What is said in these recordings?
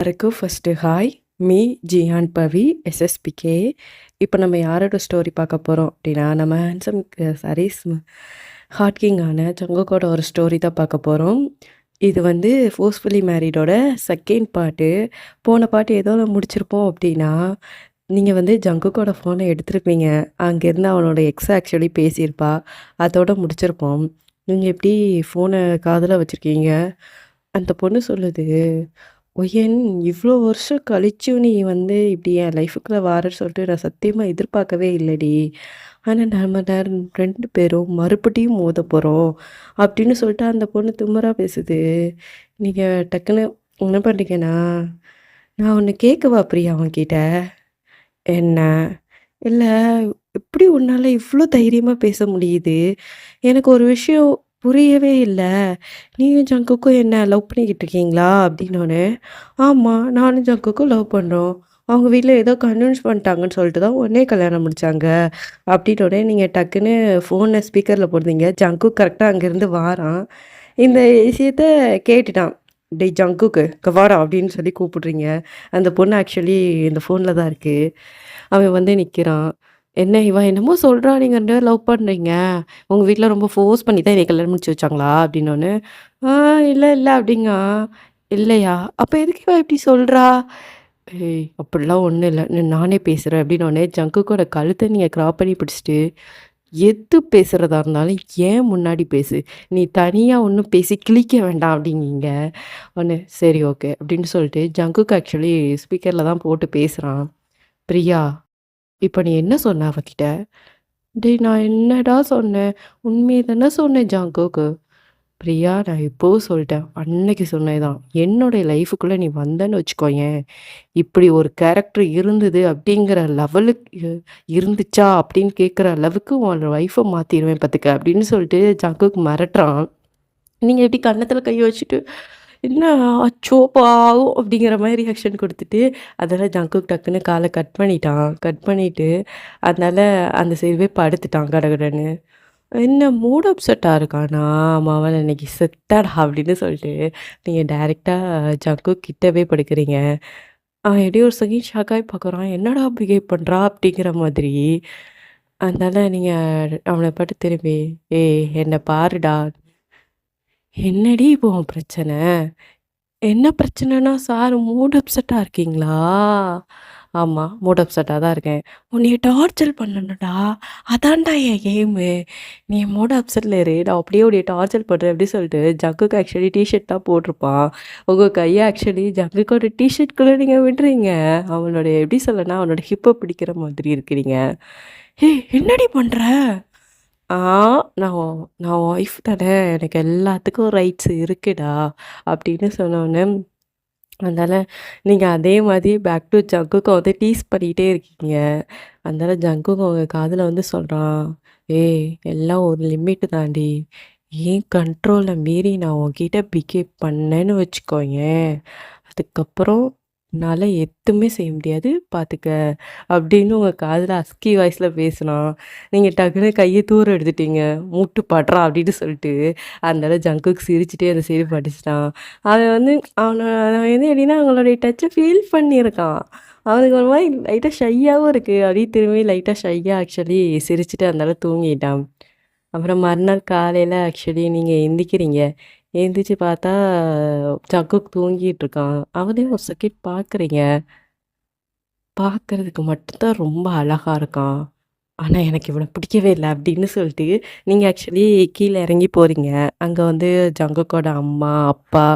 எல்லாருக்கும் first hi. Me Ziyan பவி எஸ்எஸ்பிகே. இப்போ நம்ம யாரோட ஸ்டோரி பார்க்க போகிறோம் அப்படின்னா, நம்ம ஹேண்ட்ஸம் சாரி ஹாட் கிங்கான ஜங்குக்கோட ஒரு ஸ்டோரி தான் பார்க்க போகிறோம். இது வந்து ஃபோர்ஸ்ஃபுல்லி மேரிடோட செகண்ட் பார்ட்டு. போன பாட்டு ஏதோ முடிச்சிருப்போம் அப்படின்னா, நீங்கள் வந்து ஜங்குக்கோட ஃபோனை எடுத்திருப்பீங்க. அங்கேருந்து அவனோட எக்ஸ் ஆக்சுவலி பேசியிருப்பா. அதோட முடிச்சிருப்போம். நீங்கள் எப்படி ஃபோனை காதில் வச்சுருக்கீங்க? அந்த பொண்ணு சொல்லுது, "ஒயன் இவ்ளோ வருஷம் கழிச்சு நீ வந்து இப்படி என் லைஃபுக்குள்ள வாரன்னு சொல்லிட்டு நான் சத்தியமா எதிர்பார்க்கவே இல்லடி. ஆனா நம்ம 2 பேரும் மறுபடியும் மோதப் போறோம்." அப்படின்னு சொல்லிட்டு அந்த பொண்ணு திமிரா பேசுது. நீங்க டக்குன்னு என்ன பண்றீங்கன்னா, "நான் ஒண்ணு கேட்கவா பிரியா உன்கிட்ட?" "என்ன?" "இல்ல, எப்படி உன்னால இவ்ளோ தைரியமா பேச முடியுது? எனக்கு ஒரு விஷயம் புரியவே இல்ல. நீயும் ஜங்குக்கும் என்ன லவ் பண்ணிக்கிட்டு இருக்கீங்களா?" அப்படின்னோனே, "ஆமா, நானும் ஜங்குக்கும் லவ் பண்றோம். அவங்க வீட்ல ஏதோ கன்வின்ஸ் பண்ணிட்டாங்கன்னு சொல்லிட்டு தான் உடனே கல்யாணம் முடிச்சாங்க." அப்படின்னோனே நீங்க டக்குன்னு ஃபோன ஸ்பீக்கர்ல போடுறீங்க. ஜங்குக் கரெக்ட்டா அங்கேருந்து வாரான். இந்த விஷயத்த கேட்டுட்டான். "டேய் ஜங்குக்கு, இங்க வாடா" அப்படின்னு சொல்லி கூப்பிடுறீங்க. அந்த பொண்ணு ஆக்சுவலி இந்த ஃபோன்ல தான் இருக்கு. அவன் வந்து நிக்கிறான். "என்ன இவன் என்னமோ சொல்றா, நீங்க 2 பேரும் லவ் பண்றீங்க. உங்க வீட்ல ரொம்ப ஃபோர்ஸ் பண்ணி தான் என்னைய கல்யாணம் முடிச்சு வச்சாங்களா?" அப்படின்னோனே, "ஆ இல்ல, இல்ல" அப்படிங்கான். "இல்லையா? அப்ப எதுக்கு இவ இப்படி சொல்றா?" "ஏய் அப்படிலாம் ஒண்ணும் இல்ல. நானே பேசுறேன்" அப்படின்னோனே, ஜங்குக்கோட கழுத்த நீங்க கிராப் பண்ணி பிடிச்சுட்டு, "எது பேசுறதா இருந்தாலும் ஏன் முன்னாடி பேசு. நீ தனியா ஒண்ணும் பேசி கிழிக்க வேண்டாம்" அப்படிங்கீங்க. உடனே, "சரி ஓகே" அப்படின்னு சொல்லிட்டு ஜங்குக் ஆக்சுவலி ஸ்பீக்கர்ல தான் போட்டு பேசுறான். "பிரியா, இப்ப நீ என்ன சொன்ன அவகிட்ட?" "டேய் நான் என்னடா சொன்னேன்? உண்மைய தானே சொன்னேன் ஜாங்கோக்கு." "பிரியா, நான் இப்பவும் சொல்லிட்டேன். அன்னைக்கு சொன்னது தான். என்னுடைய லைஃப்க்குள்ள நீ வந்தன்னு வச்சுக்கோயேன், இப்படி ஒரு கேரக்டர் இருந்தது அப்படிங்கிற லெவலுக்கு இருந்துச்சா அப்படின்னு கேட்குற அளவுக்கு உன் லைஃப்ப மாத்திருவேன் பார்த்துக்க" அப்படின்னு சொல்லிட்டு ஜங்குக் மிரட்டுறான். நீங்க எப்படி கன்னத்துல கைய வச்சுட்டு, "என்ன அச்சோ பாவம்" அப்படிங்கிற மாரி ரியாக்ஷன் குடுத்துட்டு, அதனால ஜங்குக் டக்குன்னு கால கட் பண்ணிட்டான். கட் பண்ணிட்டு, அதனால அந்த சைடு போய் படுத்துட்டான் கடகடன்னு. "என்ன மூட் அப்செட்டா இருக்கானா? மவன் இன்னைக்கு செத்தாடா" அப்படின்னு சொல்லிட்டு, நீங்க டைரக்ட்டா ஜங்குக் கிட்ட போய் படுக்கிறீங்க. அவன் எப்படியோ ஒரு செகண்ட் ஷாக் ஆயி பார்க்குறான். "என்னடா பிஹேவ் பண்றா?" அப்படிங்கிற மாதிரி. அதனால நீங்க அவன பாத்து திரும்பி, "ஏய் என்ன பாருடா." "என்னடி இப்போ உன் பிரச்சனை?" "என்ன பிரச்சனைன்னா, சார் மூட் அப்செட்டா இருக்கீங்களா?" "ஆமா, மூட் அப்செட்டா தான் இருக்கேன்." "உன்னைய டார்ச்சர் பண்ணணும்டா. அதான்டா என் எய்மு. நீ மூட் அப்செட்ல இரு. நான் அப்படியே உன்னைய டார்ச்சர் பண்றேன்." அப்படி சொல்லிட்டு ஜங்குக்கு ஆக்சுவலி டீ-ஷர்ட் தான் போட்டிருப்பான். உங்க கைய ஆக்சுவலி ஜங்குக்கோட டீ-ஷர்ட்குள்ள நீங்க விடுறீங்க. அவனுடைய எப்படி சொல்லனா, அவனோட ஹிப்ப பிடிக்கிற மாதிரி இருக்கிறீங்க. "ஏய் என்னடி பண்ற?" "ஆ நான் உன் ஒய்ஃப் தானே. எனக்கு எல்லாத்துக்கும் ரைட்ஸ் இருக்குடா." அப்படின்னு சொன்னோனே, அதனால நீங்க அதே மாதிரி பேக் டூ ஜங்குக்க வந்து டீஸ் பண்ணிட்டே இருக்கீங்க. அதனால ஜங்குக் உங்க காதுல வந்து சொல்றான், "ஏய் எல்லாம் ஒரு லிமிட் தாண்டி. என் கண்ட்ரோல மீறி நான் உன்கிட்ட பிஹேவ் பண்ணேன்னு வச்சுக்கோயேன், அதுக்கப்புறம் என்னால எதுவுமே செய்ய முடியாது பார்த்துக்க." அப்படின்னு உங்க காதுல ஹஸ்கி வாய்ஸ்ல பேசுனான். நீங்க டக்குனு கைய தூர எடுத்துட்டீங்க. "மூட்டு படுறா" அப்படின்னு சொல்லிட்டு. அதனால ஜங்குக் சிரிச்சுட்டே அந்த சைடு படிச்சுட்டான். அவன் வந்து அவன் வந்து எப்படின்னா, அவங்களுடைய டச்ச ஃபீல் பண்ணியிருக்கான். அவனுக்கு ஒரு மாரி லைட்டா ஷையாவும் இருக்கு. அப்படியே திரும்பி லைட்டா ஷையா ஆக்சுவலி சிரிச்சுட்டு அதனால தூங்கிட்டான். அப்புறம் மறுநாள் காலையில ஆக்சுவலி நீங்க எந்திக்கிறீங்க. எந்திரிச்சு பார்த்தா ஜங்குக் தூங்கிட்டு இருக்கான். அவனையும் ஒரு செகண்ட் பார்க்குறீங்க. பார்க்கறதுக்கு மட்டும் தான் ரொம்ப அழகா இருக்கான். ஆனா, எனக்கு இவன பிடிக்கவே இல்ல அப்படின்னு சொல்லிட்டு, நீங்க ஆக்சுவலி கீழ இறங்கி போறீங்க. அங்க வந்து ஜங்குக்கோட அம்மா, அப்பா,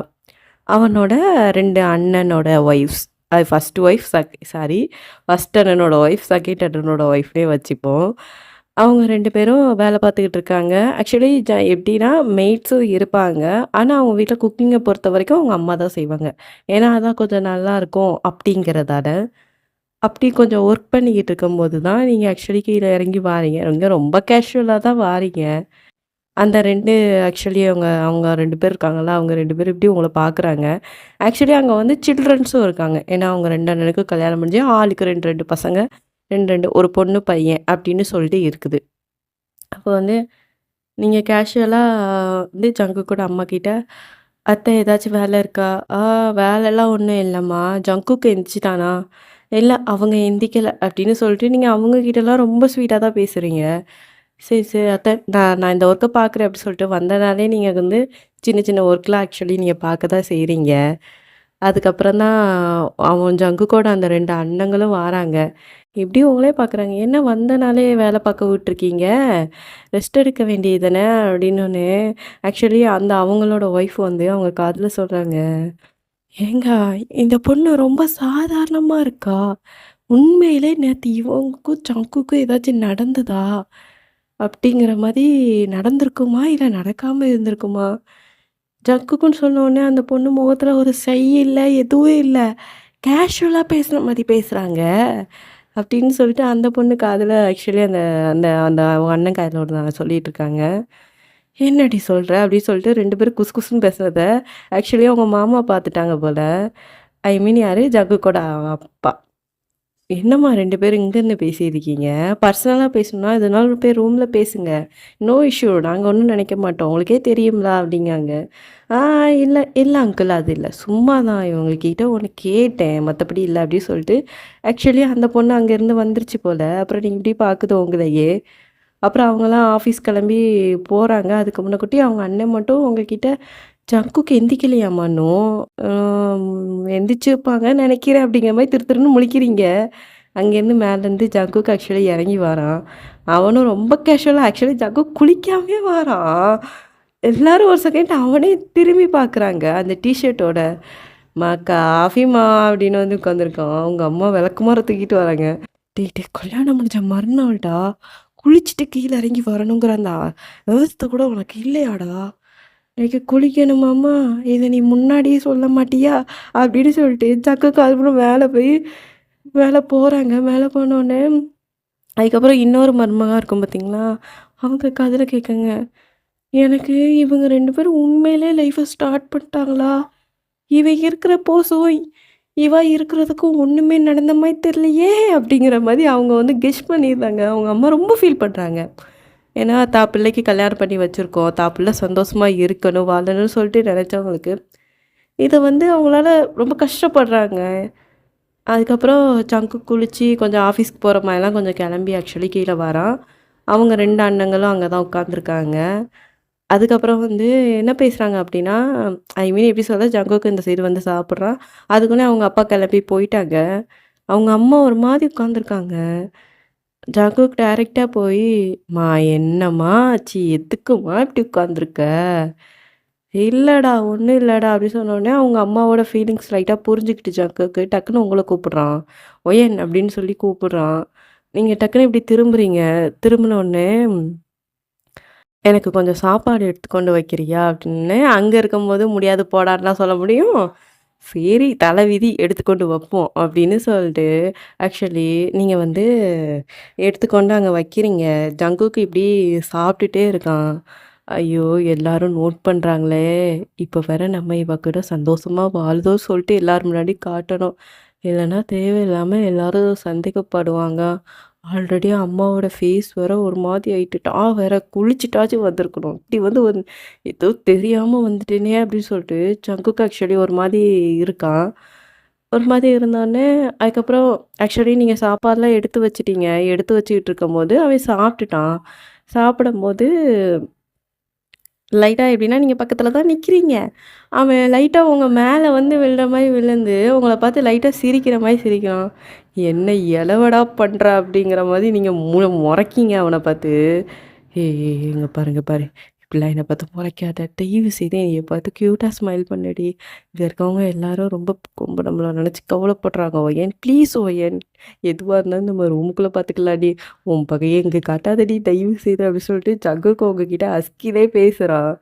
அவனோட 2 அண்ணனோட ஒய்ஃப்ஸ். அது ஃபர்ஸ்ட் ஒய்ஃப் சாரி, ஃபர்ஸ்ட் அண்ணனோட ஒய்ஃப், செகண்ட் அண்ணனோட ஒய்ஃப்னே வச்சுப்போம். அவங்க 2 பேரும் வேலை பார்த்துக்கிட்டு இருக்காங்க. ஆக்சுவலி எப்படின்னா மெய்ட்ஸும் இருப்பாங்க. ஆனா, அவங்க வீட்ல குக்கிங்க பொறுத்தவரைக்கும் அவங்க அம்மா தான் செய்வாங்க. ஏன்னா, அதான் கொஞ்சம் நல்லாருக்கும் அப்படிங்கிறதால. அப்படி கொஞ்சம் ஒர்க் பண்ணிக்கிட்டு இருக்கும்போது தான் நீங்க ஆக்சுவலி கீழ இறங்கி வாரீங்க. நீங்க ரொம்ப கேஷுவலா தான் வாரீங்க. அந்த 2 ஆக்சுவலி அவங்க அவங்க 2 பேர் இருக்காங்கல்ல, அவங்க 2 பேரும் இப்படி உங்கள பார்க்குறாங்க. ஆக்சுவலி அங்க வந்து சில்ட்ரன்ஸும் இருக்காங்க. ஏன்னா அவங்க 2 அண்ணனுக்கும் கல்யாணம் முடிஞ்சு ஆளுக்கு 2, 2 பசங்க. 2, 2 ஒரு பொண்ணு, பையன் அப்படின்னு சொல்லிட்டு இருக்குது. அப்போ வந்து நீங்க கேஷுவலா வந்து ஜங்கு கூட அம்மாகிட்ட, அத்தை ஏதாச்சும் வேலை இருக்கா? ஆ வேலைலாம் ஒண்ணும் இல்லம்மா. ஜங்குக்கு எந்திச்சிட்டானா? இல்ல அவங்க எந்திக்கல அப்படின்னு சொல்லிட்டு நீங்க அவங்க கிட்டலாம் ரொம்ப ஸ்வீட்டா தான் பேசுறீங்க. சரி, சரி அத்தை நான் நான் இந்த ஒர்க்க பார்க்குறேன் அப்படி சொல்லிட்டு வந்தனாலே நீங்க வந்து சின்ன சின்ன ஒர்க்லாம் ஆக்சுவலி நீங்க பார்க்க தான் செய்றீங்க. அதுக்கப்புறம் தான் அவன் ஜங்குக்கோட அந்த 2 அண்ணங்களும் வாராங்க. எப்படியும் உங்களே பார்க்குறாங்க. "என்ன வந்தனாலே வேலை பார்க்க விட்டுருக்கீங்க? ரெஸ்ட் எடுக்க வேண்டியது தானே?" அப்படின்னோனே, ஆக்சுவலி அந்த அவங்களோட ஒய்ஃப் வந்து அவங்க காதுல சொல்றாங்க, "ஏங்க இந்த பொண்ணு ரொம்ப சாதாரணமா இருக்கா. உண்மையிலே நேத்து இவங்களுக்கும் சங்குக்கும் ஏதாச்சும் நடந்ததா? அப்படிங்கிற மாரி நடந்திருக்குமா? இல்ல நடக்காம இருந்திருக்குமா?" ஜங்குக்குன்னு சொன்னோனே அந்த பொண்ணு முகத்துல ஒரு ஷை இல்ல, எதுவும் இல்ல. கேஷுவலா பேசுன மாரி பேசுறாங்க. அப்படின்னு சொல்லிட்டு அந்த பொண்ணு காதுல ஆக்சுவலி அந்த அந்த அந்த அவங்க அண்ணன் காதுல ஒருத்தவங்க சொல்லிட்டு இருக்காங்க. "என்னடி சொல்ற?" அப்படின்னு சொல்லிட்டு 2 பேரும் குசு குசுன்னு பேசுறத ஆக்சுவலி அவங்க மாமா பார்த்துட்டாங்க போல. ஐ மீன் யாரு? ஜக்குக்கோட அப்பா. "என்னம்மா 2 பேரும் இங்கேருந்து பேசியிருக்கீங்க? பர்சனலா பேசணும்னா எதுனாலும் போய் ரூம்ல பேசுங்க. No issue. நாங்க ஒண்ணும் நெனைக்க மாட்டோம். உங்களுக்கே தெரியும்ல" அப்படிங்காங்க. "ஆ இல்ல, இல்ல அங்கிள் அது இல்ல. சும்மா தான் இவங்ககிட்ட ஒண்ணு கேட்டேன். மத்தபடி இல்ல" அப்படின்னு சொல்லிட்டு ஆக்சுவலி அந்த பொண்ணு அங்கேருந்து வந்துருச்சு போல. அப்புறம் நீ இப்படி பாக்குது உங்களையே. அப்புறம் அவங்கலாம் ஆஃபீஸ் கிளம்பி போறாங்க. அதுக்கு முன்னக்கூட்டி அவங்க அண்ணன் மட்டும் உங்ககிட்ட "ஜங்குக்கு எந்திக்கலையாம்மா இன்னும்? எந்திரிச்சிருப்பாங்கன்னு நெனைக்கிறேன்" அப்படிங்கிற மாரி திரு திருன்னு முழிக்கிறீங்க. அங்கேருந்து மேலேருந்து ஜங்குக்கு ஆக்சுவலி இறங்கி வாரான். அவனும் ரொம்ப கேஷுவலா ஆக்சுவலி ஜங்குக் குளிக்காமயே வாரான். எல்லாரும் ஒரு செகண்ட் அவனே திரும்பி பார்க்குறாங்க. அந்த டீ ஷர்ட்டோட. "ம்மா காஃபிம்மா" அப்படின்னு வந்து உட்காந்துருக்கான். அவங்க அம்மா விளக்குமாறு தூக்கிட்டு வராங்க. "டேய் டேய் கல்யாணம் முடிஞ்ச மறுநாள்டா. குளிச்சுட்டு கீழ இறங்கி வரணுங்கிற அந்த விவஸ்தை கூட உனக்கு இல்லையாடா? எனக்கு குளிக்கணுமாம்மா? இத நீ முன்னாடியே சொல்ல மாட்டியா?" அப்படின்னு சொல்லிட்டு ஜக்குக்கு அதுக்கப்புறம் மேல போய் மேல போறாங்க. மேல போனோனே, அதுக்கப்புறம் இன்னொரு மருமகா இருக்கும் பார்த்தீங்களா? அவங்க காதுல கேட்குங்க. "எனக்கு இவங்க 2 பேரும் உண்மையிலே லைஃப்ப ஸ்டார்ட் பண்ணிட்டாங்களா? இவ இருக்கிற இவ இருக்கிறதுக்கும் ஒண்ணுமே நடந்த மாரி தெரியலையே!" அப்படிங்கிற மாரி அவங்க வந்து கெஸ் பண்ணியிருந்தாங்க. அவங்க அம்மா ரொம்ப ஃபீல் பண்றாங்க. ஏன்னா, தான் பிள்ளைக்கு கல்யாணம் பண்ணி வச்சிருக்கோம். தான் பிள்ளை சந்தோஷமா இருக்கணும், வாழணும்னு சொல்லிட்டு நெனைச்சவங்களுக்கு, இத வந்து அவங்களால ரொம்ப கஷ்டப்படுறாங்க. அதுக்கப்புறம் சங்கு குளிச்சு கொஞ்சம் ஆஃபீஸ்க்கு போற மாரிலாம் கொஞ்சம் கிளம்பி ஆக்சுவலி கீழ வரான். அவங்க 2 அண்ணங்களும் அங்க தான் உட்காந்துருக்காங்க. அதுக்கப்புறம் வந்து என்ன பேசுறாங்க அப்டின்னா, ஐ மீன் எப்படி சொல்ல ஜங்குக்கு இந்த சைடு வந்து சாப்பிடுறான். அதுக்குள்ளே அவங்க அப்பா கிளம்பி போயிட்டாங்க. அவங்க அம்மா ஒரு மாரி உட்காந்துருக்காங்க. ஜங்குக்கு டைரக்ட்டா போய், "ம்மா என்னம்மா ஆச்சு? எதுக்கும்மா இப்படி உட்காந்துருக்க?" "இல்லடா, ஒண்ணும் இல்லடா" அப்படி சொன்னோனே, அவங்க அம்மாவோட ஃபீலிங்ஸ் லைட்டா புரிஞ்சுக்கிட்டு ஜங்குக்கு, டக்குனு உங்கள கூப்பிடுறான். "ஒயன்" அப்படின்னு சொல்லி கூப்பிடுறான். நீங்க டக்குனு இப்படி திரும்புறீங்க. திரும்புனோனே, "எனக்கு கொஞ்சம் சாப்பாடு எடுத்து கொண்டு வைக்கிறியா?" அப்படின்னு. அங்க இருக்கும்போது முடியாது போடான்லாம் சொல்ல முடியும்? சரி தலைவிதி எடுத்துக்கொண்டு வைப்போம் அப்படின்னு சொல்லிட்டு, ஆக்சுவலி நீங்க வந்து எடுத்துக்கொண்டு அங்க வைக்கிறீங்க. ஜங்குக்கு இப்படி சாப்பிட்டுட்டே இருக்கான். ஐயோ! எல்லாரும் நோட் பண்றாங்களே! இப்ப வேற நம்ம இவ கூட சந்தோஷமா வாழுதோ சொல்லிட்டு எல்லார் முன்னாடி காட்டணும். இல்லன்னா தேவையில்லாம எல்லாரும் சந்தேகப்படுவாங்க. ஆல்ரெடி அம்மாவோட ஃபேஸ் வேற ஒரு மாதிரி ஆயிட்டு. நான் வேற குளிச்சுட்டாச்சும் வந்திருக்கணும். இப்படி வந்து ஒரு ஏதோ தெரியாம வந்துட்டேனே அப்படின்னு சொல்லிட்டு ஜங்குக்கு ஆக்சுவலி ஒரு மாரி இருக்கான். ஒரு மாரி இருந்தோனே, அதுக்கப்புறம் ஆக்சுவலி நீங்க சாப்பாடுலாம் எடுத்து வச்சுட்டீங்க. எடுத்து வச்சுக்கிட்டு இருக்கும்போது அவன் சாப்பிட்டுட்டான். சாப்பிடும்போது லைட்டா எப்படின்னா, நீங்க பக்கத்துல தான் நிக்கிறீங்க. அவன் லைட்டா உங்க மேல வந்து விழுற மாரி விழுந்து, உங்கள பார்த்து லைட்டா சிரிக்கிற மாரி சிரிக்கிறான். "என்ன எலவடா பண்ற?" அப்படிங்கிற மாரி நீங்க மொறைக்கீங்க அவன பார்த்து. "ஏய் ஏய் ஏய் இங்க பாரு இங்க பாரு. இப்படிலாம் என்ன பார்த்து மொறைக்காத. தயவு செய்து என்னைய பார்த்து கியூட்டா ஸ்மைல் பண்ணுடி. இங்க இருக்கவங்க எல்லாரும் ரொம்ப நம்மள நெனச்சு கவலைப்படுறாங்க ஒயன். Please wine. எதுவா இருந்தாலும் நம்ம ரூமுக்குள்ள பார்த்துக்கலாம்டி. உன் பகைய இங்க காட்டாதடி தயவு செய்து" அப்படி சொல்லிட்டு ஜக்குக்கு உங்ககிட்ட ஹஸ்கிலே பேசுறான்.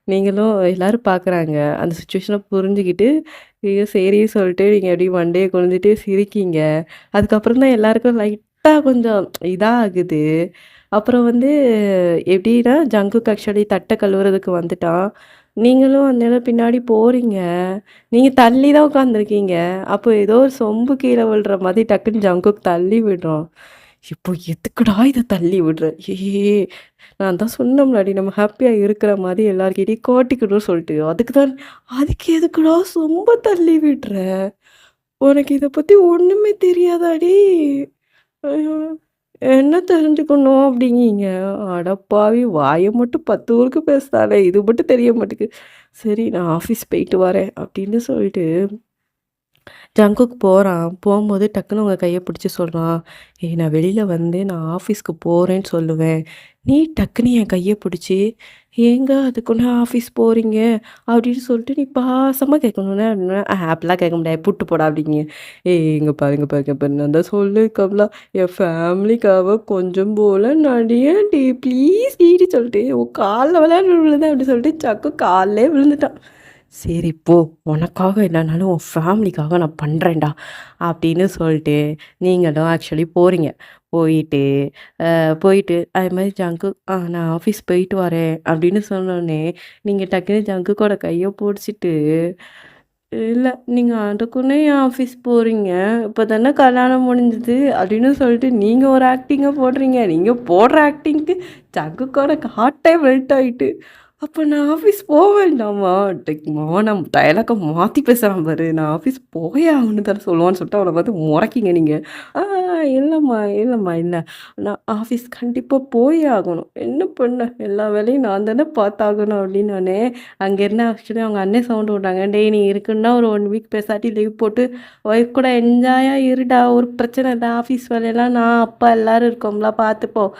நீங்களும் எல்லாரும் பார்க்குறாங்க. அந்த சிச்சுவேஷன புரிஞ்சுகிட்டு, ஐயோ! சரின்னு சொல்லிட்டு நீங்க அப்படியே மண்டைய குனிஞ்சுட்டு சிரிக்கீங்க. அதுக்கப்புறம் தான் எல்லாருக்கும் லைட்டா கொஞ்சம் இதா ஆகுது. அப்புறம் வந்து எப்படின்னா, ஜங்குக்கு ஆக்சுவலி தட்ட கழுவுறதுக்கு வந்துட்டான். நீங்களும் அந்நேரம் பின்னாடி போறீங்க. நீங்க தள்ளி தான் உட்காந்துருக்கீங்க. அப்போ ஏதோ ஒரு சொம்பு கீழ விழுற மாதிரி டக்குன்னு ஜங்குக் தள்ளி விடுறான். இப்போ எதுக்குடா இத தள்ளி விடுற? நான் தான் சொன்னோம்லடி நம்ம ஹாப்பியா இருக்கிற மாரி எல்லார்கிட்டயும் காட்டிக்கணும்னு சொல்லிட்டு. அதுக்கு எதுக்குடா ரொம்ப தள்ளி விடுற? உனக்கு இத பத்தி ஒண்ணுமே தெரியாதாடி? ஐயோ! என்ன தெரிஞ்சுக்கணும் அப்டிங்கீங்க. அடப்பாவி! வாய மட்டும் 10 ஊருக்கு பேசுதாளே! இது மட்டும் தெரிய மாட்டேங்குது. சரி நான் ஆஃபீஸ் போயிட்டு வரேன் அப்டின்னு சொல்லிட்டு ஜங்குக்கு போறான். போம்போது டக்குனு உங்க கைய பிடிச்சு சொல்றான். "ஏய் நான் வெளியில வந்து நான் ஆஃபீஸ்க்கு போறேன்னு சொல்லுவேன். நீ டக்குனு என் கைய பிடிச்சு, ஏங்க அதுக்குள்ள ஆஃபீஸ் போறீங்க?" அப்படின்னு சொல்லிட்டு நீ பாசமா கேட்கணும்ல. அப்படின்னா, அப்படிலாம் கேட்க முடியாது. "புட்டு போடா" அப்படிங்க. "ஏய் இங்க பாரு, இங்க பாரு, இங்க பாரு. நான் தான் சொல்லிருக்கேன்ல, என் ஃபேமிலிக்காக கொஞ்சம் போல நடியேன்டி ப்ளீஸ் டின்னு சொல்லிட்டு, உன் கால்ல விளையாண்டு விழுந்தேன் அப்படின்னு சொல்லிட்டு சக்கு கால்லயே விழுந்துட்டான். சரி போ! உனக்காக இல்லனாலும் உன் ஃபேமிலிக்காக நான் பண்றேன்டா! அப்படின்னு சொல்லிட்டு, நீங்களும் ஆக்சுவலி போறீங்க. போயிட்டு, போயிட்டு அது மாரி ஜங்குக் நான் ஆஃபீஸ் போயிட்டு வரேன் அப்படின்னு சொன்னோனே, நீங்க டக்குனு ஜங்குக்கோட கைய புடிச்சிட்டு, இல்ல நீங்க அதுக்குன்னே ஏன் ஆஃபீஸ் போறீங்க? இப்ப தானே கல்யாணம் முடிஞ்சுது அப்படின்னு சொல்லிட்டு நீங்க ஒரு ஆக்டிங்க போடுறீங்க. நீங்க போடுற ஆக்டிங்க்கு ஜங்குக்கோட ஹார்ட்டே மெல்ட் ஆயிட்டு. அப்ப நான் ஆஃபீஸ் வேண்டாமா? மவன டயலாக்க மாத்தி பேசுறான் பாரு. நான் ஆஃபீஸ் போயே ஆகணும்னு தானே சொல்லுவான்னு சொல்லிட்டு அவன பார்த்து மொறைக்கிங்க நீங்க. ஆ இல்லம்மா, இல்லம்மா இல்ல. நான் ஆஃபீஸ் கண்டிப்பா போயே ஆகணும். என்ன பண்ண? எல்லா வேலையும் நான் தானே பார்த்தாகணும் அப்டின்னோனே, அங்கேருந்து ஆக்சுவலி அவங்க அண்ணன் சவுண்ட் விட்டாங்க. டேய் நீ இருக்குன்னா ஒரு 1 வீக் பேசாட்டி லீவ் போட்டு ஒய்ஃப் கூட என்ஜாயா இருடா. ஒரு பிரச்சனை இல்ல. ஆஃபீஸ் வேலையெல்லாம் நான், அப்பா எல்லாரும் இருக்கோம்ல பார்த்துப்போம்.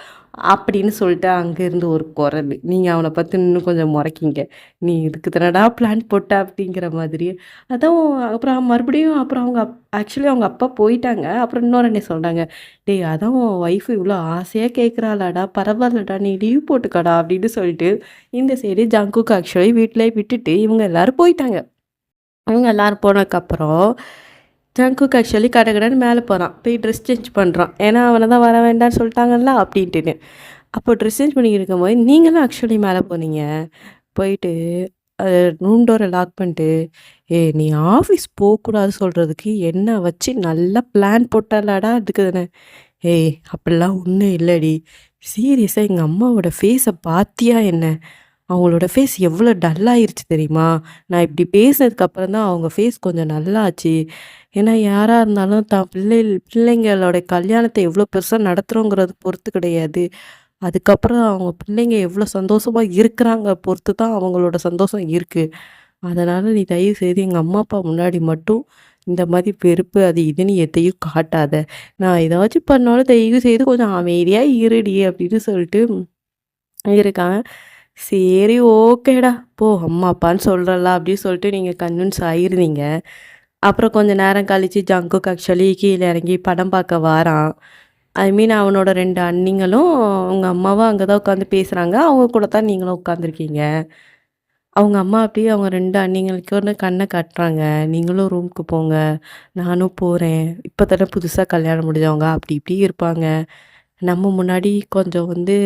அப்படின்னு சொல்லிட்டு அங்கேருந்து ஒரு குரலு. நீங்க அவன பார்த்து இன்னும் கொஞ்சம் மொறைக்கிங்க. "நீ இதுக்கு தானடா பிளான் போட்ட" அப்படிங்கிற மாதிரி. அதான் அப்புறம் மறுபடியும் அப்புறம் ஆக்சுவலி அவங்க அப்பா போயிட்டாங்க. அப்புறம் இன்னொரு அண்ணி சொல்றாங்க. "டேய் அதான் உன் ஒய்ஃப் இவ்ளோ ஆசையா கேட்குறாளாடா, பரவாயில்லடா நீ லீவ் போட்டுக்கடா" அப்படின்னு சொல்லிட்டு, இந்த சைடு ஜங்குக்கு ஆக்சுவலி வீட்லயே விட்டுட்டு இவங்க எல்லாரும் போயிட்டாங்க. அவங்க எல்லாரும் போனதுக்கப்புறம், ஜங்குக் ஆக்சுவலி கடகடன்னு மேலே போறான். போய் ட்ரெஸ் சேஞ்ச் பண்றான். ஏன்னா, அவன தான் வர வேண்டான்னு சொல்ட்டாங்கல்ல அப்டின்ட்டுன்னு. அப்போ ட்ரெஸ் சேஞ்ச் பண்ணிக்கிட்டு இருக்கும்போது, நீங்களும் ஆக்சுவலி மேலே போனீங்க. போயிட்டு ரூம் டோர லாக் பண்ணிட்டு, "ஏய் நீ ஆஃபீஸ் போக்கூடாது சொல்றதுக்கு என்ன வச்சு நல்லா பிளான் போட்டலடா அதுக்கு தானே." "ஏய் அப்படிலாம் ஒண்ணும் இல்லடி. சீரியஸா எங்க அம்மாவோட ஃபேஸ பாத்தியா என்ன? அவங்களோட ஃபேஸ் எவ்வளோ டல்லாயிருச்சு தெரியுமா? நான் இப்படி பேசினதுக்கு அப்புறம் தான் அவங்க ஃபேஸ் கொஞ்சம் நல்லாச்சு. ஏன்னா யாரா இருந்தாலும் தான் பிள்ளைங்களோட கல்யாணத்த எவ்வளோ பெருசா நடத்துறோங்கிறத பொறுத்து கிடையாது. அதுக்கப்புறம் அவங்க பிள்ளைங்க எவ்வளோ சந்தோஷமா இருக்கிறாங்க பொறுத்து தான் அவங்களோட சந்தோஷம் இருக்கு. அதனால நீ தயவு செய்து எங்க அம்மா, அப்பா முன்னாடி மட்டும் இந்த மாரி வெறுப்பு அது இதுன்னு எதையும் காட்டாத. நான் ஏதாச்சும் பண்ணாலும் தயவு செய்து கொஞ்சம் அமைதியா இருடி அப்படின்னு சொல்லிட்டு இருக்கான். சரி ஓகேடா. போ அம்மா, அப்பான்னு சொல்றல்ல அப்படின்னு சொல்லிட்டு நீங்க கன்வின்ஸ் ஆயிருந்தீங்க. அப்புறம் கொஞ்ச நேரம் கழிச்சு ஜங்குக் ஆக்சுவலி கீழ இறங்கி படம் பார்க்க வாரான். ஐ மீன் அவனோட 2 அண்ணிங்களும், அவங்க அம்மாவும் அங்க தான் உட்காந்து பேசுறாங்க. அவங்க கூட தான் நீங்களும் உட்காந்துருக்கீங்க. அவங்க அம்மா அப்படியே அவங்க 2 அண்ணிங்களுக்கு வந்து கண்ண காட்டுறாங்க. "நீங்களும் ரூமுக்கு போங்க. நானும் போறேன். இப்ப தானே புதுசா கல்யாணம் முடிஞ்சவங்க." அப்படி இப்படி இருப்பாங்க. நம்ம முன்னாடி கொஞ்சம் வந்து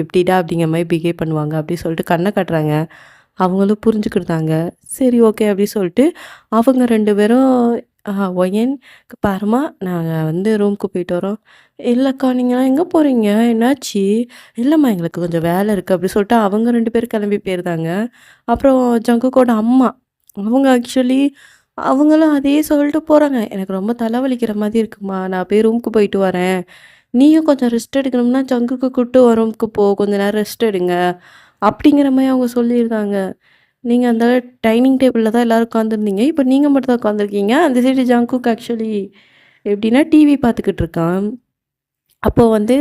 எப்படிடா அப்படிங்கிற மாரி பிஹேவ் பண்ணுவாங்க. அப்படி சொல்லிட்டு கண்ண காட்டுறாங்க. அவங்களும் புரிஞ்சுக்கிட்டாங்க. சரி ஓகே அப்படி சொல்லிட்டு அவங்க 2 பேரும் ஒயன் பாரும்மா நாங்க வந்து ரூமுக்கு போயிட்டு வரோம். இல்லக்கா நீங்கலாம் எங்க போறீங்க? என்னாச்சு? இல்லம்மா எங்களுக்கு கொஞ்சம் வேலை இருக்கு அப்படி சொல்லிட்டு அவங்க 2 பேரும் கிளம்பி போயிருந்தாங்க. அப்புறம் ஜங்குக்கோட அம்மா அவங்க ஆக்சுவலி அவங்களும் அதே சொல்லிட்டு போறாங்க. எனக்கு ரொம்ப தலைவலிக்கிற மாதிரி இருக்கும்மா. நான் போய் ரூமுக்கு போயிட்டு வரேன். நீயும் கொஞ்சம் ரெஸ்ட் எடுக்கணும்னா ஜங்குக்கு கூட்டு உன் ரூமுக்கு போ. கொஞ்ச நேரம் ரெஸ்ட் எடுங்க. அப்படிங்கிற மாரி அவங்க சொல்லியிருந்தாங்க. நீங்க அந்த டைனிங் டேபிள்ல தான் எல்லாரும் உட்காந்துருந்தீங்க. இப்ப நீங்க மட்டும் தான் உட்காந்துருக்கீங்க. அந்த சைடு ஜங்குக் ஆக்சுவலி எப்படின்னா டிவி பார்த்துக்கிட்டு இருக்கான். அப்போ வந்து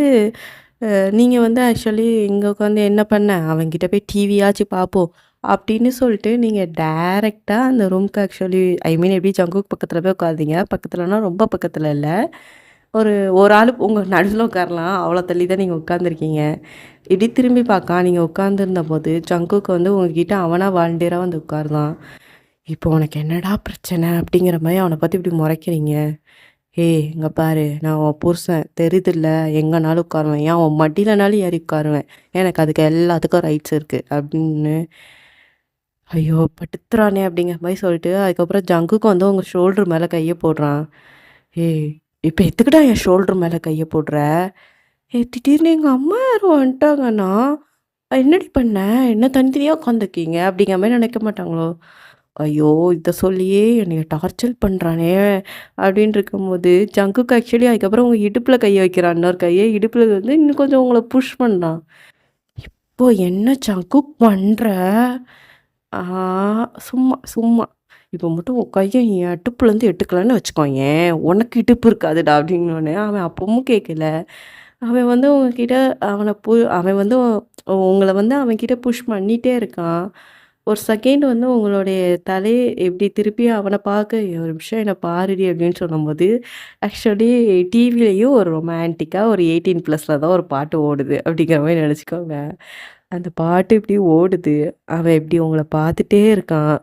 நீங்க வந்து ஆக்சுவலி இங்க உட்காந்து என்ன பண்ண? அவன்கிட்ட போய் டிவியாச்சும் பார்ப்போம். அப்படின்னு சொல்லிட்டு நீங்க டைரக்ட்டா அந்த ரூம்க்கு ஆக்சுவலி ஐ மீன் எப்படி ஜங்குக் பக்கத்துல போய் உட்காந்தீங்க. பக்கத்துலனா ரொம்ப பக்கத்துல இல்ல. ஒரு ஒரு ஆளு உங்க நடுவுல உட்காரலாம். அவ்வளோ தள்ளி தான் நீங்க உட்காந்துருக்கீங்க. இப்டி திரும்பி பார்க்கான். நீங்க உட்காந்துருந்தபோது ஜங்குக்கு வந்து உங்ககிட்ட அவனா வாலண்டியரா வந்து உட்கார்ந்தான். "இப்போ உனக்கு என்னடா பிரச்சனை?" அப்படிங்கிற மாரி அவன பார்த்து இப்படி முறைக்கிறீங்க. "ஏய் இங்க பாரு நான் உன் புருஷன் தெரியுதுல்ல எங்கனாலும் உட்காருவேன். ஏன் உன் மடியிலனாலும் ஏறி உட்காருவேன். எனக்கு அதுக்கு எல்லாத்துக்கும் ரைட்ஸ் இருக்கு." அப்படின்னு ஐயோ! படுத்துறானே அப்படிங்கிற மாரி சொல்லிட்டு அதுக்கப்புறம் ஜங்குக்கு வந்து உங்க ஷோல்டர் மேல கைய போடுறான். "ஏய் இப்ப எதுக்குடா என் ஷோல்டர் மேல கைய போடுற? திடீர்னு எங்க அம்மா யாரோ வந்துட்டாங்கன்னா, என்னடி பண்ண? என்ன தனித்தனியா உட்காந்துருக்கீங்க?" அப்படிங்கிற மாரி நெனைக்க மாட்டாங்களோ? ஐயோ! இத சொல்லியே என்னைய டார்ச்சர் பண்றானே! அப்படின்னு இருக்கும்போது, ஜங்குக்கு ஆக்சுவலி அதுக்கப்புறம் உங்க இடுப்புல கைய வைக்கிறான். இன்னொரு கைய இடுப்புல வந்து இன்னும் கொஞ்சம் உங்கள புஷ் பண்றான். "இப்போ என்ன ஜங்குக் பண்ற?" ஆ சும்மா, சும்மா. "இப்போ மட்டும் உன் கைய என் இடுப்புலேருந்து எடுக்கலன்னு வச்சுக்கோயேன், உனக்கு இடுப்பு இருக்காதுடா" அப்படின்னோனே, அவன் அப்பவும் கேட்கல. அவன் வந்து உங்ககிட்ட அவன் வந்து உங்கள வந்து அவன்கிட்ட புஷ் பண்ணிட்டே இருக்கான். ஒரு செகண்ட் வந்து உங்களுடைய தலைய இப்படி திருப்பி அவன பார்க்க, "ஒரு நிமிஷம் என்ன பாருடி" அப்படின்னு சொல்லும்போது, ஆக்சுவலி டிவிலயும் ஒரு ரொமான்டிக்கா ஒரு 18+ல தான் ஒரு பாட்டு ஓடுது அப்படிங்கிற மாரி நெனச்சுக்கோங்க. அந்த பாட்டு இப்படி ஓடுது. அவன் இப்படி உங்கள பார்த்துட்டே இருக்கான்.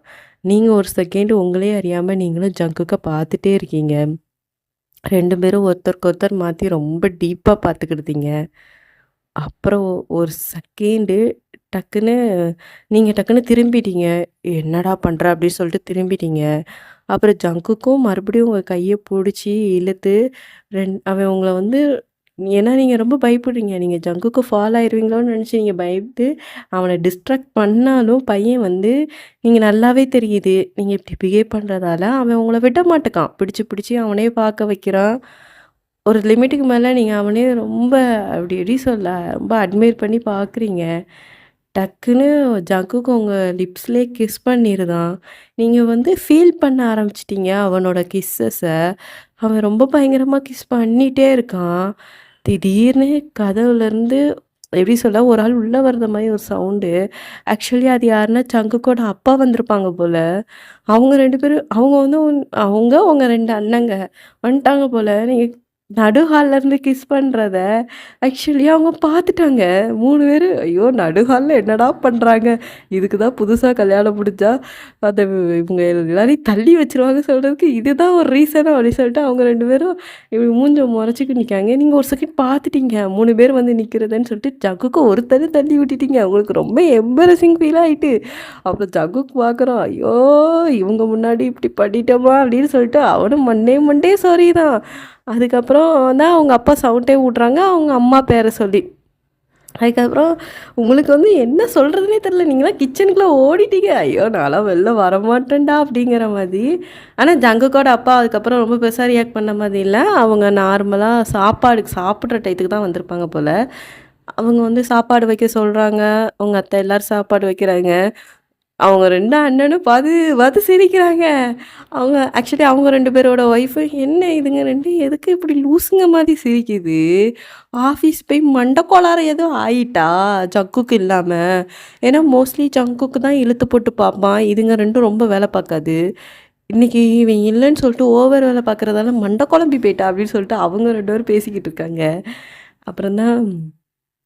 நீங்க ஒரு செகண்ட் உங்களயே அறியாம நீங்களும் ஜங்குக்க பார்த்துட்டே இருக்கீங்க. 2 பேரும் ஒருத்தருக்கு ஒருத்தர் மாத்தி ரொம்ப டீப்பா பார்த்துக்கிடுதீங்க. அப்புறம் ஒரு செகண்டு டக்குன்னு டக்குன்னு திரும்பிட்டீங்க. "என்னடா பண்ற?" அப்படின்னு சொல்லிட்டு திரும்பிட்டீங்க. அப்புறம் ஜங்குக்கும் மறுபடியும் உங்க கைய புடிச்சு இழுத்து அவன் உங்கள வந்து ஏன்னா நீங்க ரொம்ப பயப்படுறீங்க. நீங்க ஜங்குக்கு ஃபால் ஆயிருவீங்களோன்னு நெனச்சு நீங்க பயந்து அவன டிஸ்ட்ராக்ட் பண்ணாலும் பையன் வந்து நீங்க நல்லாவே தெரியுது. நீங்க இப்படி பிஹேவ் பண்றதால அவன் உங்கள விட மாட்டுக்கான். பிடிச்சு பிடிச்சு அவனே பார்க்க வைக்கிறான். ஒரு லிமிட்டுக்கு மேல நீங்க அவனயே ரொம்ப அப்படி எப்படி சொல்ல? ரொம்ப அட்மையர் பண்ணி பார்க்குறீங்க. டக்குன்னு ஜங்குக்கு உங்க லிப்ஸ்லயே கிஸ் பண்ணிருதான். நீங்க வந்து ஃபீல் பண்ண ஆரம்பிச்சுட்டீங்க அவனோட கிஸ்ஸஸ. அவன் ரொம்ப பயங்கரமா கிஸ் பண்ணிட்டே இருக்கான். திடீர்னு கதவுலருந்து எப்படி சொல்ல? ஒரு ஆள் உள்ள வர்ற மாரி ஒரு சவுண்டு. ஆக்சுவலி அது யாருன்னா சங்குக்கோட அப்பா வந்திருப்பாங்க போல. அவங்க 2 பேரும் அவங்க 2 அண்ணங்க வந்துட்டாங்க போல. நீங்க நடு ஹால்ல இருந்து கிஸ் பண்றத ஆக்சுவலி அவங்க பார்த்துட்டாங்க. 3 பேரு. ஐயோ! நடு ஹால்ல என்னடா பண்றாங்க? இதுக்கு தான் புதுசா கல்யாணம் முடிஞ்சா அந்த இவங்க எல்லாரையும் தள்ளி வச்சுருவாங்க சொல்றதுக்கு இதுதான் ஒரு ரீசனா அப்படின்னு சொல்லிட்டு அவங்க 2 பேரும் இப்படி மூஞ்ச மொறச்சுட்டு நிக்காங்க. நீங்க ஒரு செகண்ட் பார்த்துட்டீங்க. 3 பேர் வந்து நிக்கிறதுன்னு சொல்லிட்டு ஜக்குக்கு ஒருத்தர தள்ளி விட்டுட்டீங்க. உங்களுக்கு ரொம்ப எம்பரசிங் ஃபீல் ஆயிட்டு. அப்புறம் ஜக்குக்கு பார்க்குறான். ஐயோ! இவங்க முன்னாடி இப்படி பண்ணிட்டோமா அப்படின்னு சொல்லிட்டு அவனும் மண்டே மண்டே சாரி தான். அதுக்கப்புறம் தான் அவங்க அப்பா சவுண்டே விட்றாங்க. அவங்க அம்மா பேர சொல்லி. அதுக்கப்புறம் உங்களுக்கு வந்து என்ன சொல்கிறதுனே தெரில. நீங்கலாம் கிச்சனுக்குள்ளே ஓடிட்டீங்க. ஐயோ! நான்லாம் வெளில வரமாட்டேன்டா அப்படிங்கிற மாதிரி. ஆனா ஜங்குக்கோட அப்பா அதுக்கப்புறம் ரொம்ப பெருசா ரியாக்ட் பண்ண மாதிரி இல்ல. அவங்க நார்மலா சாப்பிடுற டயத்துக்கு தான் வந்திருப்பாங்க போல. அவங்க வந்து சாப்பாடு வைக்க சொல்றாங்க. அவங்க அத்தை எல்லாரும் சாப்பாடு வைக்கிறாங்க. அவங்க 2 அண்ணனும் பார்த்து பார்த்து சிரிக்கிறாங்க. ஆக்சுவலி அவங்க 2 பேரோட ஒய்ஃபு, "என்ன இதுங்க 2 எதுக்கு இப்படி லூசுங்க மாரி சிரிக்குது? ஆஃபீஸ் போய் மண்ட கோளாறு எதுவும் ஆயிட்டா? ஜங்குக்கு இல்லாம." ஏன்னா மோஸ்ட்லி ஜங்குக்கு தான் இழுத்து போட்டு பார்ப்பான். இதுங்க 2ம் ரொம்ப வேல பார்க்காது. இன்னைக்கு இவன் இல்லன்னு சொல்லிட்டு ஓவர் வேல பார்க்குறதால மண்ட குழம்பி போயிட்டா அப்படின்னு சொல்லிட்டு அவங்க 2 பேரும் பேசிக்கிட்டு இருக்காங்க. அப்புறம் தான்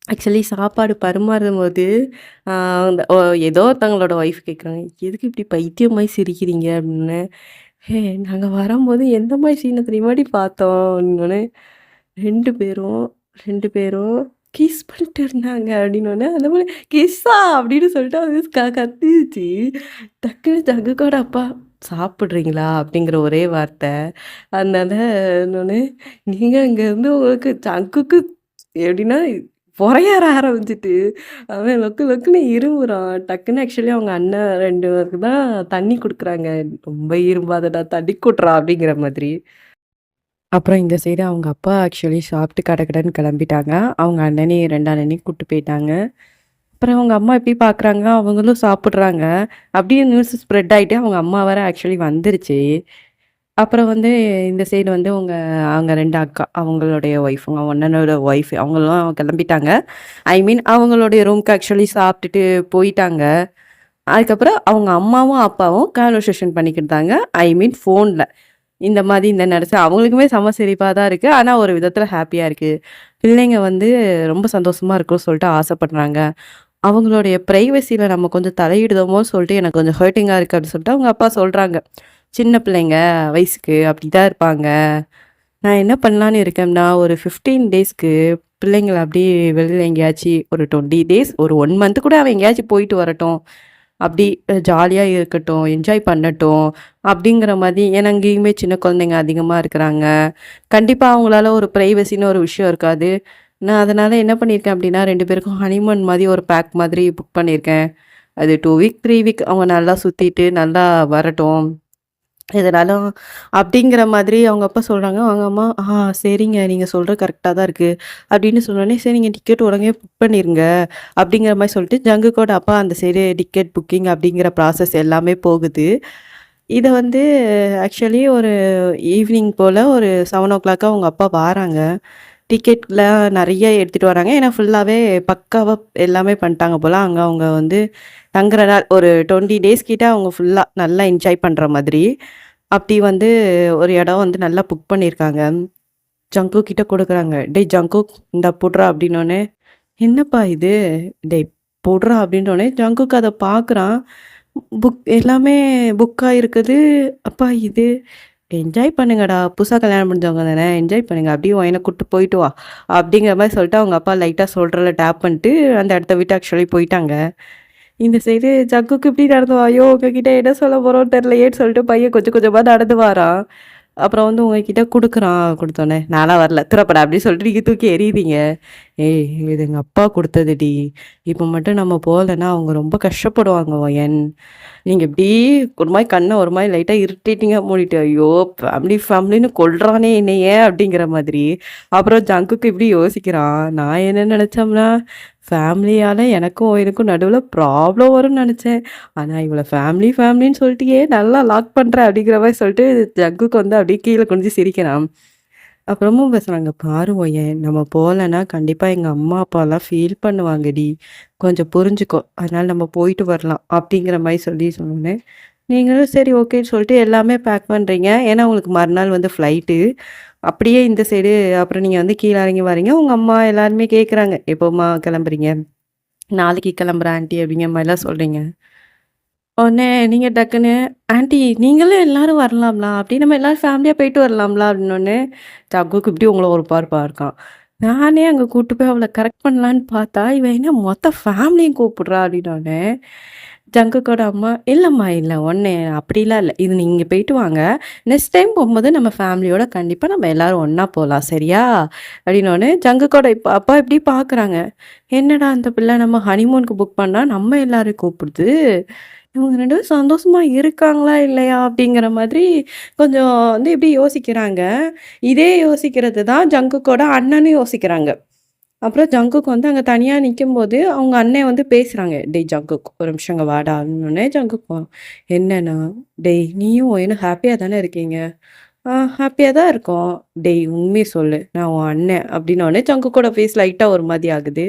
ஆக்சுவலி சாப்பாடு பரிமாறும்போது, ஆ அந்த ஏதோ ஒருத்தவங்களோட ஒய்ஃப் கேட்குறாங்க, "எதுக்கு இப்படி பைத்தியம் மாரி சிரிக்கிறீங்க?" அப்படின்னு. "ஹே நாங்க வரும்போது எந்த மாரி சீன தெரியுமாடி பார்த்தோம்?" அப்படின்னோனே, 2 பேரும் 2 பேரும் கிஸ் பண்ணிட்டு இருந்தாங்க அப்படின்னோனே, அந்த மாரி "கிஸ்ஸா?" அப்படின்னு சொல்லிட்டு அது கத்திருச்சு. டக்குனு ஜங்குக்கோட அப்பா, "சாப்பிடுறீங்களா?" அப்படிங்கிற ஒரே வார்த்தை. அதனால இன்னொன்னு, நீங்க அங்கேருந்து உங்களுக்கு ஜங்குக்கு எப்படின்னா பொறையேற ஆரம்பிச்சுட்டு, அவன் லொக்கு லொக்குன்னு இருமுறான். டக்குன்னு ஆக்சுவலி அவங்க அண்ணன் 2 பேருக்கு தான் தண்ணி குடுக்குறாங்க. "ரொம்ப இரும்பாதடா, தண்ணி குட்றா" அப்படிங்கிற மாதிரி. அப்புறம் இந்த சைடு அவங்க அப்பா ஆக்சுவலி சாப்பிட்டு கடகடன்னு கிளம்பிட்டாங்க. அவங்க 2 அண்ணனையும் கூட்டு போயிட்டாங்க. அப்புறம் அவங்க அம்மா எப்படி பார்க்குறாங்க, அவங்களும் சாப்பிடுறாங்க. அப்படியே நியூஸ் ஸ்ப்ரெட் ஆயிட்டு அவங்க அம்மா வேற ஆக்சுவலி வந்துருச்சு. அப்புறம் வந்து இந்த சைடு வந்து அவங்க 2 அக்கா, அவங்களுடைய ஒய்ஃப், அவங்க அண்ணனோட ஒய்ஃப் அவங்கலாம் கிளம்பிட்டாங்க. ஐ மீன் அவங்களுடைய ரூம்க்கு ஆக்சுவலி சாப்பிட்டுட்டு போயிட்டாங்க. அதுக்கப்புறம் அவங்க அம்மாவும், அப்பாவும் கான்வர்சேஷன் பண்ணிக்கிட்டாங்க. ஐ மீன் ஃபோன்ல. இந்த மாதிரி இந்த நேரத்துல அவங்களுக்குமே செம சிரிப்பா தான் இருக்கு. ஆனா ஒரு விதத்துல ஹேப்பியா இருக்கு. பிள்ளைங்க வந்து ரொம்ப சந்தோஷமா இருக்கணும்னு சொல்லிட்டு ஆசைப்படுறாங்க. அவங்களுடைய பிரைவசில நம்ம கொஞ்சம் தலையிடுதோமோன்னு சொல்லிட்டு எனக்கு கொஞ்சம் ஹர்ட்டிங்கா இருக்கு அப்படின்னு சொல்லிட்டு அவங்க அப்பா சொல்றாங்க. சின்ன பிள்ளைங்க வயசுக்கு அப்படிதான் இருப்பாங்க. நான் என்ன பண்ணலான்னு இருக்கேன்னா, ஒரு 15 டேஸ்க்கு பிள்ளைங்கள அப்படியே வெளியில எங்கேயாச்சும் ஒரு 20 டேஸ், ஒரு 1 மந்த் கூட அவன் எங்கேயாச்சும் போயிட்டு வரட்டும். அப்படி ஜாலியா இருக்கட்டும், என்ஜாய் பண்ணட்டும் அப்படிங்கிற மாதிரி. ஏன்னா இங்கேயுமே சின்ன குழந்தைங்க அதிகமா இருக்கிறாங்க. கண்டிப்பா அவங்களால ஒரு பிரைவசின்னு ஒரு விஷயம் இருக்காது. நான் அதனால என்ன பண்ணியிருக்கேன் அப்படின்னா, 2 பேருக்கும் ஹனிமூன் மாதிரி ஒரு பேக் மாதிரி புக் பண்ணியிருக்கேன். அது 2 வீக், 3 வீக் அவங்க நல்லா சுத்திட்டு நல்லா வரட்டும். எதுனாலும் அப்படிங்கிற மாதிரி அவங்க அப்பா சொல்றாங்க. அவங்க அம்மா, சரிங்க. நீங்க சொல்றது கரெக்ட்டா தான் இருக்கு." அப்படின்னு சொன்னோனே, "சரி நீங்க டிக்கெட் உடனே புக் பண்ணிருங்க." அப்படிங்கிற மாரி சொல்லிட்டு ஜங்குக்கோட அப்பா அந்த சைடு டிக்கெட் புக்கிங் அப்படிங்கிற ப்ராசஸ் எல்லாமே போகுது. இத வந்து ஆக்சுவலி ஒரு ஈவினிங் போல ஒரு 7:00 அவங்க அப்பா வாராங்க. டிக்கெட்லாம் நெறைய எடுத்துட்டு வராங்க. ஏன்னா ஃபுல்லாவே பக்காவா எல்லாமே பண்ணிட்டாங்க போல. அங்க அவங்க வந்து தங்குற நாள் ஒரு 20 டேஸ் கிட்ட அவங்க ஃபுல்லா நல்லா என்ஜாய் பண்ற மாதிரி. அப்படி வந்து ஒரு இடம் வந்து நல்லா புக் பண்ணியிருக்காங்க. ஜங்கு கிட்ட குடுக்குறாங்க. "டேய் ஜங்குக் இந்தா புட்றா" அப்படின்னோனே, "என்னப்பா இது? டேய் புட்றா" அப்படின்னோனே ஜங்குக் அத பார்க்குறான். எல்லாமே புக் ஆயிருக்குது. அப்பா இது என்ஜாய் பண்ணுங்கடா. புதுசா கல்யாணம் முடிஞ்சவங்க தானே. என்ஜாய் பண்ணுங்க. அப்படியே ஒயன கூட்டு போயிட்டு வா. அப்படிங்கிற மாரி சொல்லிட்டு அவங்க அப்பா லைட்டா ஷோல்டர்ல டேப் பண்ணிட்டு அந்த இடத்த விட்டு ஆக்சுவலி போயிட்டாங்க. இந்த சைடு ஜக்குக்கு இப்படி நடந்து ஐயோ! உங்ககிட்ட என்ன சொல்ல போறோம்னு தெரியலையேன்னு சொல்லிட்டு பையன் கொஞ்சம் கொஞ்சமா நடந்து வாரான். அப்புறம் வந்து உங்ககிட்ட குடுக்குறான். குடுத்தோனே, "நான்லாம் வரல. தூரப்போடா" அப்படின்னு சொல்லிட்டு நீங்க தூக்கி எறியுறீங்க. "ஏய் இது எங்க அப்பா குடுத்ததுடி. இப்ப மட்டும் நம்ம போகலன்னா அவங்க ரொம்ப கஷ்டப்படுவாங்க ஒயன்." நீங்க இப்படி ஒரு மாரி கண்ண ஒரு மாரி லைட்டா இரிட்டேட்டிங்கா மூடிட்டு, "ஐயோ! ஃபேமிலின்னு கொல்றானே என்னைய" அப்படிங்கிற மாதிரி. அப்புறம் ஜங்குக்கு இப்படி யோசிக்கிறான். நான் என்ன நெனச்சோம்னா, ஃபேமிலியால எனக்கும் உனக்கும் நடுவுல ப்ராப்ளம் வரும்னு நெனச்சேன். ஆனா இவள ஃபேமிலின்னு சொல்லிட்டியே, நல்லா லாக் பண்ற அப்படிங்கிற மாரி சொல்லிட்டு ஜங்குக்கு வந்து அப்படியே கீழ குனிஞ்சு சிரிக்கிறான். அப்புறமும் பேசுறாங்க, "பாரு ஒயன் நம்ம போலன்னா கண்டிப்பா எங்க அம்மா, அப்பாலாம் ஃபீல் பண்ணுவாங்கடி. கொஞ்சம் புரிஞ்சுக்கோ. அதனால நம்ம போயிட்டு வரலாம்." அப்படிங்கிற மாரி சொன்னோனே, நீங்களும் சரி ஓகேன்னு சொல்லிட்டு எல்லாமே பேக் பண்றீங்க. ஏன்னா உங்களுக்கு மறுநாள் வந்து ஃப்ளைட்டு. அப்படியே இந்த சைடு அப்புறம் நீங்க வந்து கீழ இறங்கி வரீங்க. உங்க அம்மா எல்லாருமே கேட்குறாங்க, "எப்போம்மா கிளம்புறீங்க?" "நாளைக்கு கிளம்புறேன் ஆன்டி" அப்படிங்கிற மாரிலாம் சொல்றீங்க. உடனே நீங்க டக்குன்னு, "ஆன்டி நீங்களும் எல்லாரும் வரலாம்ல, அப்படியே நம்ம எல்லாரும் ஃபேமிலியா போயிட்டு வரலாம்ல" அப்படின்னோனே, ஜக்குக்கு இப்படி உங்கள ஒரு பார்வை பார்க்கான். நானே அங்க கூட்டு போய் அவள கரெக்ட் பண்ணலான்னு பார்த்தா, இவ என்ன மொத்த ஃபேமிலியும் கூப்பிடுறா அப்படின்னோனே, ஜங்குக்கோட அம்மா, "இல்லம்மா இல்ல ஒண்ணு அப்படிலாம் இல்ல. இது நீங்க போயிட்டு வாங்க. நெக்ஸ்ட் டைம் போம்போது நம்ம ஃபேமிலியோட கண்டிப்பா நம்ம எல்லாரும் ஒண்ணா போலாம் சரியா?" அப்படின்னோனே, ஜங்குக்கோட அப்பா இப்படி பார்க்குறாங்க. என்னடா இந்த பிள்ளை நம்ம ஹனிமூனுக்கு புக் பண்ணா நம்ம எல்லாரையும் கூப்பிடுது. இவங்க 2 பேரும் சந்தோஷமா இருக்காங்களா? இல்லையா? அப்படிங்கிற மாதிரி கொஞ்சம் வந்து எப்படி யோசிக்கிறாங்க. இதே யோசிக்கிறது தான் ஜங்குக்கோட அண்ணனும் யோசிக்கிறாங்க. அப்புறம் ஜங்குக் வந்து அங்க தனியா நிக்கும்போது, அவங்க அண்ணன் வந்து பேசுறாங்க. "டேய் ஜங்குக் ஒரு நிமிஷம் இங்க வாடா" அப்படின்னோனே ஜங்குக் என்னண்ணா? "டேய் நீயும் ஒயனும் ஹேப்பியா தானே இருக்கீங்க?" ஹேப்பியா தான் இருக்கோம்." "டேய் உண்மைய சொல்லு. நான் உன் அண்ணன்." அப்படின்னோனே ஜங்குக்கோட ஃபேஸ் லைட்டா ஒரு மாரி ஆகுது.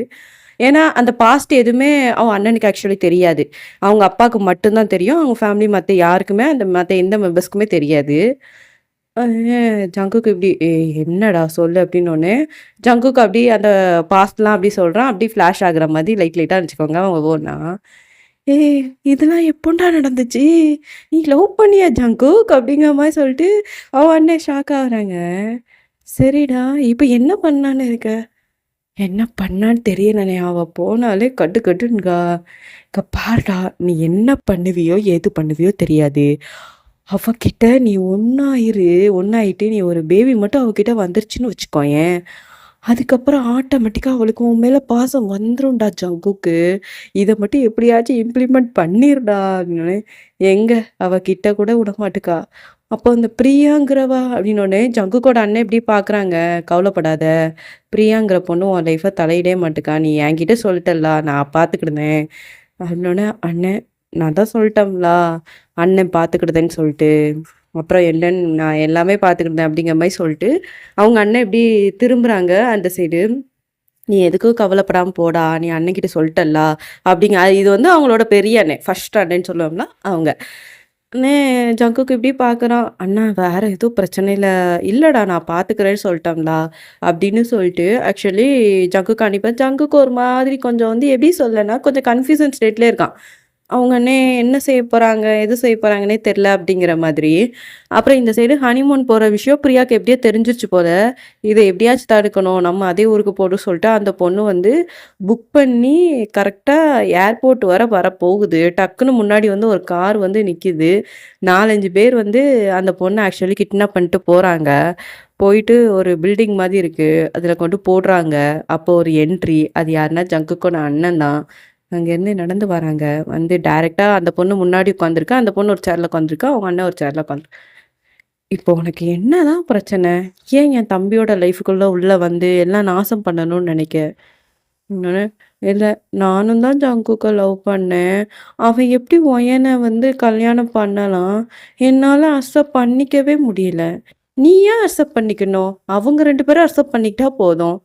ஏன்னா, அந்த பாஸ்ட் எதுவுமே அவன் அண்ணனுக்கு ஆக்சுவலி தெரியாது. அவங்க அப்பாவுக்கு மட்டும் தான் தெரியும். அவங்க ஃபேமிலி மத்த யாருக்குமே அந்த மத்த எந்த மெம்பர்ஸ்க்குமே தெரியாது. ஜங்குக்கு இப்டி "ஏய் என்னடா சொல்லு" அப்டின்னோனே, ஜங்குக்கு அப்டியே அந்த பாஸ்ட்லாம் அப்டி சொல்றான். அப்டியே ஃப்ளாஷ் ஆகுற மாதிரி லைட்டா வச்சுக்கோங்க அவன் ஒவ்வொன்னா. "ஏய் இதெல்லாம் எப்போன்டா நடந்துச்சு? நீ லவ் பண்ணியா ஜங்குக்?" அப்டிங்கிற மாரி சொல்லிட்டு அவன் அண்ணன் ஷாக் ஆகுறாங்க. "சரிடா, இப்ப என்ன பண்ணலான்னு இருக்க?" என்ன பண்ணான்னு தெரியலண்ணே. அவ போனாலே கட்டு கட்டுன்னுக்கா. இங்க பாருடா, நீ என்ன பண்ணுவியோ, ஏது பண்ணுவியோ தெரியாது. அவகிட்ட நீ ஒண்ணாயிரு. ஒண்ணாயிட்டு நீ ஒரு பேபி மட்டும் அவகிட்ட வந்துருச்சுன்னு வச்சுக்கோயேன். அதுக்கப்புறம் ஆட்டோமேட்டிக்கா அவளுக்கு உன் மேல பாசம் வந்துரும்டா ஜங்குக்கு. இத மட்டும் எப்படியாச்சும் இம்ப்ளிமெண்ட் பண்ணிருடா அப்படின்னோனே, எங்க அவ கிட்ட கூட விடமாட்டுக்கா. அப்போ இந்த பிரியாங்கிறவா அப்படின்னோனே, ஜங்குக்கோட அண்ணன் இப்படி பார்க்குறாங்க. கவலைப்படாத. பிரியாங்கிற பொண்ணு உன் லைஃப்ல தலையிடவே மாட்டுக்கா. நீ என்கிட்ட சொல்லிட்டல்ல, நான் பார்த்துக்கிடுதேன். அப்படின்னோனே, அண்ணன் நான் தான் சொல்லிட்டேன்ல, அண்ணன் பார்த்துக்கிடுதேன்னு சொல்லிட்டு. அப்புறம் என்னன்னு நான் எல்லாமே பார்த்துக்கிட்டேன் அப்படிங்கிற மாரி சொல்லிட்டு, அவங்க அண்ணன் இப்படி திரும்புறாங்க அந்த சைடு. "நீ எதுக்கும் கவலைப்படாம போடா. நீ அண்ணன்கிட்ட சொல்லிட்டல்ல." இது வந்து அவங்களோட பெரிய அண்ணன். ஃபர்ஸ்ட் அண்ணன்னு சொல்லுவோம்ல அவங்க. உடனே ஜங்குக்கு இப்படி பார்க்குறான். "அண்ணா வேற எதுவும் பிரச்சனையில இல்லடா நான் பார்த்துக்கிறேன்னு சொல்லிட்டேன்டா." அப்படின்னு சொல்லிட்டு ஆக்சுவலி ஜங்குக்கு அனுப்பி ஜங்குக்கு ஒரு மாதிரி கொஞ்சம் வந்து எப்படி சொல்லனா, கொஞ்சம் கன்ஃப்யூஷன் ஸ்டேட்லயே இருக்கான். அவங்க அண்ணே என்ன செய்ய போறாங்க? எது செய்ய போறாங்கன்னே தெரியல அப்படிங்கிற மாதிரி. அப்புறம் இந்த சைடு ஹனிமூன் போற விஷயம் பிரியாக்கு எப்படியோ தெரிஞ்சிருச்சு போல. இத எப்படியாச்சும் தடுக்கணும். நம்ம அதே ஊருக்கு போறோம்னு சொல்லிட்டு அந்த பொண்ணு வந்து புக் பண்ணி கரெக்ட்டா ஏர்போர்ட் வர வரப்போகுது. டக்குனு முன்னாடி வந்து ஒரு கார் வந்து நிக்குது. 4, 5 பேர் வந்து அந்த பொண்ண ஆக்சுவலி கிட்னாப் பண்ணிட்டு போறாங்க. போயிட்டு ஒரு பில்டிங் மாரி இருக்கு. அதுல கொண்டு போடுறாங்க. அப்போ ஒரு என்ட்ரி. அது யாருன்னா ஜங்குக்கோட அண்ணன் தான். அங்கேருந்து நடந்து வராங்க. வந்து டைரக்ட்டா அந்த பொண்ணு முன்னாடி உட்காந்துருக்கா. அந்த பொண்ணு ஒரு சேர்ல உட்காந்துருக்கா. அவங்க அண்ணன் ஒரு சேர்ல உட்காந்து இப்போ உனக்கு என்னதான் பிரச்சனை? ஏன் என் தம்பியோட லைஃப்க்குள்ள உள்ள வந்து எல்லாம் நாசம் பண்ணணும்னு நெனைக்க? இன்னொன்னு, இல்ல நானும் தான் ஜங்குக்க லவ் பண்ணேன். அவன் எப்படி ஒயன வந்து கல்யாணம் பண்ணலாம்? என்னால அக்செப்ட் பண்ணிக்கவே முடியல. நீ ஏன் அக்செப்ட் பண்ணிக்கணும்? அவங்க 2 பேரும் அக்செப்ட் பண்ணிக்கிட்டா போதும்.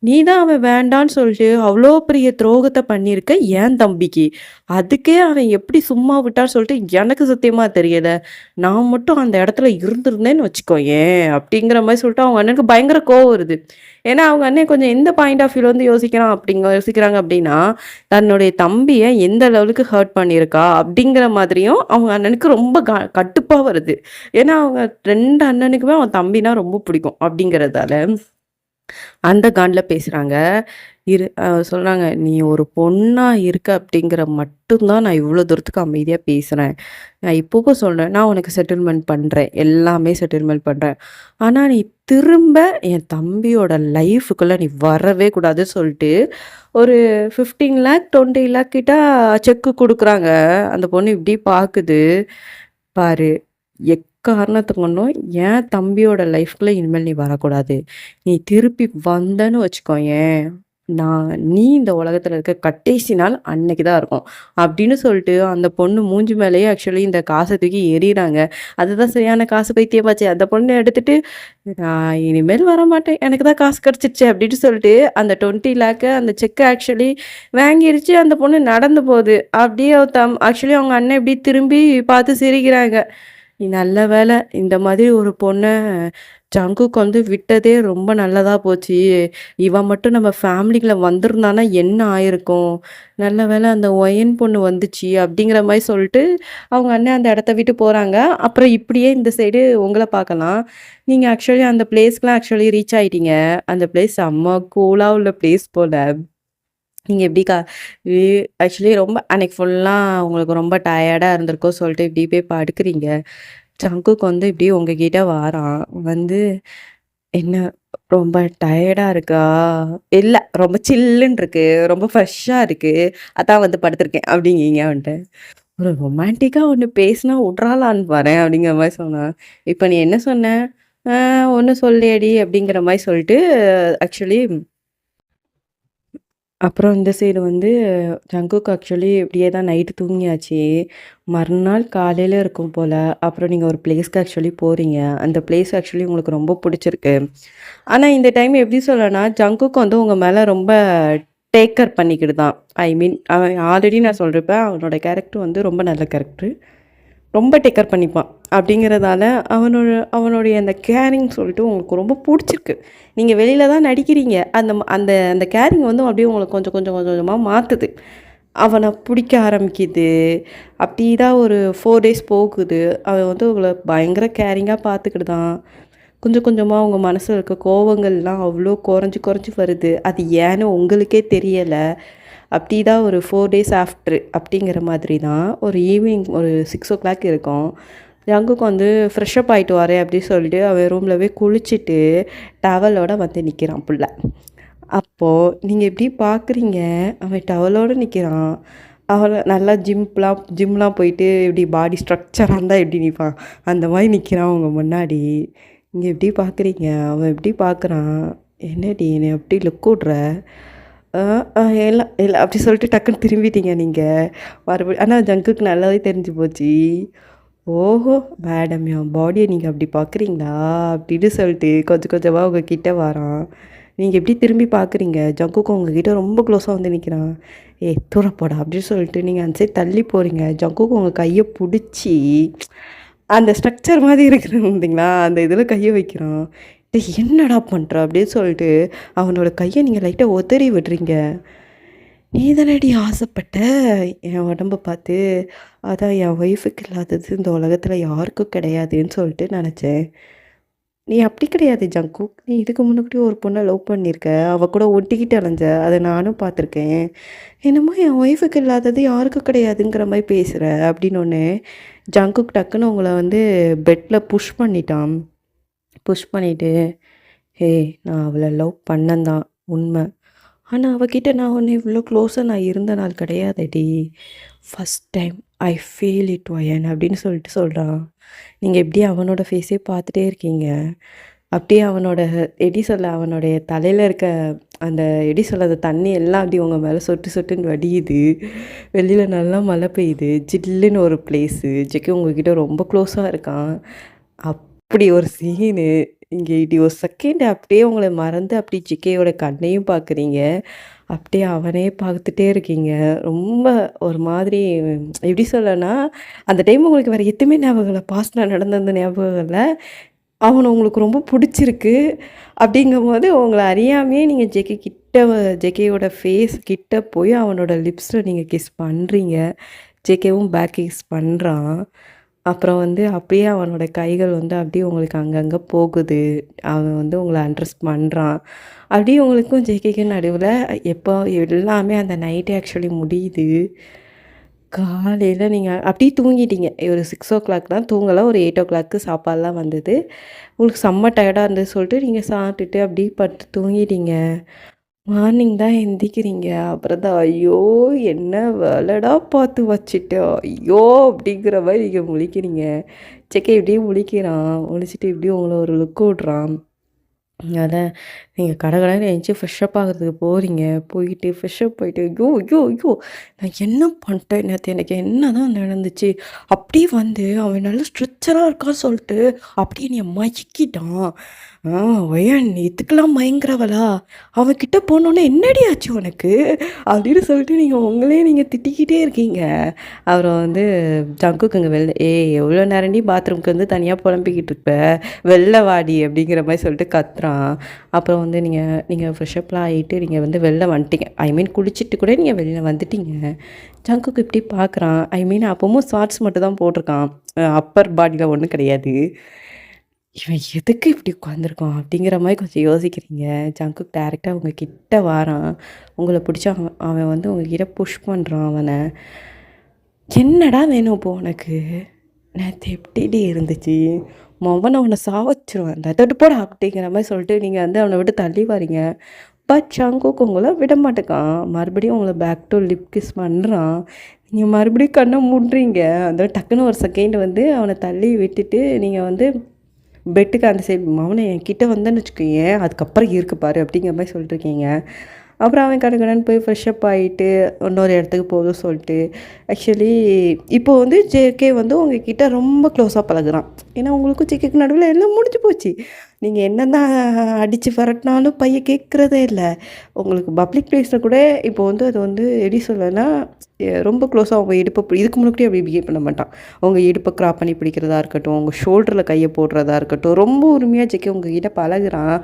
நீ தான் அவன் வேண்டான்னு சொல்லிட்டு அவ்வளோ பெரிய துரோகத்த பண்ணியிருக்க என் தம்பிக்கு. அதுக்கே அவன் எப்படி சும்மா விட்டான்னு சொல்லிட்டு எனக்கு சத்தியமா தெரியல. நான் மட்டும் அந்த இடத்துல இருந்திருந்தேன்னு வச்சுக்கோயேன், அப்படிங்கிற மாரி சொல்லிட்டு அவங்க அண்ணனுக்கு பயங்கர கோவம் வருது. ஏன்னா, அவங்க அண்ணன் கொஞ்சம் எந்த பாயிண்ட் ஆஃப் வியூல வந்து யோசிக்கிறாங்க அப்படின்னா, தன்னுடைய தம்பிய எந்த லெவலுக்கு ஹர்ட் பண்ணியிருக்கா அப்படிங்கிற மாதிரியும் அவங்க அண்ணனுக்கு ரொம்ப கடுப்பா வருது. ஏன்னா, அவங்க 2 அண்ணனுக்குமே அவன் தம்பினா ரொம்ப பிடிக்கும் அப்படிங்கிறதால. அந்த காண்டுல பேசுறாங்க. சொல்றாங்க, "நீ ஒரு பொண்ணா இருக்க அப்படிங்கிற மட்டும் தான் நான் இவ்ளோ தூரத்துக்கு அமைதியா பேசுறேன். நான் இப்பவும் சொல்றேன், நான் உனக்கு செட்டில்மெண்ட் பண்றேன். எல்லாமே செட்டில்மெண்ட் பண்றேன். ஆனா நீ திரும்ப என் தம்பியோட லைஃப்க்குள்ள நீ வரவே கூடாதுன்னு" சொல்லிட்டு ஒரு 15,00,000 20,00,000 கிட்ட செக் குடுக்குறாங்க. அந்த பொண்ணு இப்படி பாக்குது. பாரு, எக்காரணத்த கொண்டும் என் தம்பியோட லைஃப்குள்ள இனிமேல் நீ வரக்கூடாது. நீ திருப்பி வந்தன்னு வச்சுக்கோயேன், நீ இந்த உலகத்துல இருக்க கடைசி நாள் அன்னைக்கு தான் இருக்கும். அப்படின்னு சொல்லிட்டு அந்த பொண்ணு மூஞ்சி மேலேயே ஆக்சுவலி இந்த காச தூக்கி எறியுறாங்க. அதுதான் சரியான காசு பைத்தியமாச்சே. அந்த பொண்ணு எடுத்துட்டு, "நான் இனிமேல் வரமாட்டேன். எனக்கு தான் காசு கிடைச்சிருச்சு" அப்படின்னு சொல்லிட்டு அந்த 20,00,000 அந்த செக்க ஆக்சுவலி வாங்கிருச்சு. அந்த பொண்ணு நடந்து போகுது. அப்படியே ஆக்சுவலி அவங்க அண்ணன் இப்படி திரும்பி பார்த்து சிரிக்கிறாங்க. நீ நல்ல வேளை இந்த மாதிரி ஒரு பொண்ண ஜங்குக்கு வந்து விட்டதே ரொம்ப நல்லதா போச்சு. இவன் மட்டும் நம்ம ஃபேமிலிக்குள்ள வந்திருந்தான்னா என்ன ஆயிருக்கும்? நல்ல வேளை அந்த ஒயன் பொண்ணு வந்துச்சு அப்படிங்கிற மாரி சொல்லிட்டு, அவங்க அண்ணன் அந்த இடத்த விட்டு போறாங்க. அப்புறம் இப்படியே இந்த சைடு உங்கள பார்க்கலாம். நீங்க ஆக்சுவலி அந்த பிளேஸ்க்குலாம் ஆக்சுவலி ரீச் ஆயிட்டீங்க. அந்த பிளேஸ் செம்ம கூலா உள்ள பிளேஸ் போல. நீங்க எப்படிக்கா இ ஆக்சுவலி ரொம்ப அன்னைக்கு ஃபுல்லா உங்களுக்கு ரொம்ப டயர்டா இருந்திருக்கும் சொல்லிட்டு இப்படி போய் படுக்குறீங்க. ஜங்குக் வந்து இப்படி உங்ககிட்ட வாரான். வந்து, "என்ன ரொம்ப டயர்டா இருக்கா?" "இல்ல ரொம்ப சில்லுன்னு இருக்கு. ரொம்ப ஃப்ரெஷ்ஷா இருக்கு. அதான் வந்து படுத்துருக்கேன்" அப்படிங்கீங்க அவன்ட்ட. ஒரு ரொமான்டிக்கா ஒண்ணு பேசினா உட்றாலான்னு பாரேன் அப்படிங்கிற மாரி சொன்னா. "இப்ப நீ என்ன சொன்ன?" ஒண்ணும் சொல்லலையேடி" அப்படிங்கிற மாரி சொல்லிட்டு ஆக்சுவலி அப்புறம் இந்த சைடு வந்து ஜங்குக் ஆக்சுவலி இப்படியே தான் நைட்டு தூங்கியாச்சு. மறுநாள் காலையில இருக்கும் போல. அப்புறம் நீங்க ஒரு பிளேஸ்க்கு ஆக்சுவலி போறீங்க. அந்த பிளேஸ் ஆக்சுவலி உங்களுக்கு ரொம்ப புடிச்சிருக்கு. ஆனா இந்த டைம் எப்படி சொல்லலாம்னா, ஜங்குக் வந்து உங்க மேல ரொம்ப டேக் கேர் பண்ணிக்கிடுதான். ஐ மீன் அவன் ஆல்ரெடி நான் சொல்லிருப்பேன். அவனோட கேரக்டர் வந்து ரொம்ப நல்ல கேரக்டர். ரொம்ப டேக் கேர் பண்ணிப்பான். அப்படிங்கிறதால அவனுடைய அந்த கேரிங் சொல்லிட்டு உங்களுக்கு ரொம்ப புடிச்சிருக்கு. நீங்க வெளியில தான் நடிக்கிறீங்க. அந்த அந்த கேரிங் வந்து அப்படியே உங்களுக்கு கொஞ்சம் கொஞ்சம் கொஞ்சம் கொஞ்சமா மாத்துது. அவன புடிக்க ஆரம்பிக்குது. அப்படி தான் ஒரு 4 டேஸ் போகுது. அவன் வந்து உங்கள பயங்கர கேரிங்கா பார்த்துக்கிடுதான். கொஞ்சம் கொஞ்சமா உங்க மனசுல இருக்க கோவங்கள்லாம் அவ்வளோ குறைஞ்சு குறைஞ்சு வருது. அது ஏன்னு உங்களுக்கே தெரியல. அப்படி தான் ஒரு 4 டேஸ் ஆஃப்டர் அப்படிங்கிற மாதிரி தான் ஒரு ஈவினிங் ஒரு 6:00 இருக்கும். ஜங்குக்கு வந்து ஃப்ரெஷ் அப் ஆயிட்டு வரேன் அப்படின்னு சொல்லிட்டு அவன் ரூம்ல போய் குளிச்சுட்டு டவலோட வந்து நிற்கிறான் புள்ள. அப்போது நீங்கள் எப்படி பார்க்குறீங்க, அவன் டவலோட நிற்கிறான். அவன் நல்லா ஜிம்லாம் போயிட்டு இப்படி பாடி ஸ்ட்ரக்சராக இருந்தால் எப்படி நிற்பான் அந்த மாதிரி நிற்கிறான் உங்க முன்னாடி. நீங்கள் எப்படி பார்க்குறீங்க, அவன் எப்படி பார்க்குறான். "என்னடி என்னை எப்படி லுக் விட்ற?" "ஆ ஆ இல்ல இல்ல" அப்படி சொல்லிட்டு டக்குன்னு திரும்பிட்டீங்க நீங்கள். மறுபடியும் ஆனால் ஜங்குக்கு நல்லாவே தெரிஞ்சு போச்சு. "ஓஹோ! மேடம் என் பாடிய நீங்க அப்படி பார்க்குறீங்களா?" அப்படின்னு சொல்லிட்டு கொஞ்சம் கொஞ்சமா உங்க கிட்ட வரான். நீங்க எப்படி திரும்பி பார்க்குறீங்க. ஜங்குக்கு உங்ககிட்ட ரொம்ப க்ளோஸா வந்து நிக்கிறான். "ஏய் தூர போடா" அப்படின்னு சொல்லிட்டு நீங்க அந்த சைடு தள்ளி போறீங்க. ஜங்குக்கு உங்க கைய புடிச்சு, அந்த ஸ்ட்ரக்சர் மாதிரி இருக்குது பார்த்தீங்களா, அந்த இதில கைய வைக்கிறான். "டேய் என்னடா பண்ற?" அப்படின்னு சொல்லிட்டு அவனோட கைய நீங்க லைட்டா உதறி விடுறீங்க. நீ தானடி ஆசைப்பட்ட என் உடம்ப பார்த்து. அதான் என் ஒய்ஃபுக்கு இல்லாதது இந்த உலகத்துல யாருக்கும் கிடையாதுன்னு சொல்லிட்டு நெனச்சேன். நீ அப்படி கிடையாது ஜங்குக். நீ இதுக்கு முன்னாடி ஒரு பொண்ண லவ் பண்ணியிருக்க. அவ கூட ஒட்டிக்கிட்டு அலைஞ்ச. அத நானும் பார்த்துருக்கேன். என்னமோ என் ஒய்ஃபுக்கு இல்லாதது யாருக்கும் கிடையாதுங்கிற மாரி பேசுற அப்படின்னோனே, ஜங்குக் டக்குன்னு உங்கள வந்து பெட்ல புஷ் பண்ணிட்டான். புஷ் பண்ணிட்டு, "ஏய் நான் அவள லவ் பண்ணேன் தான் உண்ம. ஆனா அவகிட்ட நான் உன்ன இவ்ளோ க்ளோஸா நான் இருந்த நாள் கிடையாதேடி. First time I feel it ஒயன்" அப்படின்னு சொல்லிட்டு சொல்றான். நீங்க எப்படியும் அவனோட ஃபேஸே பார்த்துட்டே இருக்கீங்க. அப்படியே அவனோட எப்படி சொல்ல, அவனுடைய தலையில இருக்க அந்த எப்படி சொல்ல, அந்த தண்ணி எல்லாம் அப்படியே உங்க மேல சொட்டு சொட்டுன்னு வடியுது. வெளியில நல்லா மழை பெய்யுது. ஜில்லுன்னு ஒரு பிளேஸு. ஜெக்கி உங்ககிட்ட ரொம்ப க்ளோஸா இருக்கான். அப்படி ஒரு சீனு. இங்க இடி ஒரு செகண்ட் அப்படியே உங்கள மறந்து அப்படியே ஜிகேயோட கண்ணையும் பார்க்குறீங்க. அப்படியே அவனே பார்த்துட்டே இருக்கீங்க. ரொம்ப ஒரு மாதிரி எப்படி சொல்லனா, அந்த டைம் உங்களுக்கு வேற எதுவுமே ஞாபகம் இல்ல. பாஸ்ட்ல நடந்தது ஞாபகம் இல்ல. அவன உங்களுக்கு ரொம்ப புடிச்சிருக்கு. அப்படிங்கும்போது உங்கள அறியாமயே நீங்க ஜேகேயோட ஃபேஸ் கிட்ட போய் அவனோட லிப்ஸ்ல நீங்க கிஸ் பண்றீங்க. ஜேகேவும் பேக் கிஸ் பண்றான். அப்புறம் வந்து அப்படியே அவனோட கைகள் வந்து அப்படியே உங்களுக்கு அங்கங்க போகுது. அவன் வந்து உங்கள அண்ட்ரஸ் பண்றான். அப்படியே உங்களுக்கும் ஜேகேக்கும் நடுவுல எப்போ எல்லாமே அந்த நைட்டே ஆக்சுவலி முடியுது. காலையில நீங்க அப்படியே தூங்கிட்டீங்க. ஒரு 6:00 தான் தூங்கல. ஒரு 8:00க்கு சாப்பாடுலாம் வந்தது. உங்களுக்கு செம்ம டயர்டா இருந்தது சொல்லிட்டு நீங்க சாப்பிட்டுட்டு அப்படியே படுத்து தூங்கிட்டீங்க. மார்னிங் தான் எந்திக்கிறீங்க. அப்புறம் தான் ஐயோ! என்ன வேலைடா பார்த்து வச்சுட்டோம். ஐயோ! அப்படிங்கிற மாரி நீங்க முழிக்கிறீங்க. செக்கை இப்படியே முழிக்கிறான். முழிச்சுட்டு இப்படியே உங்கள ஒரு லுக் விடுறான். அதான் நீங்க கடகடன்னு எந்திச்சு ஃப்ரெஷ்அப் ஆகுறதுக்கு போறீங்க. போயிட்டு ஃப்ரெஷ்அப் ஆயிட்டு, ஐயோ! ஐயோ! ஐயோ! நான் என்ன பண்ணிட்டேன் நேத்து? எனக்கு என்னதான் நடந்துச்சு? அப்படியே வந்து அவன் நல்லா ஸ்ட்ரெச்சரா இருக்கான்னு சொல்லிட்டு, அப்படியே என்னைய மயக்கிட்டான். ஆ "ஒயன் இதுக்கெல்லாம் மயங்குறவளா? அவன் கிட்ட போனோனே என்னடி ஆச்சு உனக்கு?" அப்படின்னு சொல்லிட்டு நீங்க திட்டிக்கிட்டே இருக்கீங்க. அப்புறம் வந்து ஜங்குக்கு அங்க வெளில, "ஏய் எவ்வளோ நேரம்டி பாத்ரூம்க்கு வந்து தனியா புலம்பிக்கிட்டு இருப்ப? வெளில வாடி" அப்படிங்கிற மாரி சொல்லிட்டு கத்துறான். அப்புறம் வந்து நீங்க நீங்க ஃப்ரெஷ்அப்லாம் ஆயிட்டு நீங்க வந்து வெளில வந்துட்டீங்க. ஐ மீன் குளிச்சுட்டு கூட நீங்க வெளில வந்துட்டீங்க. ஜங்குக்கு இப்படி பார்க்குறான். ஐ மீன் அப்பவும் ஷார்ட்ஸ் மட்டும் தான் போட்டிருக்கான். அப்பர் பாடில ஒண்ணும் கிடையாது. இவன் எதுக்கு இப்படி உட்காந்துருக்கான்? அப்படிங்கிற மாரி கொஞ்சம் யோசிக்கிறீங்க. ஜங்குக் டைரக்ட்டா உங்க கிட்ட வாரான். உங்கள பிடிச்சு அவன் அவன் வந்து உங்ககிட்ட புஷ் பண்றான் அவன. "என்னடா வேணும் இப்போ உனக்கு? நேத்து எப்படிடி இருந்துச்சு? மொவன உன்ன சாவச்சிருவேன். "தட்டு போடா" அப்படிங்கிற மாரி சொல்லிட்டு நீங்க வந்து அவன விட்டு தள்ளி வாரீங்க. பட் ஜங்குக் உங்கள விட மாட்டேங்கான். மறுபடியும் உங்கள பேக் டு லிப் கிஸ் பண்றான். நீங்க மறுபடியும் கண்ண மூடுறீங்க. அந்த டக்குன்னு ஒரு செகண்ட் வந்து அவன தள்ளி விட்டுட்டு நீங்க வந்து பெட்டுக்கு அந்த சைடு, "மவனே என்கிட்ட வந்தேன்னு வச்சுக்கோயேன், அதுக்கப்புறம் இருக்கு பாரு" அப்படிங்கிற மாரி சொல்லிட்டுருக்கீங்க. அப்புறம் அவன் கடகடன்னு போய் ஃப்ரெஷ்அப் ஆயிட்டு இன்னொரு இடத்துக்கு போதும் சொல்லிட்டு, ஆக்சுவலி இப்போ வந்து ஜேகே வந்து உங்ககிட்ட ரொம்ப க்ளோஸாக பழகுறான். ஏன்னா உங்களுக்கும் ஜேகேக்கு நடுவில் எல்லாம் முடிஞ்சு போச்சு. நீங்கள் என்னதான் அடித்து விரட்டினாலும் பையன் கேட்குறதே இல்லை. உங்களுக்கு பப்ளிக் பிளேஸில் கூட இப்போ வந்து அது வந்து எப்படி சொல்லனா, ரொம்ப க்ளோஸாக அவங்க இடுப்பை இதுக்கு முன்னாடி அப்படி பிஹேவ் பண்ண மாட்டான். அவங்க இடுப்பை கிராப் பண்ணி பிடிக்கிறதா இருக்கட்டும், உங்கள் ஷோல்டரில் கையை போடுறதா இருக்கட்டும், ரொம்ப உரிமையாக ஜெக்கி உங்ககிட்ட பழகுறான்.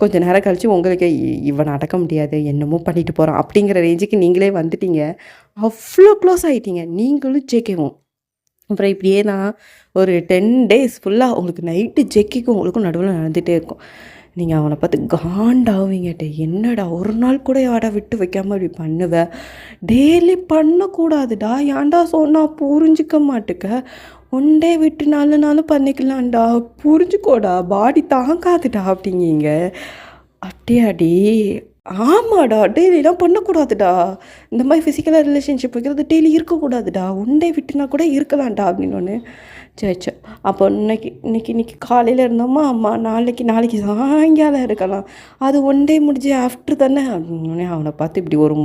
கொஞ்ச நேரம் கழித்து உங்களுக்கு இவனை அடக்க முடியாது, என்னமோ பண்ணிட்டு போகிறான் அப்படிங்கிற ரேஞ்சுக்கு நீங்களே வந்துட்டீங்க. அவ்வளோ க்ளோஸ் ஆகிட்டீங்க நீங்களும் ஜேகேவும். அப்புறம் இப்படியே தான் ஒரு 10 டேஸ் ஃபுல்லாக உங்களுக்கு நைட்டு ஜெக்கிக்கும் உங்களுக்கும் நடுவில் நடந்துகிட்டே இருக்கும். நீங்கள் அவனை பார்த்து காண்டாவீங்கட்ட, "என்னடா ஒரு நாள் கூட யாடா விட்டு வைக்காமல் இப்படி பண்ணுவ? டெய்லி பண்ணக்கூடாதுடா. ஏன்டா சொன்னா புரிஞ்சிக்க மாட்டுக்க? ஒன் டே விட்டு 4 நாளும் பண்ணிக்கலாம்டா. புரிஞ்சுக்கோடா, பாடி தாங்காதுடா" அப்படிங்கீங்க. "அப்படியாடி? ஆமாடா. டெய்லிலாம் பண்ணக்கூடாதுடா. இந்த மாதிரி ஃபிசிக்கலாக ரிலேஷன்ஷிப் வைக்கிறது டெய்லி இருக்கக்கூடாதுடா. ஒன் டே விட்டுனா கூட இருக்கலாம்டா" அப்படின்னோடனே, சரி அப்போ இன்னைக்கு காலையில் இருந்தோமா, அம்மா நாளைக்கு சாயங்காலம் இருக்கலாம். அது ஒன் டே முடிஞ்சு ஆஃப்டர் தானே அப்படின்னோடனே அவனை பார்த்து இப்படி ஒரு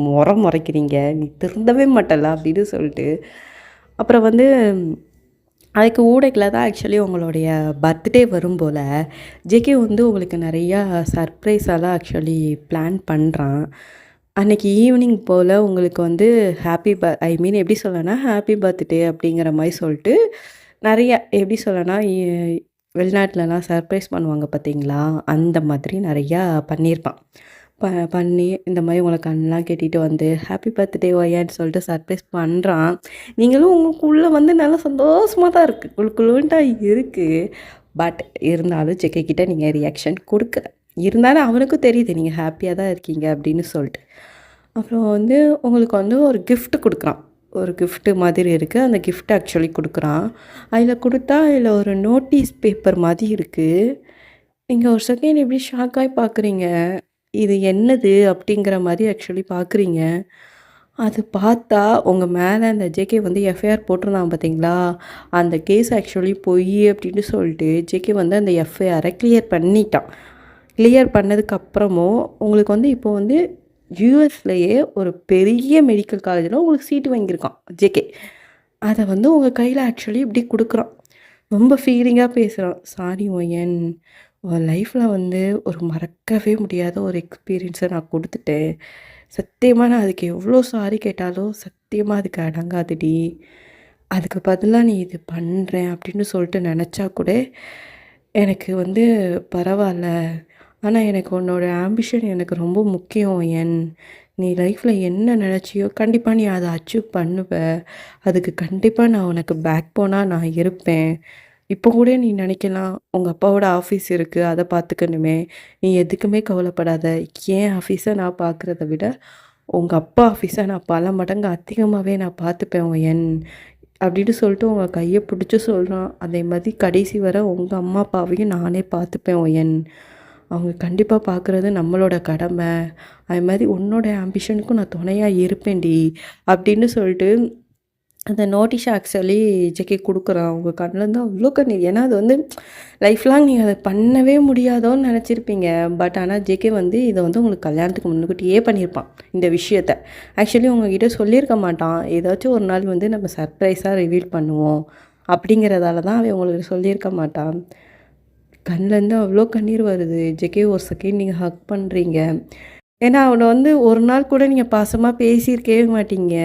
முறைக்கிறீங்க. "நீ திருந்தவே மாட்டல" அப்படின்னு சொல்லிட்டு. அப்புறம் வந்து அதுக்கு ஊடைக்குள்ள தான் ஆக்சுவலி உங்களுடைய பர்த்டே வரும் போல். ஜேகே வந்து உங்களுக்கு நிறையா சர்ப்ரைஸெல்லாம் ஆக்சுவலி பிளான் பண்ணுறான். அன்றைக்கி ஈவினிங் போல் உங்களுக்கு வந்து ஐ மீன் எப்படி சொல்லனா, ஹாப்பி பர்த்டே அப்படிங்கிற மாதிரி சொல்லிட்டு நிறைய எப்படி சொல்லனா, வெளிநாட்டிலலாம் சர்ப்ரைஸ் பண்ணுவாங்க பார்த்தீங்களா, அந்த மாதிரி நிறையா பண்ணியிருப்பான். பண்ணி இந்த மாதிரி உங்களை கண்ணெலாம் கெட்டிட்டு வந்து ஹாப்பி பர்த்டே ஒய்யான்னு சொல்லிட்டு சர்ப்ரைஸ் பண்ணுறான். நீங்களும் உங்களுக்குள்ளே வந்து நல்லா சந்தோஷமாக தான் இருக்குது, குழுக்குழுன்ட்டா இருக்குது. பட் இருந்தாலும் ஜெகே கிட்ட நீங்கள் ரியாக்ஷன் கொடுக்கல. இருந்தாலும் அவனுக்கும் தெரியுது நீங்கள் ஹாப்பியாக தான் இருக்கீங்க அப்படின்னு சொல்லிட்டு. அப்புறம் வந்து உங்களுக்கு வந்து ஒரு gift குடுக்குறான். ஒரு gift மாதிரி இருக்குது. அந்த gift ஆக்சுவலி குடுக்குறான். அதில் குடுத்தா அதில் ஒரு நோட்டீஸ் பேப்பர் மாதிரி இருக்குது. நீங்க ஒரு செகண்ட் இப்படி ஷாக் ஆயி பார்க்குறீங்க. இது என்னது? அப்படிங்கிற மாரி ஆக்சுவலி பார்க்குறீங்க. அது பார்த்தா உங்க மேல அந்த ஜேகே வந்து எஃப்ஐஆர் போட்டிருந்தான் பார்த்தீங்களா? அந்த கேஸ் ஆக்சுவலி பொய் அப்படின்னு சொல்லிட்டு ஜேகே வந்து அந்த எஃப்ஐஆரை கிளியர் பண்ணிட்டான். கிளியர் பண்ணதுக்கப்புறமும் உங்களுக்கு வந்து இப்போ வந்து யுஎஸ்லயே ஒரு பெரிய மெடிக்கல் காலேஜில் உங்களுக்கு சீட்டு வாங்கியிருக்கான் ஜேகே. அத வந்து உங்க கையில ஆக்சுவலி இப்படி குடுக்குறான். ரொம்ப ஃபீலிங்கா பேசுறான். "சாரி ஒயன், உன் லைஃப்ல வந்து ஒரு மறக்கவே முடியாத ஒரு எக்ஸ்பீரியன்ஸை நான் குடுத்துட்டேன். சத்தியமா நான் அதுக்கு எவ்வளோ சாரி கேட்டாலும் சத்தியமா அதுக்கு அடங்காதுடி. அதுக்கு பதிலா நீ இது பண்றேன் அப்படின்னு சொல்லிட்டு நெனச்சா கூட எனக்கு வந்து பரவால்ல. ஆனா எனக்கு உன்னோட ஆம்பிஷன் எனக்கு ரொம்ப முக்கியம் ஒயன். நீ லைஃப்ல என்ன நெனச்சியோ கண்டிப்பா நீ அத அச்சீவ் பண்ணுவ. அதுக்கு கண்டிப்பா நான் உனக்கு பேக் போனா நான் இருப்பேன். இப்போ கூட நீ நினைக்கலாம், உங்க அப்பாவோட ஆஃபீஸ் இருக்கு. அத பார்த்துக்கணுமே. நீ எதுக்குமே கவலைப்படாத. என் ஆஃபீஸ நான் பார்க்குறத விட, உங்க அப்பா ஆஃபீஸ நான் பல மடங்கு அதிகமாவே நான் பார்த்துப்பேன் ஒயன். அப்படின்னு சொல்லிட்டு உங்க கைய பிடிச்சு சொல்றான். அதே மாதிரி கடைசி வரை உங்க அம்மா அப்பாவையும் நானே பார்த்துப்பேன் ஒயன். அவங்க கண்டிப்பா பார்க்குறது நம்மளோட கடமை. அது மாதிரி உன்னோட ஆம்பிஷனுக்கும் நான் துணையா இருப்பேன்டி. அப்படின்னு சொல்லிட்டு அந்த நோட்டீஸ ஆக்சுவலி ஜெகி குடுக்குறான். உங்க கண்லேருந்து அவ்ளோ கண்ணீர். ஏன்னா அது வந்து லைஃப் லாங் நீங்க அத பண்ணவே முடியாதோன்னு நெனச்சிருப்பீங்க. பட் ஆனா ஜேகே வந்து இத வந்து உங்களுக்கு கல்யாணத்துக்கு முன்னுக்கூட்டியே பண்ணியிருப்பான் இந்த விஷயத்த. ஆக்சுவலி உங்ககிட்ட சொல்லியிருக்க மாட்டான். ஏதாச்சும் ஒரு நாள் வந்து நம்ம சர்ப்ரைஸா ரிவீல் பண்ணுவோம். அப்படிங்கிறதால தான் அவன் உங்களுக்கு சொல்லியிருக்க மாட்டான். கண்லேருந்து அவ்ளோ கண்ணீர் வருது. ஜேகே ஒரு செகண்ட் நீங்க ஹக் பண்றீங்க. ஏன்னா அவன வந்து ஒரு நாள் கூட நீங்க பாசமா பேசியிருக்கவே மாட்டீங்க.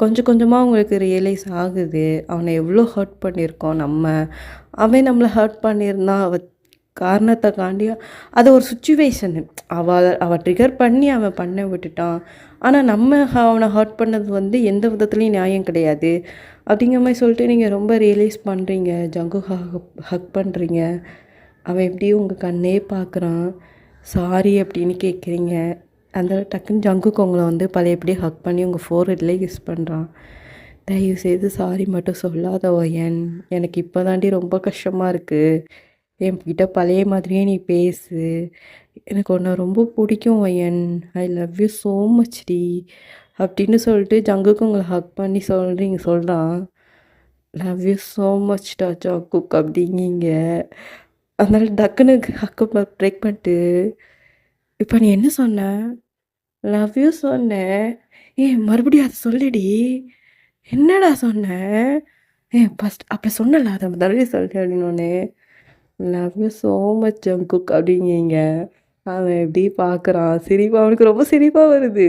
கொஞ்சம் கொஞ்சமா உங்களுக்கு ரியலைஸ் ஆகுது. அவன எவ்வளோ ஹர்ட் பண்ணியிருக்கோம் நம்ம. அவன் நம்மள ஹர்ட் பண்ணியிருந்தான். காரணத்த காண்டி அது ஒரு சிச்சுவேஷனு. அவ ட்ரிகர் பண்ணி அவன் பண்ண விட்டுட்டான். ஆனா நம்ம அவன ஹர்ட் பண்ணது வந்து எந்த விதத்துலயும் நியாயம் கிடையாது. அப்படிங்கிற மாரி சொல்லிட்டு நீங்க ரொம்ப ரியலைஸ் பண்றீங்க. ஜங்குக் ஹக் பண்றீங்க. அவன் எப்படியும் உங்க கண்ணே பார்க்குறான். சாரி அப்படின்னு கேட்குறீங்க. அந்த டக்குன்னு ஜங்குக்கு உங்கள வந்து பழையபடி ஹக் பண்ணி உங்கள் ஃபோர்ஹெட்லேயே கிஸ் பண்ணுறான். தயவுசெய்து சாரி மட்டும் சொல்லாத ஒயன். எனக்கு இப்போ தாண்டி ரொம்ப கஷ்டமாக இருக்குது. என்கிட்ட பழைய மாதிரியே நீ பேசு. எனக்கு உன்னை ரொம்ப பிடிக்கும் ஒயன். I love you so much டி. அப்படின்னு சொல்லிட்டு ஜங்குக்கு உங்களை ஹக் பண்ணி சொல்கிறான். லவ் யூ ஸோ மச் டா ஜங்குக் அப்படிங்கிங்க. அதனால டக்குன்னு ஹக்கு பிரேக் பண்ணிட்டு, இப்போ நீ என்ன சொன்ன? லவ் யூ சொன்னேன். மறுபடியும் அத சொல்லுடி. என்னடா சொன்ன? ஃபர்ஸ்ட் அப்ப சொன்னேன்ல அத மறுபடியும் சொல்லு அப்படின்னோனே, love you so much Jungkook அப்படிங்கீங்க. அவன் இப்படி பார்க்குறான். சிரிப்பா அவனுக்கு ரொம்ப சிரிப்பா வருது.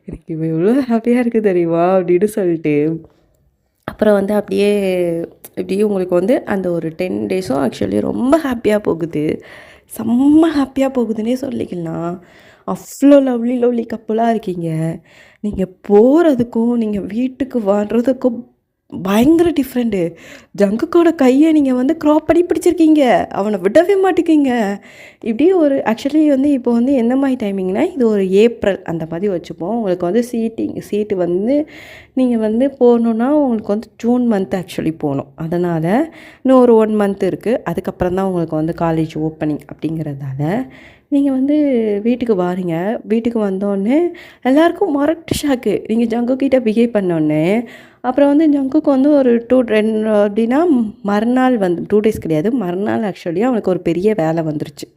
எனக்கு இவன் எவ்வளோ ஹாப்பியா இருக்கு தெரியுமா? அப்படின்னு சொல்லிட்டு. அப்புறம் வந்து அப்படியே இப்படியே உங்களுக்கு வந்து அந்த ஒரு 10 டேஸும் ஆக்சுவலி ரொம்ப ஹாப்பியா போகுது. செம்ம ஹாப்பியா போகுதுன்னே சொல்லிக்கலாம். அவ்வளோ லவ்லி லவ்லி கப்புலா இருக்கீங்க. நீங்க போறதுக்கும், நீங்க வீட்டுக்கு வர்றதுக்கும் பயங்கர டிஃப்ரெண்ட்டு. ஜங்குக்கோட கைய நீங்க வந்து க்ராப் பண்ணி பிடிச்சிருக்கீங்க. அவன விடவே மாட்டேங்கிறீங்க. இப்படியே ஒரு ஆக்சுவலி வந்து இப்போ வந்து எந்த மாரி டைமிங்னா, இது ஒரு ஏப்ரல் அந்த மாதிரி வச்சுப்போம். உங்களுக்கு வந்து சீட்டு வந்து நீங்க வந்து போகணுன்னா, உங்களுக்கு வந்து ஜூன் மந்த் ஆக்சுவலி போகணும். அதனால் இன்னும் ஒரு 1 மந்த் இருக்குது. அதுக்கப்புறம் தான் உங்களுக்கு வந்து காலேஜ் ஓப்பனிங் அப்படிங்கிறதால, நீங்க வந்து வீட்டுக்கு வாரீங்க. வீட்டுக்கு வந்தோடனே எல்லாருக்கும் மொரட்டு ஷாக்கு. நீங்க ஜங்குக் கிட்ட பிஹேவ் பண்ணோன்னே. அப்புறம் வந்து ஜங்குக்கு வந்து ஒரு 2 அப்படின்னா மறுநாள் வந்து 2 டேஸ் கிடையாது. மறுநாள் ஆக்சுவலி அவனுக்கு ஒரு பெரிய வேலை வந்துருச்சு.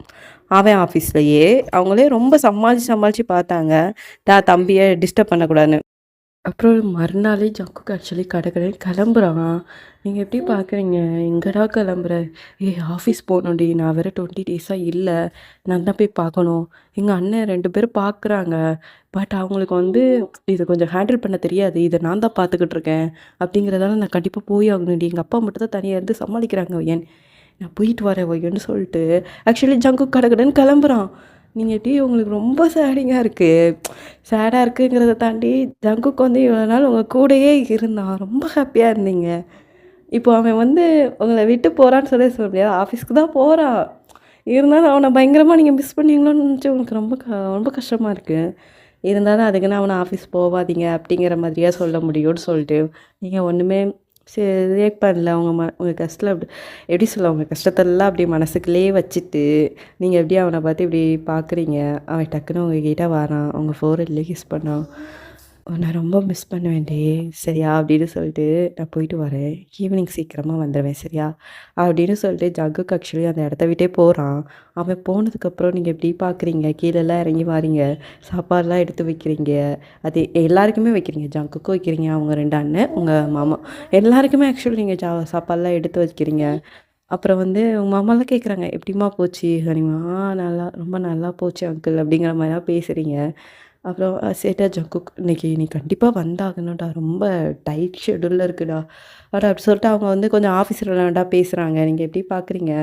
அவன் ஆஃபீஸ்லயே. அவங்களே ரொம்ப சமாளிச்சு பார்த்தாங்க. தம்பிய டிஸ்டர்ப் பண்ணக்கூடாதுன்னு. அப்புறம் மறுநாளே ஜங்குக்கு ஆக்சுவலி கடகடன்னு கிளம்புறான். நீங்க எப்படி பார்க்குறீங்க? எங்கடா கிளம்புற? ஆஃபீஸ் போகணும்டி. நான் வேற 20 டேஸா இல்ல. நான் தான் போய் பார்க்கணும். எங்க அண்ணன் 2 பேரும் பார்க்குறாங்க. பட் அவங்களுக்கு வந்து இத கொஞ்சம் ஹேண்டில் பண்ண தெரியாது. இத நான் தான் பார்த்துக்கிட்டு இருக்கேன். அப்படிங்கிறதால நான் கண்டிப்பா போய் ஆகணும்டி. எங்க அப்பா மட்டும் தான் தனியா இருந்து சமாளிக்கிறாங்க ஒயன். நான் போயிட்டு வரேன் ஒய்யன்னு சொல்லிட்டு ஆக்சுவலி ஜங்குக் கடகடன்னு கிளம்புறான். நீங்க எப்படி உங்களுக்கு ரொம்ப சேடிங்கா இருக்கு. சேடா இருக்குங்கிறத தாண்டி ஜங்குக் வந்து இவ்வளோ நாள் உங்க கூடயே இருந்தான். ரொம்ப ஹாப்பியா இருந்தீங்க. இப்போ அவன் வந்து உங்கள விட்டு போறான்னு சொல்லி சொல்ல முடியாது. ஆஃபீஸ்க்கு தான் போறான். இருந்தாலும் அவன பயங்கரமா நீங்க மிஸ் பண்ணீங்களோன்னு நெனச்சு உங்களுக்கு ரொம்ப கஷ்டமா இருக்கு. இருந்தாலும் அதுக்குன்னு அவன ஆஃபீஸ் போவாதீங்க அப்படிங்கிற மாதிரியா சொல்ல முடியும்னு சொல்லிட்டு, நீங்க ஒண்ணுமே ரியாக்ட் பண்ணல. உங்க கஷ்டத்துல எப்படி சொல்ல உங்க கஷ்டத்தெல்லாம் அப்படியே மனசுக்குள்ளேயே வச்சுட்டு, நீங்க எப்படி அவன பார்த்து இப்படி பார்க்குறீங்க. அவன் டக்குன்னு உங்ககிட்ட வரான். உங்க ஃபோர்ஹெட்லயே கிஸ் பண்ணான். "உன்ன ரொம்ப மிஸ் பண்ணுவேன்டி. சரியா?" அப்படின்னு சொல்லிட்டு, "நான் போயிட்டு வரேன். ஈவினிங் சீக்கிரமா வந்துருவேன். சரியா?" அப்படின்னு சொல்லிட்டு ஜங்குக்கு ஆக்சுவலி அந்த இடத்த விட்டே போறான். அவன் போனதுக்கப்புறம் நீங்க எப்படி பார்க்குறீங்க? கீழலாம் இறங்கி வாரீங்க. சாப்பாடுலாம் எடுத்து வைக்கிறீங்க. அது எல்லாருக்குமே வைக்கிறீங்க. ஜங்குக்கும் வைக்கிறீங்க. அவங்க 2 அண்ணன், உங்க மாமா. எல்லாருக்குமே ஆக்சுவலி நீங்க சாப்பாடுலாம் எடுத்து வைக்கிறீங்க. அப்புறம் வந்து உங்க மாமாலாம் கேட்குறாங்க, "எப்படிம்மா போச்சு ஹனிமா?" நல்லா ரொம்ப நல்லா போச்சு அங்கிள்." அப்படிங்கிற மாதிரிலாம் பேசுறீங்க. அப்புறம் சேட்டா ஜங்குக், "இன்னைக்கு நீ கண்டிப்பா வந்தாகணும்டா. ரொம்ப டைட் ஷெட்யூல்ல இருக்குடா." அப்படி சொல்லிட்டு அவங்க வந்து கொஞ்சம் ஆஃபீஸ் ரிலவெண்ட்டா பேசுறாங்க. நீங்க எப்படி பார்க்குறீங்க?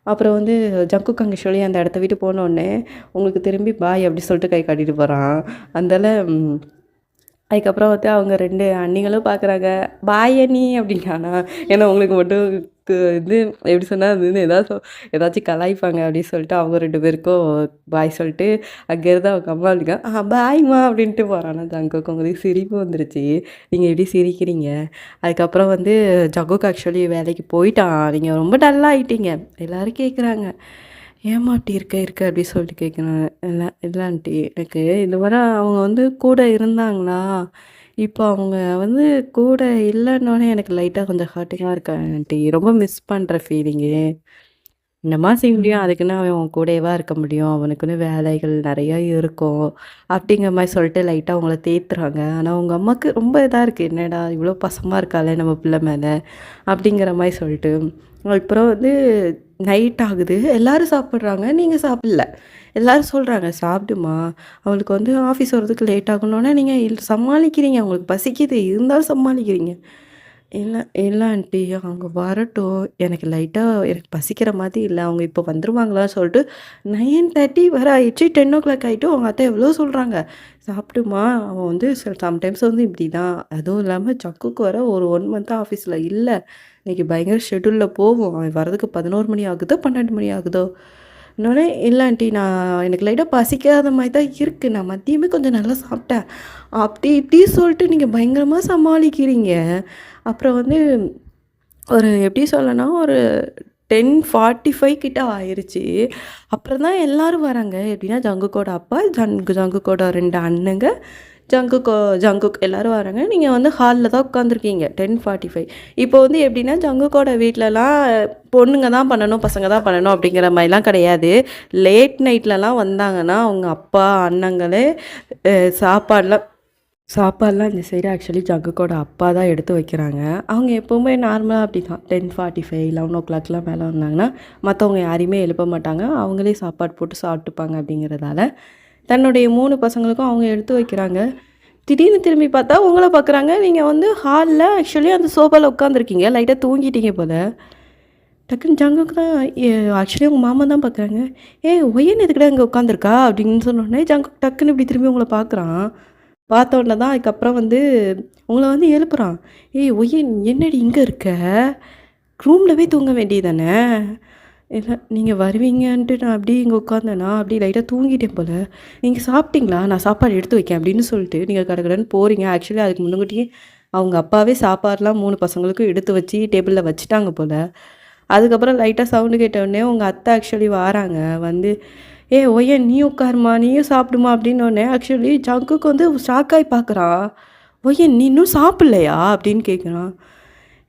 அப்புறம் வந்து ஜங்குக் அங்க சொல்லி அந்த இடத்த விட்டு போனோனே, உங்களுக்கு திரும்பி பாய் அப்படி சொல்லிட்டு கை காட்டிட்டு போறான். அந்தால அதுக்கப்புறம் வந்து அவங்க 2 அண்ணிங்களும் பார்க்குறாங்க. "பாய் அண்ணி" அப்படிங்கிறானா. ஏன்னா உங்களுக்கு மட்டும் இது எப்படி சொன்னா அது வந்து ஏதாச்சும் கலாய்ப்பாங்க அப்படின்னு சொல்லிட்டு அவங்க 2 பேருக்கும் பாய் சொல்லிட்டு, அங்கேருந்து அவங்க அம்மா இருக்க பாய்மா அப்படின்ட்டு போறானா ஜங்குக். உங்களுக்கு சிரிப்பு வந்துருச்சு. நீங்க எப்படி சிரிக்கிறீங்க? அதுக்கப்புறம் வந்து ஜங்குக் ஆக்சுவலி வேலைக்கு போயிட்டான். நீங்க ரொம்ப டல்லா ஆயிட்டீங்க. எல்லாரும் கேட்குறாங்க. "ஏம்மா இப்படி இருக்க?" அப்படி சொல்லிட்டு கேட்குறாங்க. இல்ல ஆன்ட்டி, எனக்கு இதுவரை அவங்க வந்து கூட இருந்தாங்களா, இப்போ அவங்க வந்து கூட இல்லன்னோனே எனக்கு லைட்டா கொஞ்சம் ஹர்ட்டிங்கா இருக்கு ஆன்ட்டி. ரொம்ப மிஸ் பண்ற ஃபீலிங்கு. என்னம்மா செய்ய முடியும்? அதுக்குன்னு அவன் உன் கூடயேவா இருக்க முடியும்? அவனுக்குன்னு வேலைகள் நெறைய இருக்கும். அப்படிங்கிற மாரி சொல்லிட்டு லைட்டா உங்கள தேத்துறாங்க. ஆனா உங்க அம்மாக்கு ரொம்ப இதா இருக்கு. என்னடா இவ்வளோ பாசமா இருக்காளே நம்ம பிள்ளை மேல, அப்படிங்கிற மாரி சொல்லிட்டு. அப்புறம் வந்து நைட் ஆகுது. எல்லாரும் சாப்பிடுறாங்க. நீங்க சாப்பிடல. எல்லாரும் சொல்றாங்க, "சாப்பிடுமா." அவளுக்கு வந்து ஆஃபீஸ் வரதுக்கு லேட் ஆகுனோனே நீங்க சமாளிக்கிறீங்க. உங்களுக்கு பசிக்குது. இருந்தாலும் சமாளிக்கிறீங்க. இல்ல, இல்ல ஆன்ட்டி. அவங்க வரட்டும். எனக்கு பசிக்கிற மாதிரி இல்ல. அவங்க இப்போ வந்துருவாங்களான்னு சொல்லிட்டு 9:30 வர ஆயிடுச்சு. 10:00 ஆயிட்டு அவங்க அத்தை எவ்வளோ சொல்றாங்க. "சாப்பிடுமா." அவன் வந்து சம்டைம்ஸ் வந்து இப்படிதான். அதுவும் இல்லாம சக்குக்கு வர ஒரு 1 மந்த்தா ஆஃபீஸ்ல இல்ல. இன்னைக்கு பயங்கர ஷெட்யூல்ல போகும். அவன் வரதுக்கு 11 மணி ஆகுதோ, 12 மணி ஆகுதோ. இன்னொன்னே, "இல்ல ஆன்ட்டி எனக்கு லைட்டா பசிக்காத மாரி தான் இருக்கு. நான் மதியமே கொஞ்சம் நல்லா சாப்பிட்டேன்." அப்படி இப்படி சொல்லிட்டு நீங்க பயங்கரமா சமாளிக்கிறீங்க. அப்புறம் வந்து ஒரு எப்படி சொல்லனா, ஒரு 10:45 கிட்ட ஆயிருச்சு. அப்புறம் தான் எல்லாரும் வராங்க. எப்படின்னா, ஜங்குக்கோட அப்பா, ஜங்குக்கோட 2 அண்ணங்க, ஜங்குக் எல்லாரும் வராங்க. நீங்க வந்து ஹால்ல தான் உட்காந்துருக்கீங்க. 10:45. இப்போ வந்து எப்படின்னா, ஜங்குக்கோட வீட்லலாம் பொண்ணுங்க தான் பண்ணணும், பசங்க தான் பண்ணணும் அப்படிங்கிற மாரிலாம் கிடையாது. லேட் நைட்லலாம் வந்தாங்கன்னா, அவங்க அப்பா, அண்ணங்களே அ சாப்பாடுலாம் சாப்பாடுலாம் இந்த சைடு ஆக்சுவலி ஜங்குக்கோட அப்பா தான் எடுத்து வைக்கிறாங்க. அவங்க எப்பவுமே நார்மலா அப்படிதான் 10:45, 11:00லாம் மேல வந்தாங்கன்னா, மத்தவங்க யாரையுமே எழுப்ப மாட்டாங்க. அவங்களே சாப்பாடு போட்டு சாப்பிட்டுப்பாங்க அப்படிங்கிறதால, தன்னுடைய 3 பசங்களுக்கும் அவங்க எடுத்து வைக்கிறாங்க. திடீர்னு திரும்பி பார்த்தா உங்கள பார்க்குறாங்க. நீங்க வந்து ஹால்ல ஆக்சுவலி அந்த சோஃபால உட்காந்துருக்கீங்க. லைட்டா தூங்கிட்டீங்க போல. டக்குன்னு ஜங்குக்கு தான் ஆக்சுவலி உங்க மாமா தான் பார்க்குறாங்க. "ஏய் ஒயன் எதுக்குடா இங்க உட்காந்துருக்கா?" அப்படின்னு சொன்னோனே, ஜங்குக் டக்குன்னு இப்படி திரும்பி உங்கள பார்க்குறான். பார்த்த உடனே தான் அதுக்கப்புறம் வந்து உங்கள வந்து எழுப்புறான். "ஏய் ஒய்யன் என்னடி இங்க இருக்க? ரூம்ல போய் தூங்க வேண்டியது தானே?" இல்ல நீங்க வருவீங்கன்ட்டு நான் அப்படியே இங்க உட்காந்தேனா, அப்படியே லைட்டா தூங்கிட்டேன் போல. "நீங்க சாப்பிட்டீங்களா? நான் சாப்பாடு எடுத்து வைக்கேன்." அப்படின்னு சொல்லிட்டு நீங்க கடகடன்னு போறீங்க. ஆக்சுவலி அதுக்கு முன்னாடியே அவங்க அப்பாவே சாப்பாடுலாம் 3 பசங்களுக்கும் எடுத்து வச்சு டேபிள்ல வச்சுட்டாங்க போல. அதுக்கப்புறம் லைட்டா சவுண்டு கேட்ட உடனே உங்க அத்தை ஆக்சுவலி வாராங்க. வந்து "ஏய் ஒய்யன் நீ உட்காருமா, நீயும் சாப்பிடுமா" அப்படின்னோனே ஆக்சுவலி ஜங்குக்கு வந்து ஷாக்காயி பார்க்குறான். "ஒய்யன் நீ இன்னும் சாப்பிடலையா?" அப்படின்னு கேட்குறான்.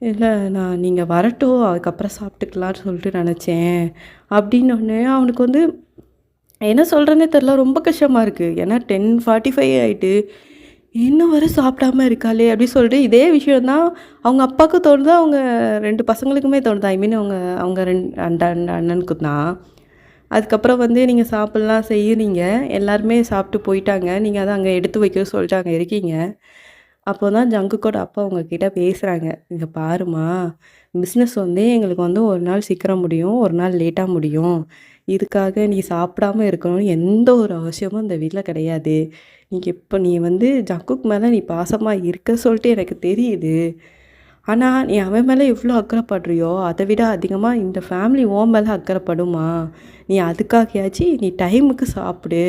"இல்ல நான் நீங்க வரட்டும், அதுக்கப்புறம் சாப்பிட்டுக்கலான்னு சொல்லிட்டு நெனச்சேன்." அப்படின்னோனே அவனுக்கு வந்து என்ன சொல்றேன்னே தெரில. ரொம்ப கஷ்டமா இருக்கு. ஏன்னா 10:45 ஆயிட்டு. இன்னும் வர சாப்பிடாம இருக்காளே! அப்டி சொல்லிட்டு இதே விஷயம் தான் அவங்க அப்பாவுக்கும் தோணுது. அவங்க 2 பசங்களுக்குமே தோணுது. ஐ மீன் அவங்க அவங்க 2 அந்த அண்ணனுக்கும் தான். அதுக்கப்புறம் வந்து நீங்க சாப்பிடலாம் செய்யுறீங்க. எல்லாருமே சாப்பிட்டு போயிட்டாங்க. நீங்க அதான் அங்க எடுத்து வைக்க சொல்லிட்டு அங்க இருக்கீங்க. அப்போ தான் ஜங்குக்கோட அப்பா உங்ககிட்ட பேசுறாங்க. "இங்க பாரும்மா, பிஸ்னஸ் வந்து எங்களுக்கு வந்து ஒரு நாள் சீக்கிரம் முடியும், ஒரு நாள் லேட்டா முடியும். இதுக்காக நீ சாப்பிடாம இருக்கணும்னு எந்த ஒரு அவசியமும் இந்த வீட்ல கிடையாது. நீ வந்து ஜங்குக் மேல நீ பாசமா இருக்க சொல்லிட்டு எனக்கு தெரியுது. ஆனா, நீ அவன் மேல எவ்ளோ அக்கறைப்படுறியோ, அத விட அதிகமா இந்த ஃபேமிலி உன் மேல அக்கறைப்படுமா? நீ அதுக்காகயாச்சு நீ டைமுக்கு சாப்பிடு.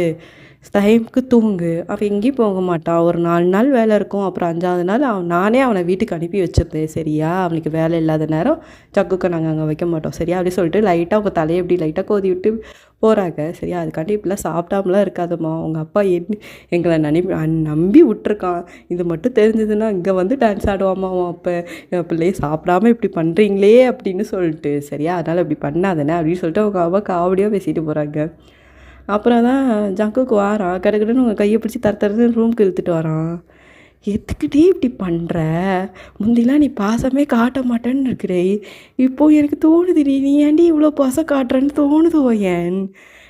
டைமுக்கு தூங்கு. அவன் எங்கேயும் போக மாட்டான். ஒரு 4 நாள் வேலை இருக்கும். அப்புறம் 5வது நாள் நானே அவன வீட்டுக்கு அனுப்பி வச்சுருந்தேன். சரியா? அவனுக்கு வேலை இல்லாத நேரம் ஜக்குக்க நாங்க அங்க வைக்க மாட்டோம். சரியா? அப்படி சொல்லிட்டு லைட்டா உங்க தலைய இப்படி லைட்டா கோதி விட்டு போறாங்க. சரியா? அதுக்காண்டி இப்படிலாம் சாப்பிடாமலாம் இருக்காதம்மா. உங்க அப்பா எங்கள நம்பி விட்டுருக்கான். இது மட்டும் தெரிஞ்சதுன்னா, இங்க வந்து டான்ஸ் ஆடுவாம்மா உன் அப்பன். என் பிள்ளைய சாப்பிடாம இப்படி பண்றீங்களே அப்படின்னு சொல்லிட்டு. சரியா? அதனால இப்படி பண்ணாதண்ணே அப்படின்னு சொல்லிட்டு அவங்க அம்மா காமெடியா பேசிட்டு போறாங்க. அப்புறம் தான் ஜங்குக்கு வாரான். கடகடன்னு உங்க கைய பிடிச்சு தர தரன்னு ரூமுக்கு இழுத்துட்டு வரான். எதுக்குடி இப்படி பண்ற? முந்திலாம் நீ பாசமே காட்ட மாட்டேன்னு இருக்கிறே. இப்போ எனக்கு தோணுதுடி, நீ ஏன்டி இவ்வளோ பாசம் காட்டுறன்னு தோணுது ஒயன்.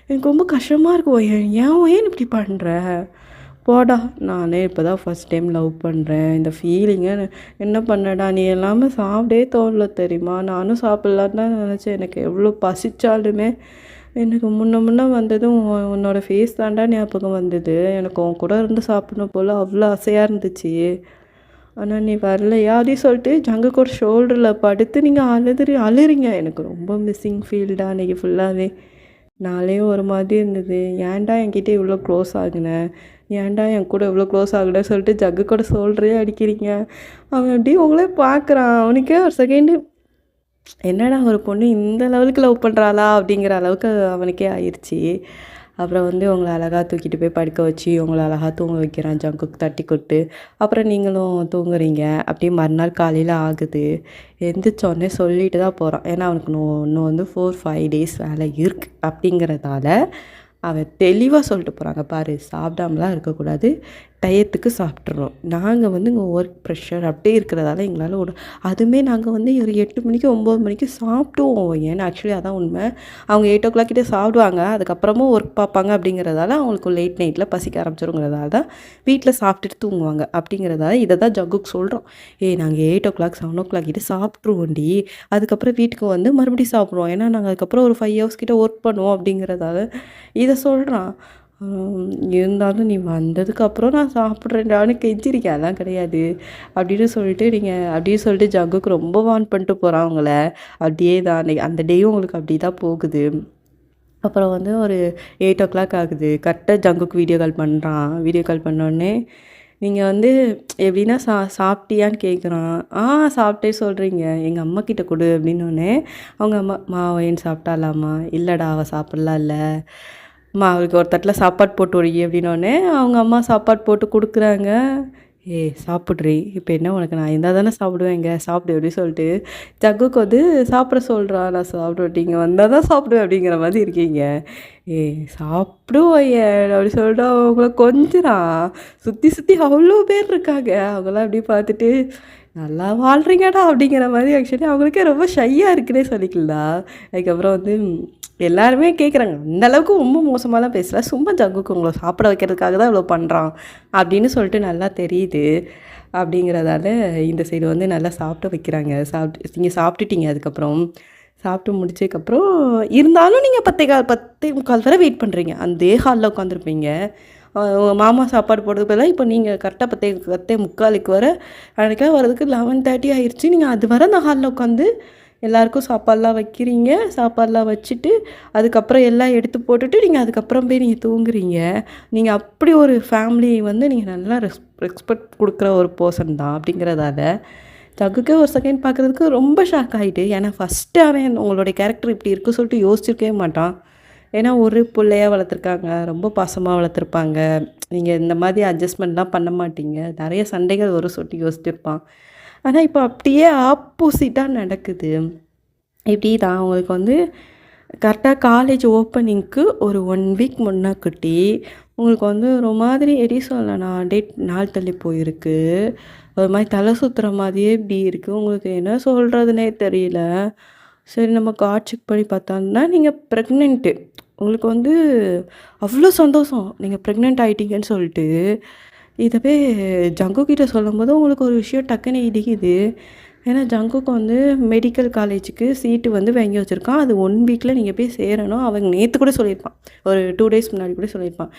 எனக்கு ரொம்ப கஷ்டமா இருக்கு ஒயன். ஏன் இப்படி பண்ற? போடா, நானே இப்போ தான் ஃபஸ்ட் டைம் லவ் பண்ணுறேன். இந்த ஃபீலிங்கை என்ன பண்ணடா, நீ எல்லாமே சாப்பிடவே தோணல தெரியுமா? நானும் சாப்பிட்லான்னு தான் நினச்சேன். எனக்கு எவ்வளோ பசிச்சாலுமே எனக்கு முன்ன வந்ததும் உன்னோட ஃபேஸ் தாண்டா ஞாபகம் வந்தது. எனக்கு உன் கூட இருந்து சாப்பிடணும் போல் அவ்வளோ ஆசையாக இருந்துச்சு. ஆனால் நீ வரலையா அப்படின்னு சொல்லிட்டு ஜங்குக்கு ஒரு ஷோல்டரில் படுத்து நீங்கள் அழுறீங்க. எனக்கு ரொம்ப மிஸ்ஸிங் ஃபீல்டா அன்றைக்கி ஃபுல்லாகவே. நாளே ஒரு மாதிரி இருந்தது. ஏன்டா என்கிட்ட இவ்வளோ க்ளோஸ் ஆகுனேன், ஏன்டா என் கூட இவ்வளோ க்ளோஸ் ஆகுனேன்னு சொல்லிட்டு ஜக்கு கூட ஷோல்டரே அடிக்கிறீங்க. அவன் அப்படியே உங்களே பார்க்குறான். அவனுக்கே ஒரு செகண்டு என்னடா ஒரு பொண்ணு இந்த லெவலுக்கு லவ் பண்ணுறாளா அப்படிங்கிற அளவுக்கு அவனுக்கே ஆயிடுச்சு. அப்புறம் வந்து உங்களை அழகாக தூக்கிட்டு போய் படுக்க வச்சு உங்களை அழகாக தூங்க வைக்கிறான் ஜங்குக்கு தட்டி கொட்டு. அப்புறம் நீங்களும் தூங்குறீங்க. அப்படியே மறுநாள் காலையில் ஆகுது. எந்திரிச்சோடனே சொல்லிட்டு தான் போகிறான். ஏன்னா அவனுக்கு இன்னும் வந்து 4-5 டேஸ் வேலை இருக்குது அப்படிங்கிறதால அவன் தெளிவாக சொல்லிட்டு போகிறாங்க. பாரு, சாப்பிடாமலாம் இருக்கக்கூடாது, டயத்துக்கு சாப்பிட்றோம். நாங்கள் வந்து இங்கே ஒர்க் ப்ரெஷர் அப்படியே இருக்கிறதால எங்களால் அதுவுமே நாங்கள் வந்து ஒரு 8 மணிக்கு 9 மணிக்கு சாப்பிடுவோம். ஏன்னா ஆக்சுவலி அதான் உண்மை. அவங்க 8 கிட்டே சாப்பிடுவாங்க. அதுக்கப்புறமும் ஒர்க் பார்ப்பாங்க. அப்படிங்கிறதால அவங்களுக்கு லேட் நைட்டில் பசிக்க ஆரம்பிச்சிருங்கிறதால தான் வீட்டில் சாப்பிட்டுட்டு தூங்குவாங்க. அப்படிங்கிறதால இதை தான் ஜக்குக்கு சொல்கிறோம். நாங்கள் 8 7 கிட்டே சாப்பிட்ருவோண்டி, அதுக்கப்புறம் வீட்டுக்கு வந்து மறுபடியும் சாப்பிடுவோம். ஏன்னா நாங்கள் அதுக்கப்புறம் ஒரு 5 ஹவர்ஸ் கிட்டே ஒர்க் பண்ணுவோம். அப்படிங்கிறதால இதை சொல்கிறான். இருந்தாலும் நீ வந்ததுக்கப்புறம் நான் சாப்பிட்றேன்டான்னு கெஞ்சிருக்கேன். அதெல்லாம் கிடையாது அப்படின்னு சொல்லிட்டு ஜக்குக்கு ரொம்ப வார்ன் பண்ணிட்டு போகிறான் அவங்கள. அப்படியே தான் அந்த டேயும் உங்களுக்கு அப்படி தான் போகுது. அப்புறம் வந்து ஒரு 8 ஆகுது. கரெக்டாக ஜங்குக்கு வீடியோ கால் பண்ணுறான். வீடியோ கால் பண்ணோடனே நீங்கள் வந்து எப்படின்னா சாப்பிட்டியான்னு கேட்குறான். சாப்பிட்டே சொல்கிறீங்க, எங்கள் அம்மா கிட்ட கொடு அப்படின்னோடனே அவங்க அம்மா ஏன் சாப்பிட்டாலாமா? இல்லைடா, அவள் சாப்பிட்லாம் இல்லை. அவளுக்கு ஒரு தட்டில் சாப்பாடு போட்டு வை அப்படின்னோடனே அவங்க அம்மா சாப்பாடு போட்டு கொடுக்குறாங்க. சாப்பிட்றி, இப்போ என்ன உனக்கு, நான் இருந்தால் தானே சாப்பிடுவேங்க, சாப்பிடு அப்படின்னு சொல்லிட்டு ஜக்குக்கு வந்து சாப்பிட சொல்கிறா. நான் சாப்பிடுவேன், நீங்கள் வந்தால் தான் சாப்பிடுவேன் அப்படிங்கிற மாதிரி இருக்கீங்க. சாப்பிடுவோயன் அப்படி சொல்லிட்டு அவங்கள கொஞ்சிறான். சுற்றி அவ்வளோ பேர் இருக்காங்க. அவங்களாம் அப்படி பார்த்துட்டு நல்லா வாழ்கிறீங்கடா அப்படிங்கிற மாதிரி. ஆக்சுவலி அவங்களுக்கே ரொம்ப ஷையாக இருக்குன்னே சொல்லிக்கலாம். அதுக்கப்புறம் வந்து எல்லாருமே கேட்குறாங்க, அந்தளவுக்கு ரொம்ப மோசமாலாம் பேசல, சும்மா ஜங்குக்கு உங்களை சாப்பிட வைக்கிறதுக்காக தான் இவ்வளோ பண்ணுறான் அப்படின்னு சொல்லிட்டு நல்லா தெரியுது. அப்படிங்கிறதால இந்த சைடு வந்து நல்லா சாப்பிட வைக்கிறாங்க. நீங்கள் சாப்பிட்டுட்டீங்க. அதுக்கப்புறம் சாப்பிட்டு முடிச்சதுக்கப்புறம் இருந்தாலும் நீங்கள் 10:15 வரை வெயிட் பண்ணுறீங்க. அந்த ஹாலில் உட்காந்துருப்பீங்க. மாமா சாப்பாடு போடுறதுக்கு பதிலாக இப்போ நீங்கள் கரெக்டாக 10:45 வர அன்றைக்கெல்லாம் வரதுக்கு 11:30 ஆயிடுச்சு. நீங்கள் அது வரை அந்த ஹாலில் உட்காந்து எல்லாருக்கும் சாப்பாடெலாம் வைக்கிறீங்க. சாப்பாடெலாம் வச்சுட்டு அதுக்கப்புறம் எல்லாம் எடுத்து போட்டுட்டு நீங்கள் அதுக்கப்புறம் போய் நீங்கள் தூங்குறீங்க. நீங்கள் அப்படி ஒரு ஃபேமிலி வந்து நீங்கள் நல்லா ரெஸ்பெக்ட் கொடுக்குற ஒரு பர்சன் தான். அப்படிங்கிறதால ஜக்குக்கே ஒரு செகண்ட் பார்க்குறதுக்கு ரொம்ப ஷாக் ஆகிட்டு. ஏன்னா ஃபஸ்ட்டு அவன் உங்களுடைய கேரக்டர் இப்படி இருக்குன்னு சொல்லிட்டு யோசிச்சிருக்கவே மாட்டான். ஏன்னா ஒரு பிள்ளையாக வளர்த்துருக்காங்க, ரொம்ப பாசமாக வளர்த்துருப்பாங்க. நீங்கள் இந்த மாதிரி அட்ஜஸ்ட்மெண்ட்லாம் பண்ண மாட்டீங்க, நிறைய சண்டைகள் வரும் சொல்லிட்டு யோசிச்சிருப்பான். ஆனால் இப்போ அப்படியே ஆப்போசிட்டாக நடக்குது. இப்படி தான் அவங்களுக்கு வந்து கரெக்டாக காலேஜ் ஓப்பனிங்க்கு ஒரு 1 வீக் முன்னாக்குட்டி உங்களுக்கு வந்து ஒரு மாதிரி எப்படி சொல்லலாம், நாள் தள்ளி போயிருக்கு. ஒரு மாதிரி தலை சுற்றுற மாதிரியே இப்படி இருக்குது. உங்களுக்கு என்ன சொல்கிறதுனே தெரியல. சரி, நம்ம கார்ட் செக் பண்ணி பார்த்தோம்னா நீங்கள் ப்ரெக்னென்ட்டு. உங்களுக்கு வந்து அவ்வளோ சந்தோஷம் நீங்கள் ப்ரெக்னென்ட் ஆகிட்டீங்கன்னு சொல்லிட்டு. இதவே ஜங்குக்கிட்ட சொல்லும்போது உங்களுக்கு ஒரு விஷயம் டக்குன்னு இடிக்குது. ஏன்னா ஜங்குக்கு வந்து மெடிக்கல் காலேஜுக்கு சீட்டு வந்து வாங்கி வச்சுருக்கான். அது 1 வீக்கில் நீங்கள் போய் சேரணும். அவன் நேற்று கூட சொல்லியிருப்பான். ஒரு 2 டேஸ் முன்னாடி கூட சொல்லியிருப்பான்.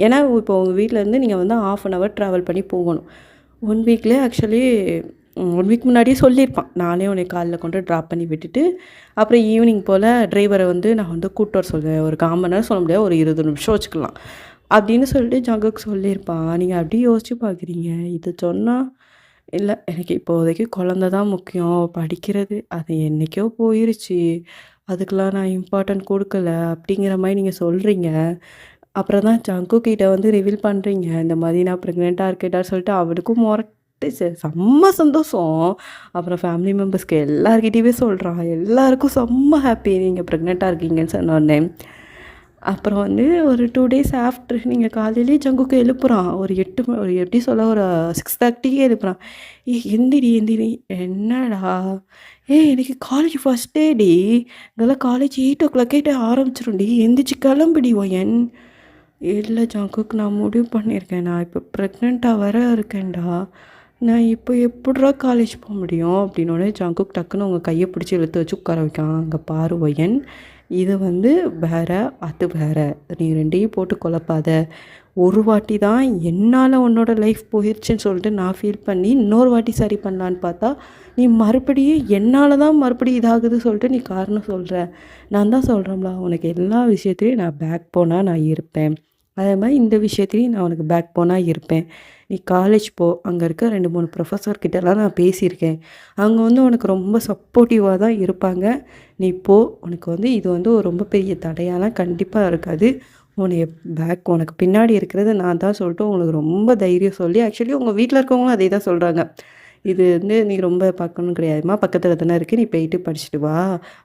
ஏன்னா இப்போ உங்கள் வீட்டிலேருந்து நீங்கள் வந்து 1/2 அன் ஹவர் ட்ராவல் பண்ணி போகணும். 1 வீக்லேயே ஆக்சுவலி 1 வீக் முன்னாடியே சொல்லியிருப்பான். நானே உன்னை காலைல கொண்டு ட்ராப் பண்ணி விட்டுட்டு, அப்புறம் ஈவினிங் போல் டிரைவரை வந்து நான் வந்து கூப்பிட்டு வர சொல்லுவேன். ஒரு 1/4 மணி நேரம் சொல்ல முடியாது, ஒரு 20 நிமிஷம் வச்சுக்கலாம் அப்படின்னு சொல்லிட்டு ஜங்குக்கு சொல்லியிருப்பான். நீங்கள் அப்படியே யோசிச்சு பார்க்குறீங்க. இது சொன்னால் இல்ல. எனக்கு இப்போதைக்கு குழந்த தான் முக்கியம். படிக்கிறது அது என்னைக்கோ போயிருச்சு. அதுக்கெல்லாம் நான் இம்பார்ட்டன்ட் குடுக்கல. அப்படிங்கிற மாரி நீங்க சொல்றீங்க. அப்புறம் தான் ஜங்கு கிட்ட வந்து ரிவீல் பண்றீங்க. இந்த மாரி நான் ப்ரெக்னென்ட்டா இருக்கேன்டா சொல்லிட்டு அவனுக்கும் செம்ம சந்தோஷம். அப்புறம் ஃபேமிலி மெம்பர்ஸ்க்கு எல்லார்கிட்டயுமே சொல்றான். எல்லாருக்கும் செம்ம ஹாப்பி நீங்க ப்ரெக்னென்ட்டா இருக்கீங்கன்னு சொன்னோனே. அப்புறம் வந்து ஒரு 2 டேஸ் ஆஃப்டர் நீங்கள் காலையிலேயே ஜங்குக்கு எழுப்புறான். ஒரு எப்படி சொல்ல ஒரு 6:30க்கே எழுப்புறான். ஏய் எந்திரி எந்திரி. என்னடா? ஏய் எனக்கு காலேஜ் ஃபர்ஸ்ட் டேடி. இதெல்லாம் காலேஜ் 8:00க்கே ஆரம்பிச்சிரும்டி. எந்திரிச்சு கிளம்புடி ஒயன். இல்ல ஜங்குக்கு நான் முடிவு பண்ணியிருக்கேன். நான் இப்போ ப்ரெக்னென்ட்டாக வேற இருக்கேன்டா. நான் இப்போ எப்புட்றா காலேஜ் போ முடியும்? அப்படின்னோடனே ஜங்குக் டக்குன்னு உங்க கைய பிடிச்சு இழுத்து வச்சு உட்கார வைக்கான். அங்க பாரு ஒயன். இது வந்து வேற, அது வேற. நீ 2யும் போட்டு குழப்பாத. ஒரு வாட்டி தான் என்னால் உன்னோட லைஃப் போயிருச்சுன்னு சொல்லிட்டு நான் ஃபீல் பண்ணி இன்னொரு வாட்டி சரி பண்ணலான்னு பார்த்தா, நீ மறுபடியும் என்னால் தான் மறுபடியும் இதாகுது சொல்லிட்டு நீ காரணம் சொல்கிற. நான் தான் சொல்கிறேன்ல, உனக்கு எல்லா விஷயத்துலையும் நான் பேக் போனாக நான் இருப்பேன். அதே மாதிரி இந்த விஷயத்துலையும் நான் உனக்கு பேக் போனாக இருப்பேன். நீ காலேஜ் போ. அங்கே இருக்க 2, 3 ப்ரொஃபஸர் கிட்டலாம் நான் பேசியிருக்கேன். அவங்க வந்து உனக்கு ரொம்ப சப்போர்ட்டிவாக தான் இருப்பாங்க. நீ போ. உனக்கு வந்து இது வந்து ஒரு ரொம்ப பெரிய தடையாலாம் கண்டிப்பாக இருக்காது. உன்னைய உனக்கு பின்னாடி இருக்கிறது நான் தான் சொல்லிட்டு உங்களுக்கு ரொம்ப தைரியம் சொல்லி ஆக்சுவலி உங்கள் வீட்டில் இருக்கவங்களும் அதே தான் சொல்கிறாங்க. இது வந்து நீ ரொம்ப பார்க்கணும்னு கிடையாதும்மா. பக்கத்தில் தானே இருக்குது. நீ போயிட்டு படிச்சுட்டு வா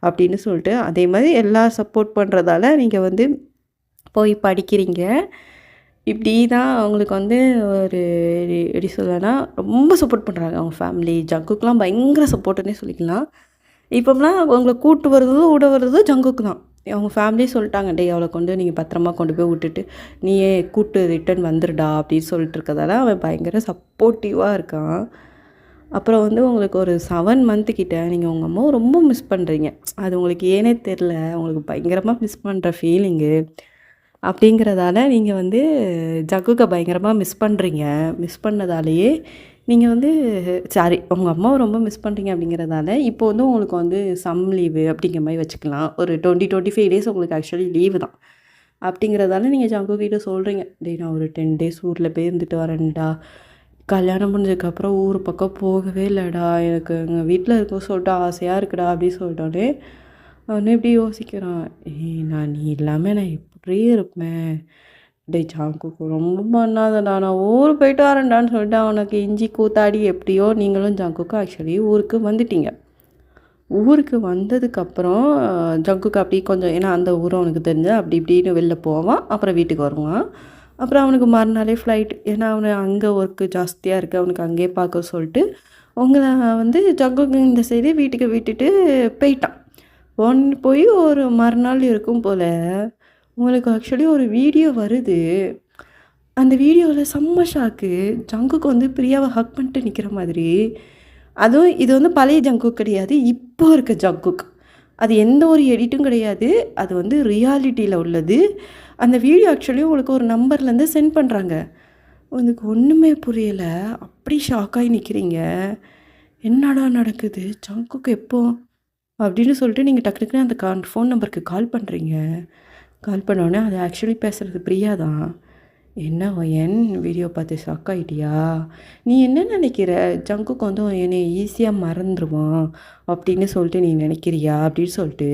அப்படின்னு சொல்லிட்டு அதே மாதிரி எல்லா சப்போர்ட் பண்ணுறதால நீங்கள் வந்து போய் படிக்கிறீங்க. இப்படி தான் அவங்களுக்கு வந்து ஒரு எப்படி சொல்லனா ரொம்ப சப்போர்ட் பண்ணுறாங்க அவங்க ஃபேமிலி. ஜங்குக்குலாம் பயங்கர சப்போர்ட்டுன்னே சொல்லிக்கலாம். இப்போலாம் அவங்கள கூட்டு வர்றதும் விட வர்றதும் ஜங்குக்கு தான். அவங்க ஃபேமிலியே சொல்லிட்டாங்க, டேய் அவளை கொண்டு நீங்கள் பத்திரமா கொண்டு போய் விட்டுட்டு நீயே கூட்டு ரிட்டர்ன் வந்துடுடா அப்படின்னு சொல்லிட்டு இருக்கதால அவன் பயங்கர சப்போர்ட்டிவாக இருக்கான். அப்புறம் வந்து உங்களுக்கு ஒரு 7 மந்த்து கிட்ட நீங்கள் உங்கள் அம்மாவை ரொம்ப மிஸ் பண்ணுறீங்க. அது உங்களுக்கு ஏனே தெரில. உங்களுக்கு பயங்கரமாக மிஸ் பண்ணுற ஃபீலிங்கு. அப்படிங்கிறதால நீங்கள் வந்து ஜக்குக்க பயங்கரமாக மிஸ் பண்ணுறீங்க. மிஸ் பண்ணதாலேயே நீங்கள் வந்து சாரி உங்கள் அம்மாவை ரொம்ப மிஸ் பண்ணுறீங்க அப்படிங்கிறதால இப்போ வந்து உங்களுக்கு வந்து சம் லீவு அப்படிங்கிற மாதிரி வச்சுக்கலாம். ஒரு 25 டேஸ் உங்களுக்கு ஆக்சுவலி லீவு தான். அப்படிங்கிறதால நீங்கள் ஜங்கு கிட்ட சொல்கிறீங்க, டேய் நான் ஒரு 10 டேஸ் ஊரில் போய் இருந்துட்டு வரேன்டா. கல்யாணம் முடிஞ்சதுக்கப்புறம் ஊர் பக்கம் போகவே இல்லைடா. எனக்கு எங்கள் வீட்டில் இருக்க சொல்லிட்டு ஆசையாக இருக்குடா அப்படின்னு சொல்லிட்டோன்னே அவனே இப்படி யோசிக்கிறான். ஏய் நீ இல்லாமல் நான் எப்படி இருப்பேன்? டேய் ஜாங்குக்கு ரொம்ப பண்ணாதடா. நான் ஊர் போயிட்டு வரேன்டான்னு சொல்லிட்டு அவனுக்கு இஞ்சி கூத்தாடி எப்படியோ நீங்களும் ஜங்குக்கும் ஆக்சுவலி ஊருக்கு வந்துட்டீங்க. ஊருக்கு வந்ததுக்கப்புறம் ஜங்குக்கு அப்படி கொஞ்சம் ஏன்னா அந்த ஊரும் அவனுக்கு தெரிஞ்சு அப்படி இப்படின்னு வெளில போவான். அப்புறம் வீட்டுக்கு வருவான். அப்புறம் அவனுக்கு மறுநாளே ஃப்ளைட். ஏன்னா அவனு அங்கே ஒர்க்கு ஜாஸ்தியாக இருக்குது. அவனுக்கு அங்கேயே பார்க்க சொல்லிட்டு உங்களை வந்து ஜங்குக்கு இந்த சைடு வீட்டுக்கு விட்டுட்டு போயிட்டான். போய் ஒரு மறுநாள் இருக்கும் போல் உங்களுக்கு ஆக்சுவலி ஒரு வீடியோ வருது. அந்த வீடியோவில் செம்ம ஷாக்கு. ஜங்குக்கு வந்து பிரியாவை ஹக் பண்ணிட்டு நிற்கிற மாதிரி. அதுவும் இது வந்து பழைய ஜங்குக் கிடையாது. இப்போ இருக்க ஜங்குக். அது எந்த ஒரு எடிட்டும் கிடையாது. அது வந்து ரியாலிட்டியில் உள்ளது. அந்த வீடியோ ஆக்சுவலி உங்களுக்கு ஒரு நம்பர்லேருந்து சென்ட் பண்ணுறாங்க. உங்களுக்கு ஒன்றுமே புரியலை. அப்படி ஷாக்காகி நிற்கிறீங்க. என்னடா நடக்குது? ஜங்குக் எப்போ அப்படின்னு சொல்லிட்டு நீங்கள் டக்கு டக்குன்னு அந்த ஃபோன் நம்பருக்கு கால் பண்ணுறீங்க. கால் பண்ணோடனே அது ஆக்சுவலி பேசுகிறது பிரியா தான். என்ன ஒயன் வீடியோ பார்த்து ஷாக் ஆகிட்டியா? நீ என்ன நினைக்கிற? ஜங்குக்கு வந்து என்னை ஈஸியாக மறந்துடுவான் அப்படின்னு சொல்லிட்டு நீ நினைக்கிறியா அப்படின்னு சொல்லிட்டு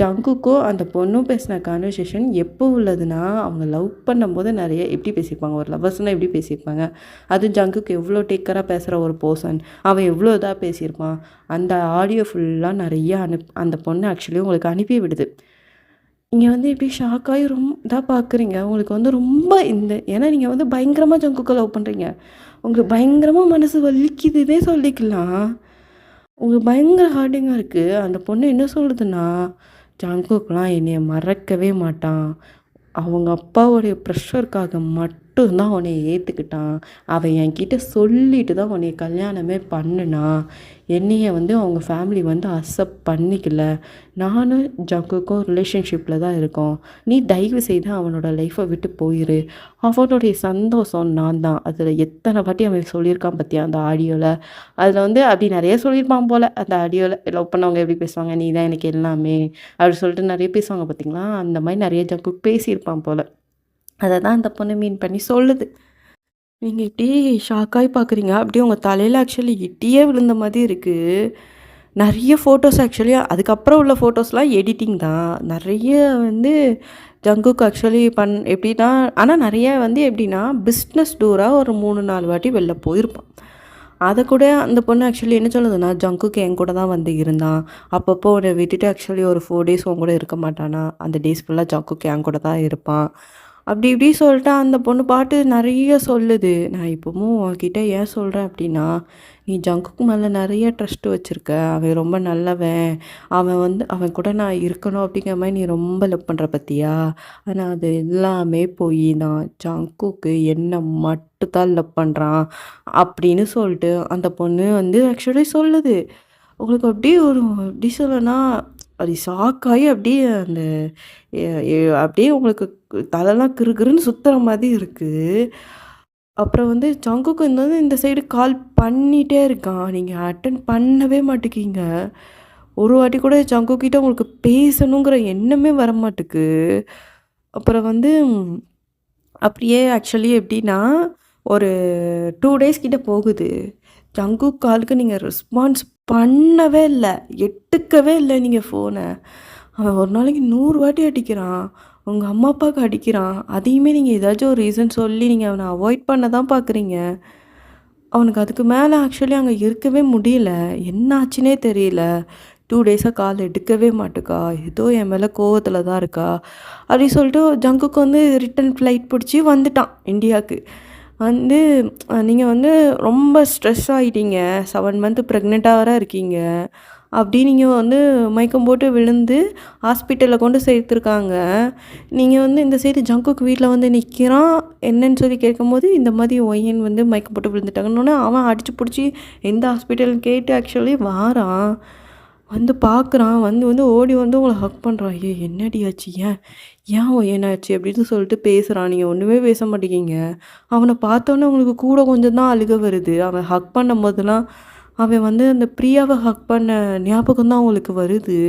ஜங்குக்கும் அந்த பொண்ணும் பேசின கான்வர்சேஷன் எப்போ உள்ளதுன்னா அவங்க லவ் பண்ணும்போது நிறைய எப்படி பேசியிருப்பாங்க. ஒரு லவ்வர்ஸ்னால் எப்படி பேசியிருப்பாங்க. அதுவும் ஜங்குக்கு எவ்வளோ டேக்கராக பேசுகிற ஒரு பர்சன். அவன் எவ்வளோ இதாக பேசியிருப்பான். அந்த ஆடியோ ஃபுல்லாக நிறைய அந்த பொண்ணு ஆக்சுவலி உங்களுக்கு அனுப்பி விடுது. நீங்கள் வந்து இப்படி ஷாக்காகி ரொம்ப இதாக பார்க்குறீங்க. உங்களுக்கு வந்து ரொம்ப ஏன்னா நீங்கள் வந்து பயங்கரமாக ஜங்குக்கு லவ் பண்ணுறீங்க. உங்களுக்கு பயங்கரமாக மனசு வலிக்குதுன்னே சொல்லிக்கலாம். உங்களுக்கு பயங்கர ஹார்டிங்காக இருக்குது. அந்த பொண்ணு என்ன சொல்லுதுன்னா, ஜங்குக்குலாம் என்னைய மறக்கவே மாட்டான். அவங்க அப்பாவுடைய ப்ரெஷருக்காக மட்டும் தான் உன்னைய ஏற்றுக்கிட்டான். அவன் என்கிட்ட சொல்லிட்டு தான் உன்னைய கல்யாணமே பண்ணுனான். என்னைய வந்து அவங்க ஃபேமிலி வந்து அக்செப்ட் பண்ணிக்கல. நானும் ஜங்குக்கும் ரிலேஷன்ஷிப்பில் தான் இருக்கோம். நீ தயவு செய்து அவனோட லைஃப்பை விட்டு போயிரு. அவனுடைய சந்தோஷம் நான் தான். அதில் எத்தனை வாட்டி அவன் சொல்லியிருக்கான் பார்த்தியா அந்த ஆடியோவில். அதில் வந்து அப்படி நிறைய சொல்லியிருப்பான் போல் அந்த ஆடியோவில். லவ் பண்ணவங்க எப்படி பேசுவாங்க, நீ தான் எனக்கு எல்லாமே அப்படி சொல்லிட்டு நிறைய பேசுவாங்க பார்த்தீங்களா, அந்த மாதிரி நிறைய ஜங்குக்கு பேசியிருப்பான் போல். அதை தான் அந்த பொண்ணு மீன் பண்ணி சொல்லுது. நீங்கள் இப்படி ஷாக்காகி பார்க்குறீங்க. அப்படியே உங்கள் தலையில் ஆக்சுவலி இடியே விழுந்த மாதிரி இருக்குது. நிறைய ஃபோட்டோஸ் ஆக்சுவலி அதுக்கப்புறம் உள்ள ஃபோட்டோஸ்லாம் எடிட்டிங் தான். நிறைய வந்து ஜங்குக்கு ஆக்சுவலி எப்படின்னா, ஆனால் நிறைய வந்து எப்படின்னா பிஸ்னஸ் டூராக ஒரு 3-4 வாட்டி வெளில போயிருப்பான். அதை கூட அந்த பொண்ணு ஆக்சுவலி என்ன சொல்லுதுன்னா, ஜங்குக்கு என் கூட தான் வந்து இருந்தான். அப்பப்போ உன்னை விட்டுட்டு ஆக்சுவலி ஒரு 4 டேஸ் உன் கூட இருக்க மாட்டானா. அந்த டேஸ் ஃபுல்லாக ஜங்குக்கு என் கூட தான் இருப்பான். அப்படி இப்படி சொல்லிட்டு அந்த பொண்ணு பாட்டு நிறைய சொல்லுது. நான் இப்போவும் உன்கிட்ட ஏன் சொல்கிறேன் அப்படின்னா, நீ ஜங்குக்கு மேலே நிறைய ட்ரஸ்ட்டு வச்சுருக்க. அவன் ரொம்ப நல்லவன். அவன் கூட நான் இருக்கணும் அப்படிங்கிற மாதிரி நீ ரொம்ப லவ் பண்ணுற பார்த்தியா. ஆனால் அது எல்லாமே போய் தான். ஜங்குக்கு என்ன மட்டும் தான் லவ் பண்ணுறான் அப்படின்னு சொல்லிட்டு அந்த பொண்ணு வந்து ஆக்சுவலி சொல்லுது. உங்களுக்கு அப்படியே ஒரு எப்படி சொல்லனா, அது ஷாக்காகி அப்படியே அந்த அப்படியே உங்களுக்கு தலைலாம் கிறுகிறுன்னு சுற்றுற மாதிரி இருக்குது. அப்புறம் வந்து ஜங்குக்கு வந்து இந்த சைடு கால் பண்ணிகிட்டே இருக்கான். நீங்கள் அட்டன் பண்ணவே மாட்டேங்கிங்க. ஒரு வாட்டி கூட ஜங்குக்கிட்ட உங்களுக்கு பேசணுங்கிற எண்ணமே வரமாட்டுக்கு. அப்புறம் வந்து அப்படியே ஆக்சுவலி எப்படின்னா, ஒரு 2 டேஸ் கிட்ட போகுது. ஜங்குக் காலுக்கு நீங்கள் ரெஸ்பான்ஸ் பண்ணவே இல்லை, எடுக்கவே இல்லை நீங்கள் ஃபோனை. அவன் ஒரு நாளைக்கு 100 வாட்டி அடிக்கிறான். உங்கள் அம்மா அப்பாவுக்கு அடிக்கிறான். அதையுமே நீங்கள் ஏதாச்சும் ஒரு ரீசன் சொல்லி நீங்கள் அவனை அவாய்ட் பண்ண தான் பார்க்குறீங்க. அவனுக்கு அதுக்கு மேலே ஆக்சுவலி அங்கே இருக்கவே முடியல. என்ன ஆச்சுன்னே தெரியல. 2 டேஸாக கால் எடுக்கவே மாட்டுக்கா. ஏதோ என் மேலே கோவத்தில் தான் இருக்கா அப்படி சொல்லிட்டு ஜங்குக்கு வந்து ரிட்டன் ஃப்ளைட் பிடிச்சி வந்துட்டான் இந்தியாவுக்கு. வந்து நீங்கள் வந்து ரொம்ப ஸ்ட்ரெஸ் ஆகிட்டீங்க. 7 மந்த் ப்ரெக்னெண்ட்டாக வேறு இருக்கீங்க. அப்படி நீங்கள் வந்து மயக்கம் போட்டு விழுந்து ஹாஸ்பிட்டலில் கொண்டு சேர்த்துருக்காங்க. நீங்கள் வந்து இந்த சைடு ஜங்குக்கு வீட்டில் வந்து நிற்கிறான். என்னன்னு சொல்லி கேட்கும்போது இந்த மாதிரி ஒய்யன் வந்து மயக்கம் போட்டு விழுந்துட்டாங்கன்னொன்னே அவன் அடித்து பிடிச்சி எந்த ஹாஸ்பிட்டல்னு கேட்டு ஆக்சுவலி வாரான். வந்து பார்க்குறான். வந்து ஓடி வந்து உங்களை ஹக் பண்ணுறான். என்னடி ஆச்சு, ஏன் என்னாச்சு அப்படின்னு சொல்லிட்டு பேசுகிறான். நீங்கள் ஒன்றுமே பேச மாட்டேங்கிங்க. அவனை பார்த்தோன்னே உங்களுக்கு கூட கொஞ்சம் தான் அழுக வருது. அவன் ஹக் பண்ணும் போதெல்லாம் அவன் வந்து அந்த பிரியாவை ஹக் பண்ண ஞாபகம் தான் அவங்களுக்கு வருது.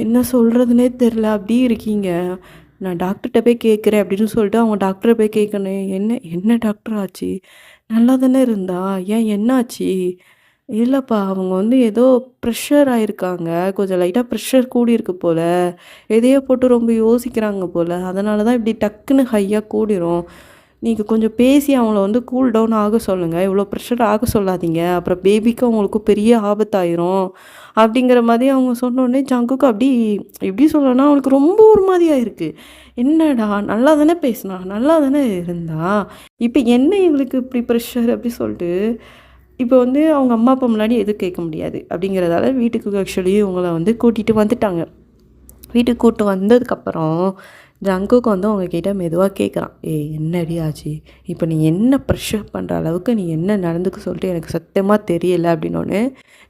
என்ன சொல்கிறதுனே தெரில. அப்படியே இருக்கீங்க. நான் டாக்டர்கிட்ட போய் கேட்குறேன் அப்படின்னு சொல்லிட்டு அவங்க டாக்டரை போய் கேட்கணும். என்ன டாக்டர் ஆச்சு, நல்லா தானே இருந்தா, ஏன் என்னாச்சு? இல்லைப்பா, அவங்க வந்து ஏதோ ப்ரெஷர் ஆயிருக்காங்க. கொஞ்சம் லைட்டாக ப்ரெஷர் கூடியிருக்கு போல். எதையோ போட்டு ரொம்ப யோசிக்கிறாங்க போல். அதனால தான் இப்படி டக்குன்னு ஹையாக கூடிரும். நீங்கள் கொஞ்சம் பேசி அவங்கள வந்து கூல் டவுன் ஆக சொல்லுங்கள். இவ்வளோ ப்ரெஷர் ஆக சொல்லாதீங்க. அப்புறம் பேபிக்கு அவங்களுக்கு பெரிய ஆபத்தாயிரும் அப்படிங்கிற மாதிரி அவங்க சொன்னோடனே ஜங்குக்கு அப்படி எப்படி சொல்லணும்னா அவங்களுக்கு ரொம்ப ஒரு மாதிரியாக இருக்குது. என்னடா நல்லா தானே பேசினா, நல்லா தானே இருந்தா, இப்போ என்ன இவளுக்கு இப்படி ப்ரெஷர் அப்படி சொல்லிட்டு இப்போ வந்து அவங்க அம்மா அப்பா முன்னாடி எதுவும் கேட்க முடியாது அப்படிங்கிறதால வீட்டுக்கு ஆக்சுவலி இவங்களை வந்து கூட்டிகிட்டு வந்துட்டாங்க. வீட்டுக்கு கூப்பிட்டு வந்ததுக்கப்புறம் ஜங்குக்கு வந்து அவங்கக்கிட்ட மெதுவாக கேட்குறான். என்னடி ஆச்சு, இப்போ நீ என்ன ப்ரெஷர் பண்ணுற அளவுக்கு நீ என்ன நடந்துக்க சொல்லிட்டு எனக்கு சத்தியமாக தெரியலை அப்படின்னோடனே,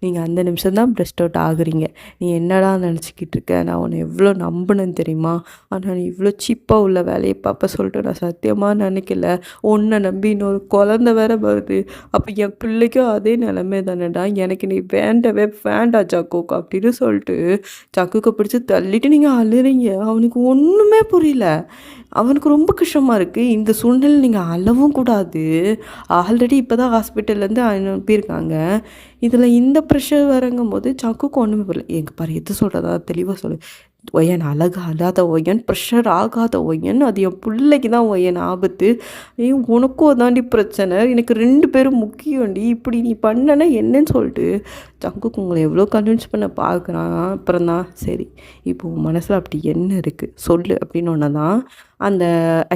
நீங்கள் அந்த நிமிஷம் தான் ப்ரெஸ்ட் அவுட் ஆகுறீங்க. நீ என்னடா நினச்சிக்கிட்டு இருக்க, நான் உன்னை எவ்வளோ நம்பினேன்னு தெரியுமா, ஆனால் நீ இவ்வளோ சீப்பாக உள்ள வேலையை பார்ப்ப சொல்லிட்டு நான் சத்தியமாக நினைக்கல. உன்னை நம்பி இன்னொரு குழந்த வேற வருது. அப்போ என் பிள்ளைக்கும் அதே நிலைமை தானேடா. எனக்கு நீ வேண்டவே வேண்டாம் ஜக்குக்கு அப்படின்னு சொல்லிட்டு ஜக்குக்கு பிடிச்சி தள்ளிட்டு நீங்கள் அழுறீங்க. அவனுக்கு ஒன்றுமே புரியல. அவனுக்கு ரொம்ப கஷ்டமாக இருக்குது. இந்த சூழ்நிலை நீங்கள் அழவும் கூடாது. ஆல்ரெடி இப்போ தான் ஹாஸ்பிட்டல்லேருந்து அனுப்பியிருக்காங்க. இதில் இந்த ப்ரெஷர் வரங்கும்போது ஜக்குக்கு ஒன்றுமே புரியல. எங்கள் பாரு எது சொல்கிறதா தெளிவாக சொல்லு. ஒய்யன் அழகு அல்லாத ஒய்யன், ப்ரெஷர் ஆகாத ஒய்யன், அது என் பிள்ளைக்கு தான் ஒய்யன் ஆபத்து. உனக்கும் அதாண்டி பிரச்சனை, எனக்கு 2 பேரும் முக்கியம்டி. இப்படி நீ பண்ணனா என்னன்னு சொல்லிட்டு ஜங்குக்கு உங்களை எவ்வளோ கன்வின்ஸ் பண்ண பார்க்குறான். அப்புறம் தான் சரி, இப்போ உன் மனசில் அப்படி என்ன இருக்குது சொல்லு அப்படின்னு ஒன்று தான் அந்த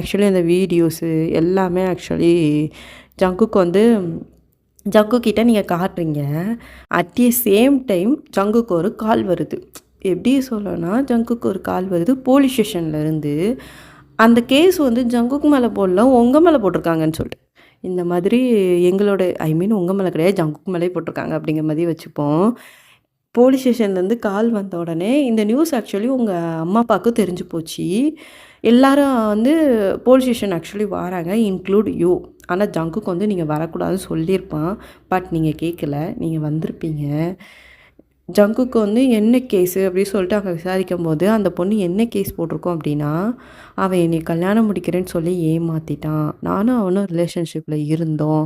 ஆக்சுவலி அந்த வீடியோஸு எல்லாமே ஆக்சுவலி ஜங்குக்கு வந்து ஜங்குக்கிட்ட நீங்கள் காட்டுறீங்க. அட் தி சேம் டைம் ஜங்குக்கு ஒரு கால் வருது. எப்படி சொல்லணும்னா ஜங்குக்கு ஒரு கால் வருது போலீஸ் ஸ்டேஷன்லேருந்து. அந்த கேஸ் வந்து ஜங்குக்கு மேலே போடல, உங்க மேலே போட்டிருக்காங்கன்னு சொல்லிட்டு. இந்த மாதிரி எங்களோட உங்க மேலே கிடையாது, ஜங்குக்கு மேலே போட்டிருக்காங்க அப்படிங்கிற மாதிரி வச்சுப்போம். போலீஸ் ஸ்டேஷன்லேருந்து கால் வந்த உடனே இந்த நியூஸ் ஆக்சுவலி உங்கள் அம்மா அப்பாவுக்கு தெரிஞ்சு போச்சு. எல்லாரும் வந்து போலீஸ் ஸ்டேஷன் ஆக்சுவலி வராங்க, இன்க்ளூட் யூ. ஆனால் ஜங்குக்கு வந்து நீங்கள் வரக்கூடாதுன்னு சொல்லியிருப்பான். பட் நீங்கள் கேட்கல, நீங்கள் வந்திருப்பீங்க. ஜங்குக்கு வந்து என்ன கேஸு அப்படின்னு சொல்லிட்டு அங்கே விசாரிக்கும்போது அந்த பொண்ணு என்ன கேஸ் போட்டிருக்கோம் அப்படின்னா, அவன் என்னை கல்யாணம் முடிக்கிறேன்னு சொல்லி ஏமாற்றிட்டான், நானும் அவனும் ரிலேஷன்ஷிப்பில் இருந்தோம்,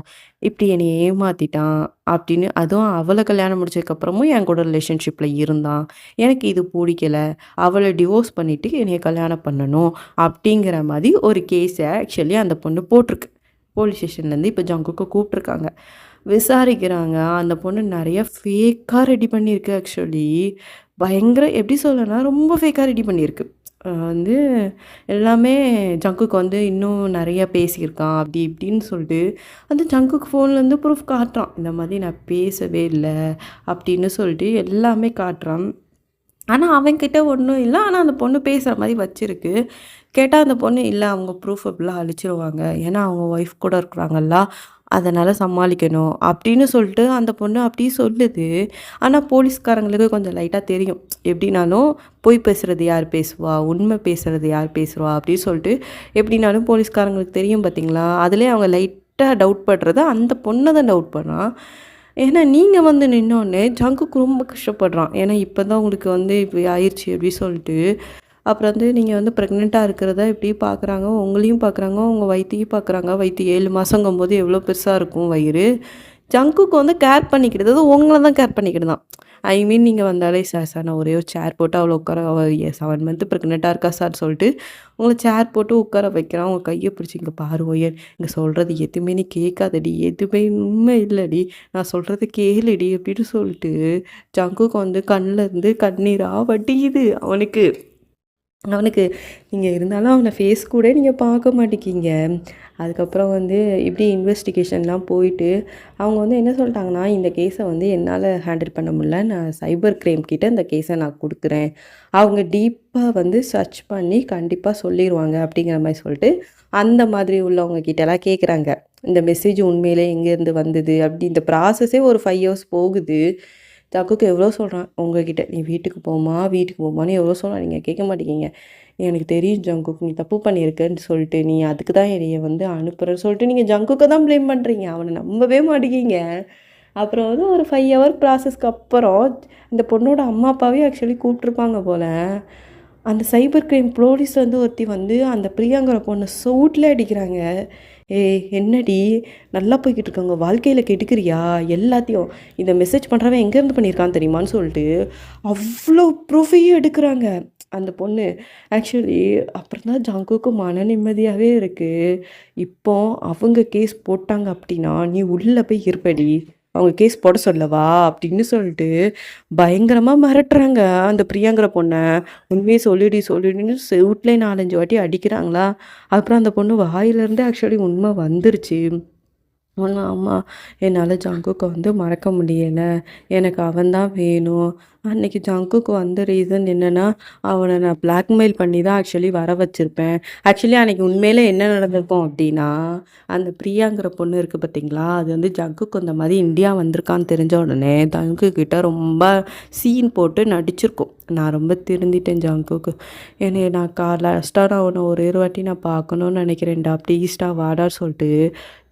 இப்படி என்னை ஏமாற்றிட்டான் அப்படின்னு. அதுவும் அவளை கல்யாணம் முடிச்சதுக்கப்புறமும் என் கூட ரிலேஷன்ஷிப்பில் இருந்தான், எனக்கு இது பிடிக்கல, அவளை டிவோர்ஸ் பண்ணிவிட்டு என்னை கல்யாணம் பண்ணணும் அப்படிங்கிற மாதிரி ஒரு கேஸை ஆக்சுவலி அந்த பொண்ணு போட்டிருக்கு. போலீஸ் ஸ்டேஷன்லேருந்து இப்போ ஜங்குக்கு கூப்பிட்ருக்காங்க, விசாரிக்கிறாங்க. அந்த பொண்ணு நிறைய ஃபேக்காக ரெடி பண்ணியிருக்கு ஆக்சுவலி. பயங்கர எப்படி சொல்லனா, ரொம்ப ஃபேக்காக ரெடி பண்ணியிருக்கு. வந்து எல்லாமே ஜங்குக்கு வந்து இன்னும் நிறைய பேசியிருக்கான் அப்படி இப்படின்னு சொல்லிட்டு அந்த ஜங்குக்கு ஃபோன்லேருந்து ப்ரூஃப் காட்டுறான். இந்த மாதிரி நான் பேசவே இல்லை அப்படின்னு சொல்லிட்டு எல்லாமே காட்டுறான். ஆனால் அவன்கிட்ட ஒன்றும் இல்லை. ஆனால் அந்த பொண்ணு பேசுகிற மாதிரி வச்சிருக்கு. கேட்டால் அந்த பொண்ணு இல்லை, அவங்க ப்ரூஃப் அப்படிலாம் அழிச்சிருவாங்க, ஏன்னா அவங்க ஒய்ஃப் கூட இருக்கிறாங்கல்ல, அதனால் சமாளிக்கணும் அப்படின்னு சொல்லிட்டு அந்த பொண்ணு அப்படியே சொல்லுது. ஆனால் போலீஸ்காரங்களுக்கு கொஞ்சம் லைட்டாக தெரியும், எப்படின்னாலும் பொய் பேசுகிறது யார் பேசுவா, உண்மை பேசுகிறது யார் பேசுவா அப்படின்னு சொல்லிட்டு எப்படின்னாலும் போலீஸ்காரங்களுக்கு தெரியும் பார்த்தீங்களா. அதிலே அவங்க லைட்டாக டவுட் படுறத அந்த பொண்ணை தான் டவுட் பண்ணுறான். ஏன்னா நீங்கள் வந்து நின்னோடனே ஜங்குக்கு ரொம்ப கஷ்டப்படுறான். ஏன்னா இப்போ தான் உங்களுக்கு வந்து இப்படி ஆயிடுச்சு அப்படி சொல்லிட்டு. அப்புறம் வந்து நீங்கள் வந்து ப்ரெக்னெண்ட்டாக இருக்கிறத இப்படி பார்க்குறாங்க, உங்களையும் பார்க்குறாங்க, உங்கள் வயிற்றையும் பார்க்குறாங்க. வயிற்று 7 மாதங்கும்போது எவ்வளோ பெருசாக இருக்கும் வயிறு. ஜங்குக்கு வந்து கேர் பண்ணிக்கிடுது, அது உங்களை தான் கேர் பண்ணிக்கிட்டு தான். நீங்கள் வந்தாலே சார் நான் ஒரே ஒரு சேர் போட்டு அவளை உட்கார, அவள் 7 மந்த்து ப்ரெக்னெண்ட்டாக இருக்கா சார் சொல்லிட்டு உங்களை சேர் போட்டு உட்கார வைக்கிறான். உங்கள் கையை பிடிச்சி இங்கே பாரு ஒயர், இங்கே சொல்கிறது எதுவுமே நீ கேட்காதடி, எதுவுமே உண்மை இல்லடி, நான் சொல்கிறது கேளுடி அப்படின்னு சொல்லிட்டு ஜங்குக்கு வந்து கண்ணில் இருந்து கண்ணீராக வட்டிக்குது அவனுக்கு. நீங்கள் இருந்தாலும் அவனை ஃபேஸ் கூட நீங்கள் பார்க்க மாட்டேங்கிங்க. அதுக்கப்புறம் வந்து இப்படி இன்வெஸ்டிகேஷன்லாம் போயிட்டு அவங்க வந்து என்ன சொல்லிட்டாங்கன்னா, இந்த கேஸை வந்து என்னால் ஹேண்டில் பண்ண முடியல, நான் சைபர் கிரைம் கிட்ட இந்த கேஸை நான் கொடுக்குறேன், அவங்க டீப்பாக வந்து சர்ச் பண்ணி கண்டிப்பாக சொல்லிடுவாங்க அப்படிங்கிற மாதிரி சொல்லிட்டு அந்த மாதிரி உள்ளவங்க கிட்டலாம் கேட்குறாங்க. இந்த மெசேஜ் உண்மையிலே எங்கேருந்து வந்தது அப்படி. இந்த ப்ராசஸே ஒரு 5 இயர்ஸ் போகுது. ஜங்குக்கு எவ்வளோ சொல்கிறான் உங்ககிட்ட, நீ வீட்டுக்கு போமான்னு எவ்வளோ சொல்கிறான், நீங்கள் கேட்க மாட்டேங்கிங்க. எனக்கு தெரியும் ஜங்குக்கு நீ தப்பு பண்ணியிருக்கேன்னு சொல்லிட்டு, நீ அதுக்கு தான் என்னைய வந்து அனுப்புகிறேன்னு சொல்லிட்டு நீங்கள் ஜங்குக்கு தான் ப்ளேம் பண்ணுறீங்க, அவனை நம்பவே மாட்டேங்கிங்க. அப்புறம் வந்து ஒரு 5 ஹவர் ப்ராசஸ்க்கு அப்புறம் இந்த பொண்ணோட அம்மா அப்பாவே ஆக்சுவலி கூப்பிட்ருப்பாங்க போல். அந்த சைபர் கிரைம் போலீஸ் வந்து ஒருத்தி வந்து அந்த பிரியாங்கிற பொண்ணை சூட்டில் அடிக்கிறாங்க. ஏய் என்னடி, நல்லா போய்கிட்டு இருக்காங்க வாழ்க்கையில் கெடுக்கிறியா எல்லாத்தையும், இந்த மெசேஜ் பண்ணுறவன் எங்கேருந்து பண்ணியிருக்கான்னு தெரியுமான்னு சொல்லிட்டு அவ்வளோ ப்ரூஃபையும் எடுக்கிறாங்க அந்த பொண்ணு ஆக்சுவலி. அப்புறம் தான் ஜங்குக்கு மன நிம்மதியாகவே இருக்குது. இப்போ அவங்க கேஸ் போட்டாங்க அப்படின்னா நீ உள்ளே போய் இருப்படி, அவங்க கேஸ் போட சொல்லவா அப்படின்னு சொல்லிட்டு பயங்கரமாக மிரட்டுறாங்க அந்த பிரியாங்கிற பொண்ணை. உண்மையை சொல்லிடுன்னு செவுட்லேயே 4-5 வாட்டி அடிக்கிறாங்களா. அப்புறம் அந்த பொண்ணு வாயிலேருந்து ஆக்சுவலி உண்மை வந்துருச்சு. ஆமாம், என்னால் ஜங்குக்கு வந்து மறக்க முடியலை, எனக்கு அவன் தான் வேணும். அன்றைக்கி ஜங்குக்கு வந்த ரீசன் என்னென்னா, அவனை நான் பிளாக்மெயில் பண்ணி தான் ஆக்சுவலி வர வச்சுருப்பேன். ஆக்சுவலி அன்றைக்கி உண்மையிலே என்ன நடந்திருக்கும் அப்படின்னா, அந்த பிரியாங்கிற பொண்ணு இருக்குது பார்த்தீங்களா, அது வந்து ஜங்குக்கு இந்த மாதிரி இந்தியா வந்திருக்கான்னு தெரிஞ்ச உடனே ஜங்குக்கிட்ட ரொம்ப சீன் போட்டு நடிச்சிருக்கும். நான் ரொம்ப திருந்திட்டேன் ஜங்குக்கு, என்னை நான் லாஸ்ட்டாக நான் உன்னை ஒரே ஒரு வாட்டி நான் பார்க்கணுன்னு நினைக்கிறேன்டா, ப்ளீஸ்டா வாடா சொல்லிட்டு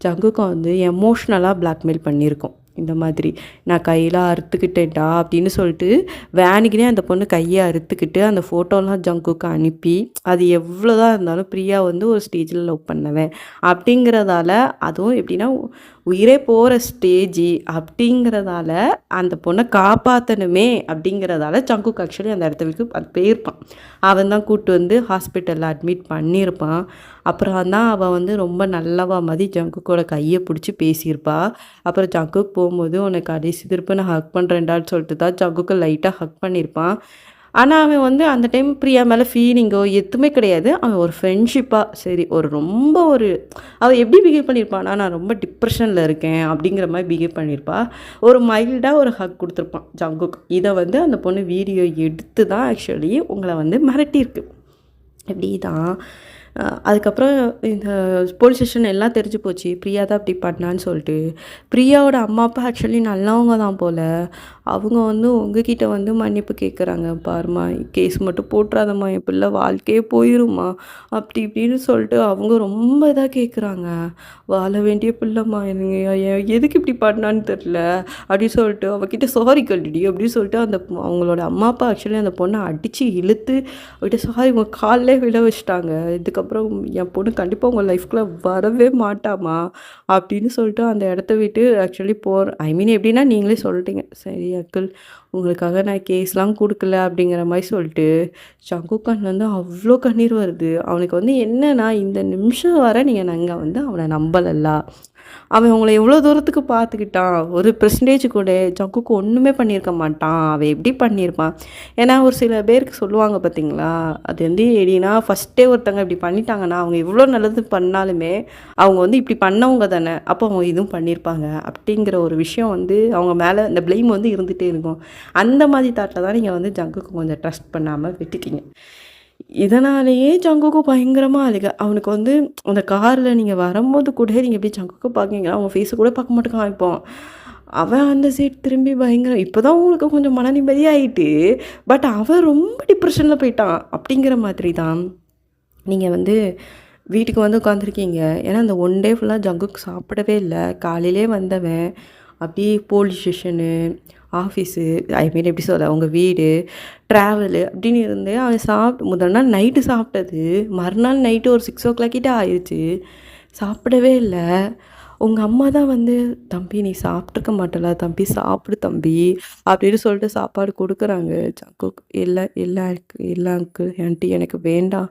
ஜங்குக்கு வந்து எமோஷ்னலாக பிளாக்மெயில் பண்ணியிருக்கோம். இந்த மாதிரி நான் கையில் அறுத்துக்கிட்டேன்டா அப்படின்னு சொல்லிட்டு வேனுக்குனே அந்த பொண்ணு கையை அறுத்துக்கிட்டு அந்த ஃபோட்டோலாம் ஜங்குக்கு அனுப்பி, அது எவ்வளோதான் இருந்தாலும் பிரியா வந்து ஒரு ஸ்டேஜில் லவ் பண்ணவேன் அப்படிங்கிறதால, அதுவும் எப்படின்னா உயிரே போகிற ஸ்டேஜி அப்படிங்கிறதால அந்த பொண்ணை காப்பாற்றணுமே அப்படிங்கிறதால ஜங்குக்கு ஆக்சுவலி அந்த இடத்துக்கு அது போயிருப்பான். அவன் தான் கூப்பிட்டு வந்து ஹாஸ்பிட்டலில் அட்மிட் பண்ணியிருப்பான். அப்புறம் தான் அவள் வந்து ரொம்ப நல்லவா மாதிரி ஜங்குக்கோட கையை பிடிச்சி பேசியிருப்பா. அப்புறம் ஜங்குக்கு போகும்போது உனக்கு கடைசி திருப்பி நான் ஹக் பண்ணுறேன்டான்னு சொல்லிட்டு தான் ஜங்குக்கு லைட்டாக ஹக் பண்ணியிருப்பான். ஆனால் அவன் வந்து அந்த டைம் பிரியா மேலே ஃபீலிங்கோ எதுவுமே கிடையாது. அவன் ஒரு ஃப்ரெண்ட்ஷிப்பாக சரி அவள் எப்படி பிஹேவ் பண்ணியிருப்பான்னா, நான் ரொம்ப டிப்ரெஷனில் இருக்கேன் அப்படிங்கிற மாதிரி பிஹேவ் பண்ணியிருப்பா. ஒரு மைல்டாக ஒரு ஹக் கொடுத்துருப்பான் ஜங்குக்கு. இதை வந்து அந்த பொண்ணு வீடியோ எடுத்து தான் ஆக்சுவலி உங்களை வந்து மிரட்டியிருக்கு. இப்படி தான் அதுக்கப்புறம் இந்த போலீஸ் ஸ்டேஷன் எல்லாம் தெரிஞ்சு போச்சு. பிரியா தான் இப்படி பண்ணான்னு சொல்லிட்டு. பிரியாவோட அம்மா, அப்பா ஆக்சுவலி நல்லவங்க தான் போல. அவங்க வந்து உங்ககிட்ட வந்து மன்னிப்பு கேட்குறாங்க. "பாரும்மா, கேஸ் மட்டும் போட்றாதம்மா, என் பிள்ளை வாழ்க்கையே போயிரும்மா." அப்படி இப்படின்னு சொல்லிட்டு அவங்க ரொம்ப இதா கேட்குறாங்க. "வாழ வேண்டிய பிள்ளைம்மா, நீங்க எதுக்கு இப்படி பண்ணான்னு தெரில." அப்படின்னு சொல்லிட்டு அவகிட்ட "சாரி கல்டி" அப்படின்னு சொல்லிட்டு அவங்களோட அம்மா, அப்பா ஆக்சுவலி அந்த பொண்ணை அடித்து இழுத்து அவகிட்ட சாரி உங்க கால்லே விழ வச்சுட்டாங்க. "இதுக்கப்புறம் என் பொண்ணு கண்டிப்பாக உங்கள் லைஃப்குள்ளே வரவே மாட்டாம்மா." அப்படின்னு சொல்லிட்டு அந்த இடத்த விட்டு ஆக்சுவலி ஐ மீன் எப்படின்னா நீங்களே சொல்லிட்டீங்க. "சரி அங்கிள், உங்களுக்காக நான் கேஸ்லாம் குடுக்கல." அப்படிங்கிற மாரி சொல்லிட்டு ஷங்குக் கான்லேருந்து அவ்ளோ கண்ணீர் வருது. அவனுக்கு வந்து என்னன்னா, இந்த நிமிஷம் வரை நீங்க வந்து அவன நம்பலல்ல. அவன் உங்கள எவ்வளோ தூரத்துக்கு பார்த்துக்கிட்டான். ஒரு பெர்சன்டேஜ் கூட ஜக்குக்கு ஒண்ணுமே பண்ணியிருக்க மாட்டான். அவன் எப்படி பண்ணியிருப்பான்? ஏன்னா ஒரு சில பேருக்கு சொல்லுவாங்க பார்த்தீங்களா? அது வந்து எப்படின்னா, ஃபர்ஸ்ட்டே ஒருத்தங்க இப்படி பண்ணிட்டாங்கன்னா, அவங்க எவ்வளோ நல்லது பண்ணாலுமே, அவங்க வந்து இப்படி பண்ணவங்க தானே. அப்போ அவங்க இதுவும் பண்ணியிருப்பாங்க. அப்படிங்கிற ஒரு விஷயம் வந்து அவங்க மேல இந்த ப்ளேம் வந்து இருந்துட்டே இருக்கும். அந்த மாதிரி தாட்ல தான் நீங்க வந்து ஜங்குக்கு கொஞ்சம் ட்ரஸ்ட் பண்ணாம விட்டுட்டீங்க. இதனாலேயே ஜங்குக்கு பயங்கரமா அழுக. அவனுக்கு வந்து அந்த கார்ல நீங்க வரும்போது கூட நீங்க எப்படி ஜங்குக்க பார்க்குறீங்களா, அவங்க ஃபேஸ கூட பார்க்க மாட்டேங்கான் இப்போ. அவன் அந்த சைட் திரும்பி பயங்கர இப்பதான் உங்களுக்கு கொஞ்சம் மன நிம்மதியாயிட்டு. பட் அவன் ரொம்ப டிப்ரஷன்ல போயிட்டான். அப்படிங்கிற மாதிரி தான். நீங்க வந்து வீட்டுக்கு வந்து உட்காந்துருக்கீங்க. ஏன்னா அந்த ஒன் டே ஃபுல்லா ஜங்குக்கு சாப்பிடவே இல்ல. காலையிலேயே வந்தவன், அப்படியே போலீஸ் ஸ்டேஷனு, ஆஃபீஸு, ஐ மீன் எப்படி சொல்ல, உங்க வீடு, ட்ராவலு அப்படின்னு இருந்து அவன் முதல் நாள் நைட்டு சாப்பிட்டது, மறுநாள் நைட்டு ஒரு 6:00 கிட்ட ஆயிருச்சு. சாப்பிடவே இல்ல. உங்க அம்மா தான் வந்து, "தம்பி நீ சாப்பிட்டுருக்க மாட்டல்ல, தம்பி சாப்பிடு தம்பி." அப்படின்னு சொல்லிட்டு சாப்பாடு குடுக்குறாங்க. ஜங்குக், "இல்ல இல்ல இல்ல அங்கிள், ஆன்ட்டி எனக்கு வேண்டாம்.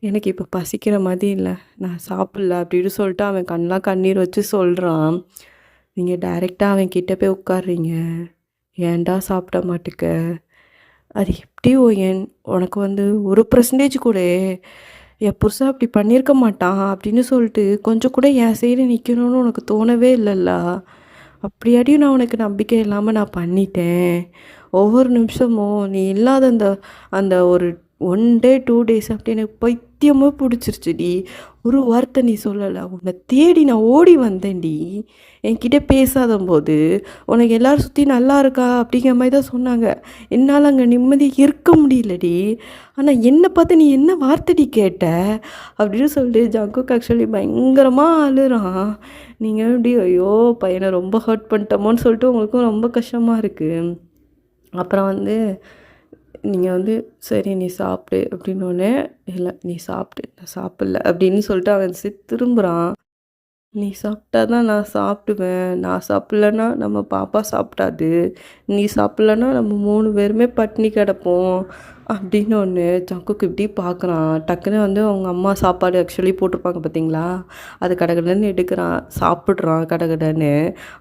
எனக்கு இப்போ பசிக்கிற மாதிரி இல்ல. நான் சாப்பிடல." அப்படின்னு சொல்லிட்டு அவன் கண்லாம் கண்ணீர் வச்சு சொல்றான். நீங்க டைரக்ட்டா அவன் கிட்ட போய் உட்கார்றீங்க. "ஏன்டா சாப்பிட மாட்டுக்க? அது எப்படி உனக்கு வந்து ஒரு பெர்சன்டேஜ் கூட என் புருஷன் அப்படி பண்ணியிருக்க மாட்டான்." அப்படின்னு சொல்லிட்டு கொஞ்சம் கூட என் சைடு நிற்கணும்னு உனக்கு தோணவே இல்லல்ல. அப்படியாடியும் நான் உனக்கு நம்பிக்கை இல்லாமல் நான் பண்ணிட்டேன். ஒவ்வொரு நிமிஷமும் நீ இல்லாத அந்த அந்த ஒரு 1 டே 2 டேஸ் அப்படி எனக்கு பைத்தியமா பிடிச்சிருச்சுடி. ஒரு வார்த்தை நீ சொல்லலை. உன்னை தேடி நான் ஓடி வந்தேன்டி. என்கிட்ட பேசாதம்போது உனக்கு எல்லாரும் சுற்றி நல்லா இருக்கா அப்படிங்கிற மாதிரி தான் சொன்னாங்க. என்னால் அங்கே நிம்மதியாக இருக்க முடியலடி. ஆனால் என்னை பார்த்து நீ என்ன வார்த்தைடி கேட்ட அப்படின்னு சொல்லிட்டு ஜங்குக்கு ஆக்சுவலி பயங்கரமாக அழுறான். நீங்கள் எப்படி ஐயோ பையனை ரொம்ப ஹர்ட் பண்ணிட்டோமோன்னு சொல்லிட்டு உங்களுக்கும் ரொம்ப கஷ்டமாக இருக்குது. அப்புறம் வந்து நீங்கள் வந்து சரி நீ சாப்பிடு அப்படின்னோடனே, இல்லை நீ சாப்பிடு, நான் சாப்பிடல அப்படின்னு சொல்லிட்டு அவன் திரும்புகிறான். "நீ சாப்பிட்டா தான் நான் சாப்பிடுவேன். நான் சாப்பிட்லன்னா நம்ம பாப்பா சாப்பிடாது. நீ சாப்பிட்லன்னா நம்ம 3 பேருமே பட்டினி கிடப்போம்." அப்படின்னு ஒன்று ஜங்குக்கு இப்படி பார்க்குறான். டக்குன்னு வந்து அவங்க அம்மா சாப்பாடு ஆக்சுவலி போட்டிருப்பாங்க பார்த்தீங்களா? அது கடகடன்னு எடுக்கிறான். சாப்பிட்றான் கடகடன்னு.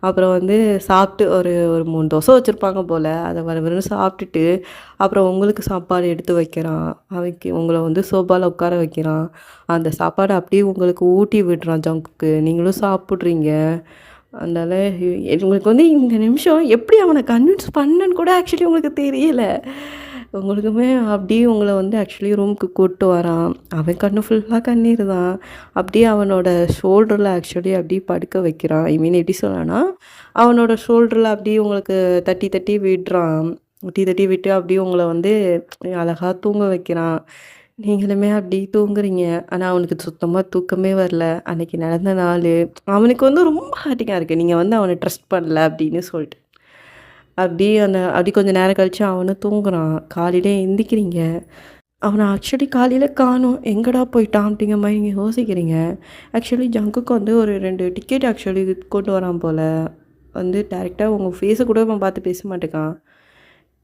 அப்புறம் வந்து சாப்பிட்டு ஒரு ஒரு 3 தோசை வச்சுருப்பாங்க போல். அதை வர சாப்பிட்டுட்டு அப்புறம் உங்களுக்கு சாப்பாடு எடுத்து வைக்கிறான். உங்கள வந்து சோபால உட்கார வைக்கிறான். அந்த சாப்பாட அப்படியே உங்களுக்கு ஊட்டி விடுறான் ஜங்குக்கு. நீங்களும் சாப்பிட்றீங்க. அதனால உங்களுக்கு வந்து இந்த நிமிஷம் எப்படி அவனை கன்வின்ஸ் பண்ணேன்னு கூட ஆக்சுவலி உங்களுக்கு தெரியல. உங்களுக்குமே அப்படியே உங்கள வந்து ஆக்சுவலி ரூமுக்கு கூப்பிட்டு வரான். அவன் கண்ணு ஃபுல்லா கண்ணீர் தான். அப்படியே அவனோட ஷோல்டரில் ஆக்சுவலி அப்படியே படுக்க வைக்கிறான். ஐ மீன் எப்படி சொல்லலாம்னா, அவனோட ஷோல்டரில் அப்படியே உங்களுக்கு தட்டி தட்டி விடுறான். தட்டி தட்டி விட்டு அப்படியே உங்கள வந்து அழகா தூங்க வைக்கிறான். நீங்களுமே அப்படி தூங்குறீங்க. ஆனா அவனுக்கு சுத்தமா தூக்கமே வரல. அன்னைக்கு நடந்த நாளு, அவனுக்கு வந்து ரொம்ப ஹார்ட்டிங்கா இருக்கு. நீங்க வந்து அவன ட்ரஸ்ட் பண்ணல அப்படின்னு சொல்லிட்டு. அப்படி கொஞ்சம் நேரம் கழிச்சு அவனும் தூங்குறான். காலையில எந்திக்கிறீங்க. அவன ஆக்சுவலி காலையில காணோம். எங்கடா போயிட்டான் அப்படிங்கிற மாரி நீங்க யோசிக்கிறீங்க. ஆக்சுவலி ஜங்குக்கு வந்து ஒரு 2 டிக்கெட் ஆக்சுவலி கொண்டு வரான் போல. வந்து டைரெக்ட்டா உங்க ஃபேஸ கூட அவன் பார்த்து பேச மாட்டேங்கான்.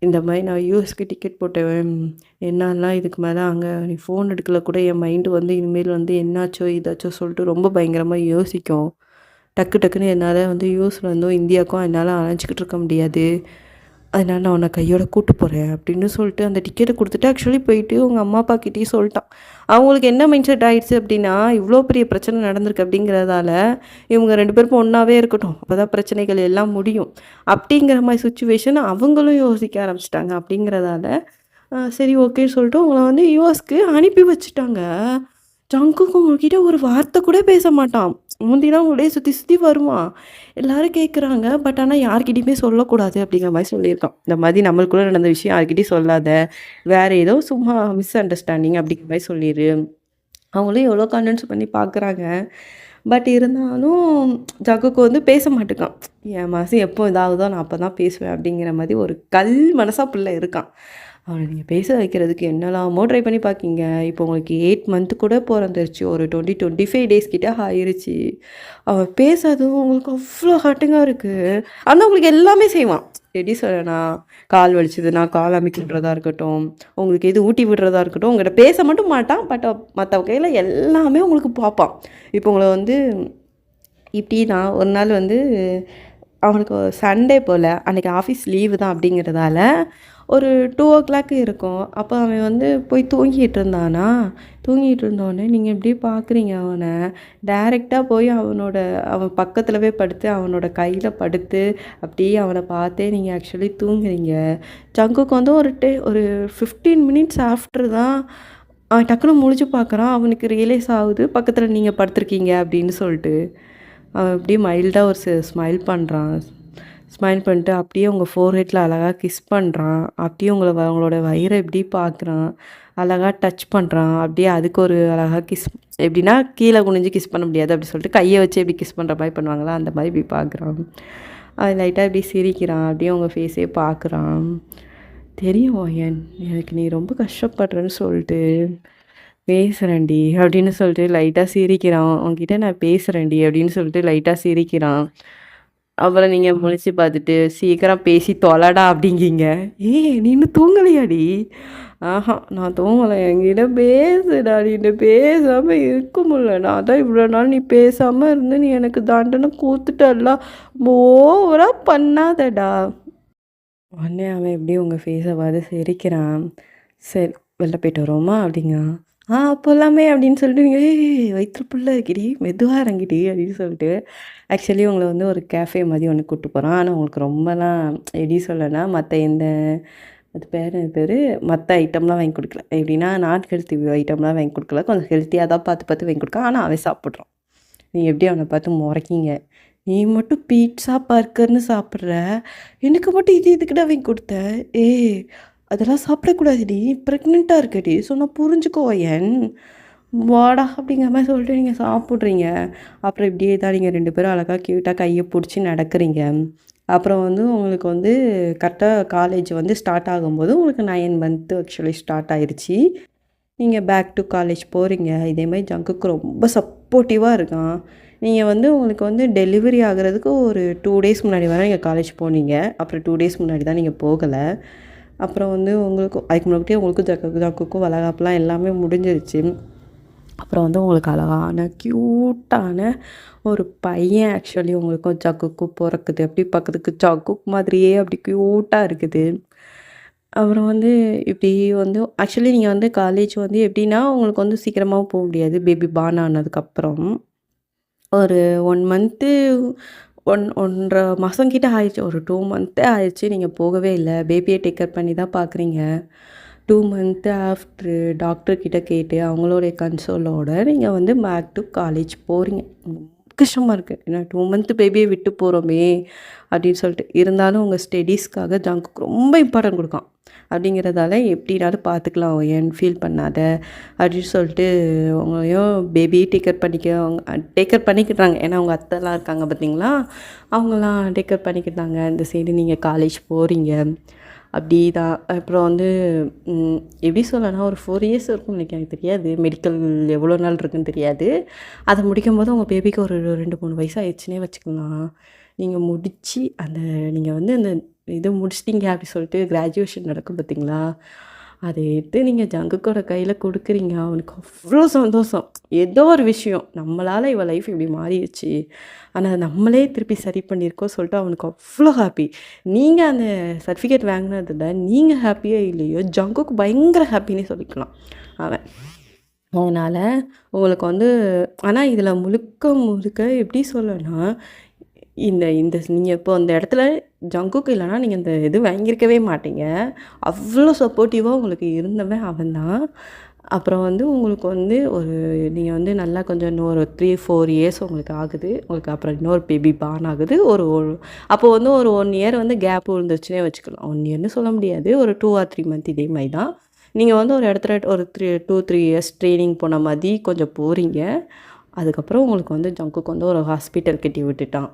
இந்த மாரி நான் யுஎஸ்க்கு டிக்கெட் போட்டவன். என்னால்லாம் இதுக்கு மேல அங்க நீ ஃபோன் எடுக்கல கூட என் மைண்டு வந்து இனிமேல் வந்து என்னாச்சோ, இதாச்சோ சொல்லிட்டு ரொம்ப பயங்கரமா யோசிக்கும். டக்கு டக்குன்னு என்னால் வந்து யூஎஸ்லேருந்தும் இந்தியாவுக்கும் என்னால் அழைச்சிக்கிட்டு இருக்க முடியாது. அதனால நான் உன்னை கையோட கூட்டு போகிறேன் அப்படின்னு சொல்லிட்டு அந்த டிக்கெட்டை கொடுத்துட்டு ஆக்சுவலி போயிட்டு உங்கள் அம்மா அப்பா கிட்டேயும் சொல்லிட்டான். அவங்களுக்கு என்ன மைண்ட் செட் ஆயிடுச்சு அப்படின்னா, இவ்வளோ பெரிய பிரச்சனை நடந்திருக்கு அப்படிங்கிறதால இவங்க 2 பேருக்கும் ஒன்றாவே இருக்கட்டும். அப்போ தான் பிரச்சனைகள் எல்லாம் முடியும். அப்படிங்கிற மாதிரி சுச்சுவேஷன் அவங்களும் யோசிக்க ஆரம்பிச்சிட்டாங்க. அப்படிங்கிறதால சரி ஓகேன்னு சொல்லிட்டு உங்களை வந்து யுஎஸ்க்கு அனுப்பி வச்சுட்டாங்க. ஜங்குக்கு உங்ககிட்ட ஒரு வார்த்தை கூட பேச மாட்டான். முந்திலாம் அப்படியே சுத்தி சுத்தி வருவான். எல்லாரும் கேட்குறாங்க. பட் ஆனா யார்கிட்டயுமே சொல்லக்கூடாது அப்படிங்கிற மாரி சொல்லியிருக்கான். இந்த மாதிரி நம்மளுக்குள்ள நடந்த விஷயம் யார்கிட்டயும் சொல்லாத. வேற ஏதோ சும்மா மிஸ் அண்டர்ஸ்டாண்டிங் அப்படிங்கிற மாரி சொல்லிரு. அவங்களும் எவ்வளோ கன்வின்ஸ் பண்ணி பார்க்குறாங்க. பட் இருந்தாலும் ஜக்குக்கு வந்து பேச மாட்டேங்கான். என் மனசு எப்போ இதாகுதோ நான் அப்போ தான் பேசுவேன் அப்படிங்கிற மாதிரி ஒரு கல் மனசா புள்ள இருக்கான். அவன நீங்க பேச வைக்கிறதுக்கு என்னலாமோ ட்ரை பண்ணி பார்க்கீங்க. இப்போ உங்களுக்கு 8 மந்த் கூட பொறந்துருச்சு. ஒரு 20, 25 டேஸ் கிட்ட ஆயிருச்சு. அவன் பேசாததும் உங்களுக்கு அவ்வளோ ஹர்ட்டிங்கா இருக்கு. ஆனா உங்களுக்கு எல்லாமே செய்வான். எப்படி சொல்லனா, கால் வலிச்சதுன்னா கால் அமுக்கி விடுறதா இருக்கட்டும், உங்களுக்கு எது ஊட்டி விடுறதா இருக்கட்டும், உங்கள்கிட்ட பேச மட்டும் மாட்டான். பட் மத்த வகையில எல்லாமே உங்களுக்கு பார்ப்பான். இப்போ உங்கள வந்து இப்படி நான் ஒரு நாள் வந்து அவனுக்கு சண்டே போல் அன்றைக்கி ஆஃபீஸ் லீவு தான் அப்படிங்கிறதால ஒரு 2:00 இருக்கும். அப்போ அவன் வந்து போய் தூங்கிட்டு இருந்தானா, தூங்கிட்டு இருந்தோடனே நீங்கள் எப்படி பார்க்குறீங்க அவனை, டைரெக்டாக போய் அவன் பக்கத்தில் போய் படுத்து அவனோட கையில் படுத்து அப்படியே அவனை பார்த்தே நீங்கள் ஆக்சுவலி தூங்குறீங்க. ஜங்குக்கு வந்து ஒரு 15 மினிட்ஸ் ஆஃப்டர் தான் டக்குன்னு முழிச்சு பார்க்குறான். அவனுக்கு ரியலைஸ் ஆகுது பக்கத்தில் நீங்கள் படுத்துருக்கீங்க அப்படின்னு சொல்லிட்டு. அவன் அப்படியே மைல்டாக ஒரு ஸ்மைல் பண்ணுறான். ஸ்மைல் பண்ணிட்டு அப்படியே உங்கள் ஃபோர்ஹெட்டில் அழகாக கிஸ் பண்ணுறான். அப்படியே அவங்களோட வயிறை எப்படி பார்க்குறான், அழகாக டச் பண்ணுறான். அப்படியே அதுக்கு ஒரு அழகாக கிஸ், எப்படின்னா கீழே குனிஞ்சு கிஸ் பண்ண முடியாது அப்படி சொல்லிட்டு கையை வச்சு எப்படி கிஸ் பண்ணுற மாதிரி பண்ணுவாங்களா அந்த மாதிரி இப்படி பார்க்குறான். அவன் லைட்டாக இப்படி சிரிக்கிறான். அப்படியே உங்கள் ஃபேஸே பார்க்குறான். தெரியும் எனக்கு நீ ரொம்ப கஷ்டப்படுறேன்னு சொல்லிட்டு பேசுகிறேன்டி அப்படின்னு சொல்லிட்டு லைட்டாக சிரிக்கிறான். உங்ககிட்ட நான் பேசுகிறேன்டி அப்படின்னு சொல்லிட்டு லைட்டாக சிரிக்கிறான். அப்புறம் நீங்கள் முழிச்சு பார்த்துட்டு சீக்கிரம் பேசி தொலைடா அப்படிங்கிங்க. நீ இன்னும் தூங்கலையாடி? ஆஹா நான் தூங்கலை, என்கிட்ட பேசுடா, நீ பேசாமல் இருக்க முடியல. நான் தான் இவ்வளோ நாள் நீ பேசாமல் இருந்து நீ எனக்கு தண்டனை கூத்துட்டல்ல, ஓவராக பண்ணாதடா. உடனே அவன் எப்படி உங்கள் ஃபேஸை பார்த்து சிரிக்கிறான். சரி வெளில போயிட்டு வரோமா அப்படிங்க. போகலாமே அப்படின்னு சொல்லிட்டு நீங்கள் வயிற்று புள்ள இருக்கிடி, மெதுவாக இறங்கிடி அப்படின்னு சொல்லிட்டு ஆக்சுவலி உங்களை வந்து ஒரு கேஃபே மாதிரி ஒன்று கூப்பிட்டு போகிறான். ஆனால் உங்களுக்கு ரொம்பலாம் எப்படி சொல்லனா மற்ற அது பேர் மற்ற ஐட்டம்லாம் வாங்கி கொடுக்கல. எப்படின்னா நாட் ஹெல்த்தி ஐட்டம்லாம் வாங்கி கொடுக்கல, கொஞ்சம் ஹெல்த்தியாக தான் பார்த்து பார்த்து வாங்கி கொடுக்க. ஆனால் அவன் சாப்பிட்றான். நீங்கள் எப்படி அவனை பார்த்து முறைக்கிங்க. நீ மட்டும் பீட்சா பர்கர்னு சாப்பிட்ற, எனக்கு மட்டும் இதுக்கிட்ட வாங்கி கொடுத்த. அதெல்லாம் சாப்பிடக்கூடாதுடி, ப்ரெக்னெண்ட்டாக இருக்கடி, சொன்னால் புரிஞ்சுக்கோ வாடா அப்படிங்கிற மாதிரி சொல்லிட்டு நீங்கள் சாப்பிட்றீங்க. அப்புறம் இப்படியே தான் நீங்கள் 2 பேரும் அழகாக க்யூட்டாக கையை பிடிச்சி நடக்கிறீங்க. அப்புறம் வந்து உங்களுக்கு வந்து கரெக்டாக காலேஜ் வந்து ஸ்டார்ட் ஆகும்போது உங்களுக்கு 9 மந்த்து ஆக்சுவலி ஸ்டார்ட் ஆயிடுச்சு. நீங்கள் பேக் டு காலேஜ் போகிறீங்க. இதேமாதிரி ஜங்குக்கு ரொம்ப சப்போர்ட்டிவாக இருக்கான். நீங்கள் வந்து உங்களுக்கு வந்து டெலிவரி ஆகிறதுக்கு ஒரு 2 டேஸ் முன்னாடி வரை நீங்கள் காலேஜ் போனீங்க. அப்புறம் 2 டேஸ் முன்னாடி தான் நீங்கள் போகலை. அப்புறம் வந்து அதுக்கு முன்னாடியே உங்களுக்கும் ஜக்குக்கும் வளகாப்புலாம் எல்லாமே முடிஞ்சிருச்சு. அப்புறம் வந்து உங்களுக்கு அழகான க்யூட்டான ஒரு பையன் ஆக்சுவலி உங்களுக்கும் ஜக்குக்கும் பிறக்குது. அப்படி பார்க்கறதுக்கு ஜக்குக் மாதிரியே அப்படி க்யூட்டாக இருக்குது. அப்புறம் வந்து இப்படி வந்து ஆக்சுவலி நீங்கள் வந்து காலேஜ் வந்து எப்படின்னா உங்களுக்கு வந்து சீக்கிரமாகவும் போக முடியாது. பேபி பார்ன் ஆனதுக்கப்புறம் ஒரு 1 மந்த்து 1.5 மாதம் கிட்ட ஆயிடுச்சு. ஒரு 2 மந்த்தே ஆயிடுச்சு நீங்கள் போகவே இல்லை. பேபியை டேக் கேர் பண்ணி தான் பார்க்குறீங்க. 2 மந்த்து ஆஃப்ட்ரு டாக்டர்கிட்ட கேட்டு அவங்களுடைய கன்சோலோட நீங்கள் வந்து பேக் டு காலேஜ் போகிறீங்க. கஷ்டமாக இருக்குது. ஏன்னா 2 மந்த்து பேபியை விட்டு போகிறோமே அப்படின்னு சொல்லிட்டு. இருந்தாலும் உங்கள் ஸ்டடீஸ்க்காக ஜங்குக்கு ரொம்ப இம்பார்ட்டன்ட் கொடுக்கான். அப்படிங்கிறதால எப்படினாலும் பார்த்துக்கலாம் ஃபீல் பண்ணாத அப்படின்னு சொல்லிட்டு அவங்களையும் பேபியை டேக்கர் டேக்கர் பண்ணிக்கிட்டாங்க. ஏன்னா அவங்க அத்தைலாம் இருக்காங்க பார்த்தீங்களா, அவங்களாம் டேக்கர் பண்ணிக்கிட்டாங்க. இந்த சைடு நீங்கள் காலேஜ் போகிறீங்க அப்படி தான். அப்புறம் வந்து எப்படி சொல்லனா ஒரு 4 இயர்ஸ் இருக்கும்னு நினைக்கிறேன், எனக்கு தெரியாது. மெடிக்கல் எவ்வளோ நாள் இருக்குன்னு தெரியாது. அதை முடிக்கும்போது உங்கள் பேபிக்கு ஒரு 2-3 வயசு ஆயிடுச்சுன்னே வச்சுக்கலாம். நீங்கள் முடித்து நீங்கள் வந்து அந்த இதை முடிச்சிட்டிங்க அப்படி சொல்லிட்டு கிராஜுவேஷன் நடக்கும் பார்த்தீங்களா, அதை எடுத்து நீங்கள் ஜங்குக்கோட கையில் கொடுக்குறீங்க. அவனுக்கு அவ்வளோ சந்தோஷம். ஏதோ ஒரு விஷயம் நம்மளால் இவள் லைஃப் இப்படி மாறிடுச்சு, ஆனால் நம்மளே திருப்பி சரி பண்ணியிருக்கோம் சொல்லிட்டு அவனுக்கு அவ்வளோ ஹாப்பி. நீங்கள் அந்த சர்டிஃபிகேட் வாங்கினதில் நீங்கள் ஹாப்பியோ இல்லையோ ஜங்குக்கு பயங்கர ஹாப்பின்னே சொல்லிக்கலாம் அவன். அதனால் உங்களுக்கு வந்து ஆனால் இதில் முழுக்க எப்படி சொல்லனா இந்த நீங்கள் இப்போ அந்த இடத்துல ஜங்குக்கு இல்லைனா நீங்கள் இந்த இது வாங்கியிருக்கவே மாட்டீங்க. அவ்வளோ சப்போர்ட்டிவாக உங்களுக்கு இருந்தவன் அவன் தான். அப்புறம் வந்து உங்களுக்கு வந்து நீங்கள் வந்து நல்லா கொஞ்சம் இன்னொரு 3-4 இயர்ஸ் உங்களுக்கு ஆகுது. உங்களுக்கு அப்புறம் இன்னொரு பேபி பார்ன் ஆகுது. அப்போ வந்து ஒரு 1 இயர் வந்து கேப் விழுந்துருச்சுன்னே வச்சுக்கலாம். 1 இயர்னு சொல்ல முடியாது. ஒரு 2 ஆர் 3 மந்த் இதே மாரி தான். நீங்கள் வந்து ஒரு இடத்துல ஒரு 2-3 இயர்ஸ் ட்ரெய்னிங் போன மாதிரி கொஞ்சம் போகிறீங்க. அதுக்கப்புறம் உங்களுக்கு வந்து ஜங்குக்கு வந்து ஒரு ஹாஸ்பிட்டல் கட்டி விட்டுட்டான்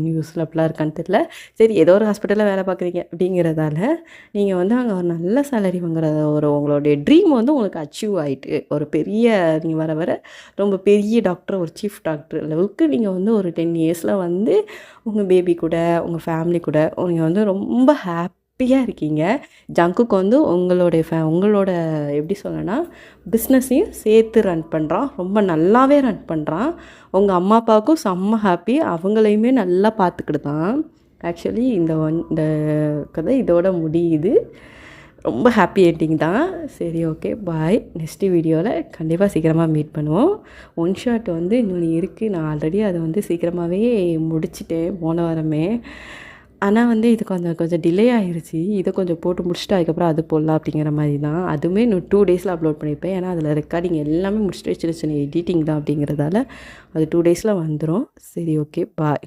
நியூஸில் அப்படிலாம் இருக்கான்னு தெரியல. சரி ஏதோ ஒரு ஹாஸ்பிட்டலில் வேலை பார்க்குறீங்க அப்படிங்கிறதால நீங்கள் வந்து அங்கே ஒரு நல்ல சேலரி வாங்குற உங்களுடைய ட்ரீம் வந்து உங்களுக்கு அச்சீவ் ஆகிட்டு ஒரு பெரிய நீங்கள் வர வர ரொம்ப பெரிய டாக்டர் ஒரு சீஃப் டாக்டர் லெவலுக்கு நீங்கள் வந்து ஒரு 10 இயர்ஸில் வந்து உங்கள் பேபி கூட உங்கள் ஃபேமிலி கூட நீங்கள் வந்து ரொம்ப ஹாப்பியாக இருக்கீங்க. ஜங்குக்கு வந்து உங்களோட எப்படி சொல்லனா பிஸ்னஸையும் சேர்த்து ரன் பண்ணுறான். ரொம்ப நல்லாவே ரன் பண்ணுறான். உங்கள் அம்மா அப்பாவுக்கும் செம்ம ஹாப்பி. அவங்களையுமே நல்லா பார்த்துக்கிடுதான். ஆக்சுவலி இந்த கதை இதோட முடியுது. ரொம்ப ஹாப்பி எண்டிங் தான். சரி ஓகே பாய். நெக்ஸ்ட்டு வீடியோவில் கண்டிப்பாக சீக்கிரமாக மீட் பண்ணுவோம். ஒன் ஷாட் வந்து இன்னொன்று இருக்குது. நான் ஆல்ரெடி அதை வந்து சீக்கிரமாகவே முடிச்சிட்டேன் போன வாரமே. ஆனால் வந்து இது கொஞ்சம் டிலே ஆகிருச்சு. இதை கொஞ்சம் போட்டு முடிச்சுட்டு அதுக்கப்புறம் அது போடலாம் அப்படிங்கிற மாதிரி தான். அதுவுமே இன்னும் 2 டேஸில் அப்லோட் பண்ணியிருப்பேன். ஏன்னா அதில் ரெக்கார்டிங் எல்லாமே முடிச்சுட்டு சின்ன சின்ன எடிட்டிங் தான் அப்படிங்கிறதால அது 2 டேஸில் வந்துடும். சரி ஓகே பாய்.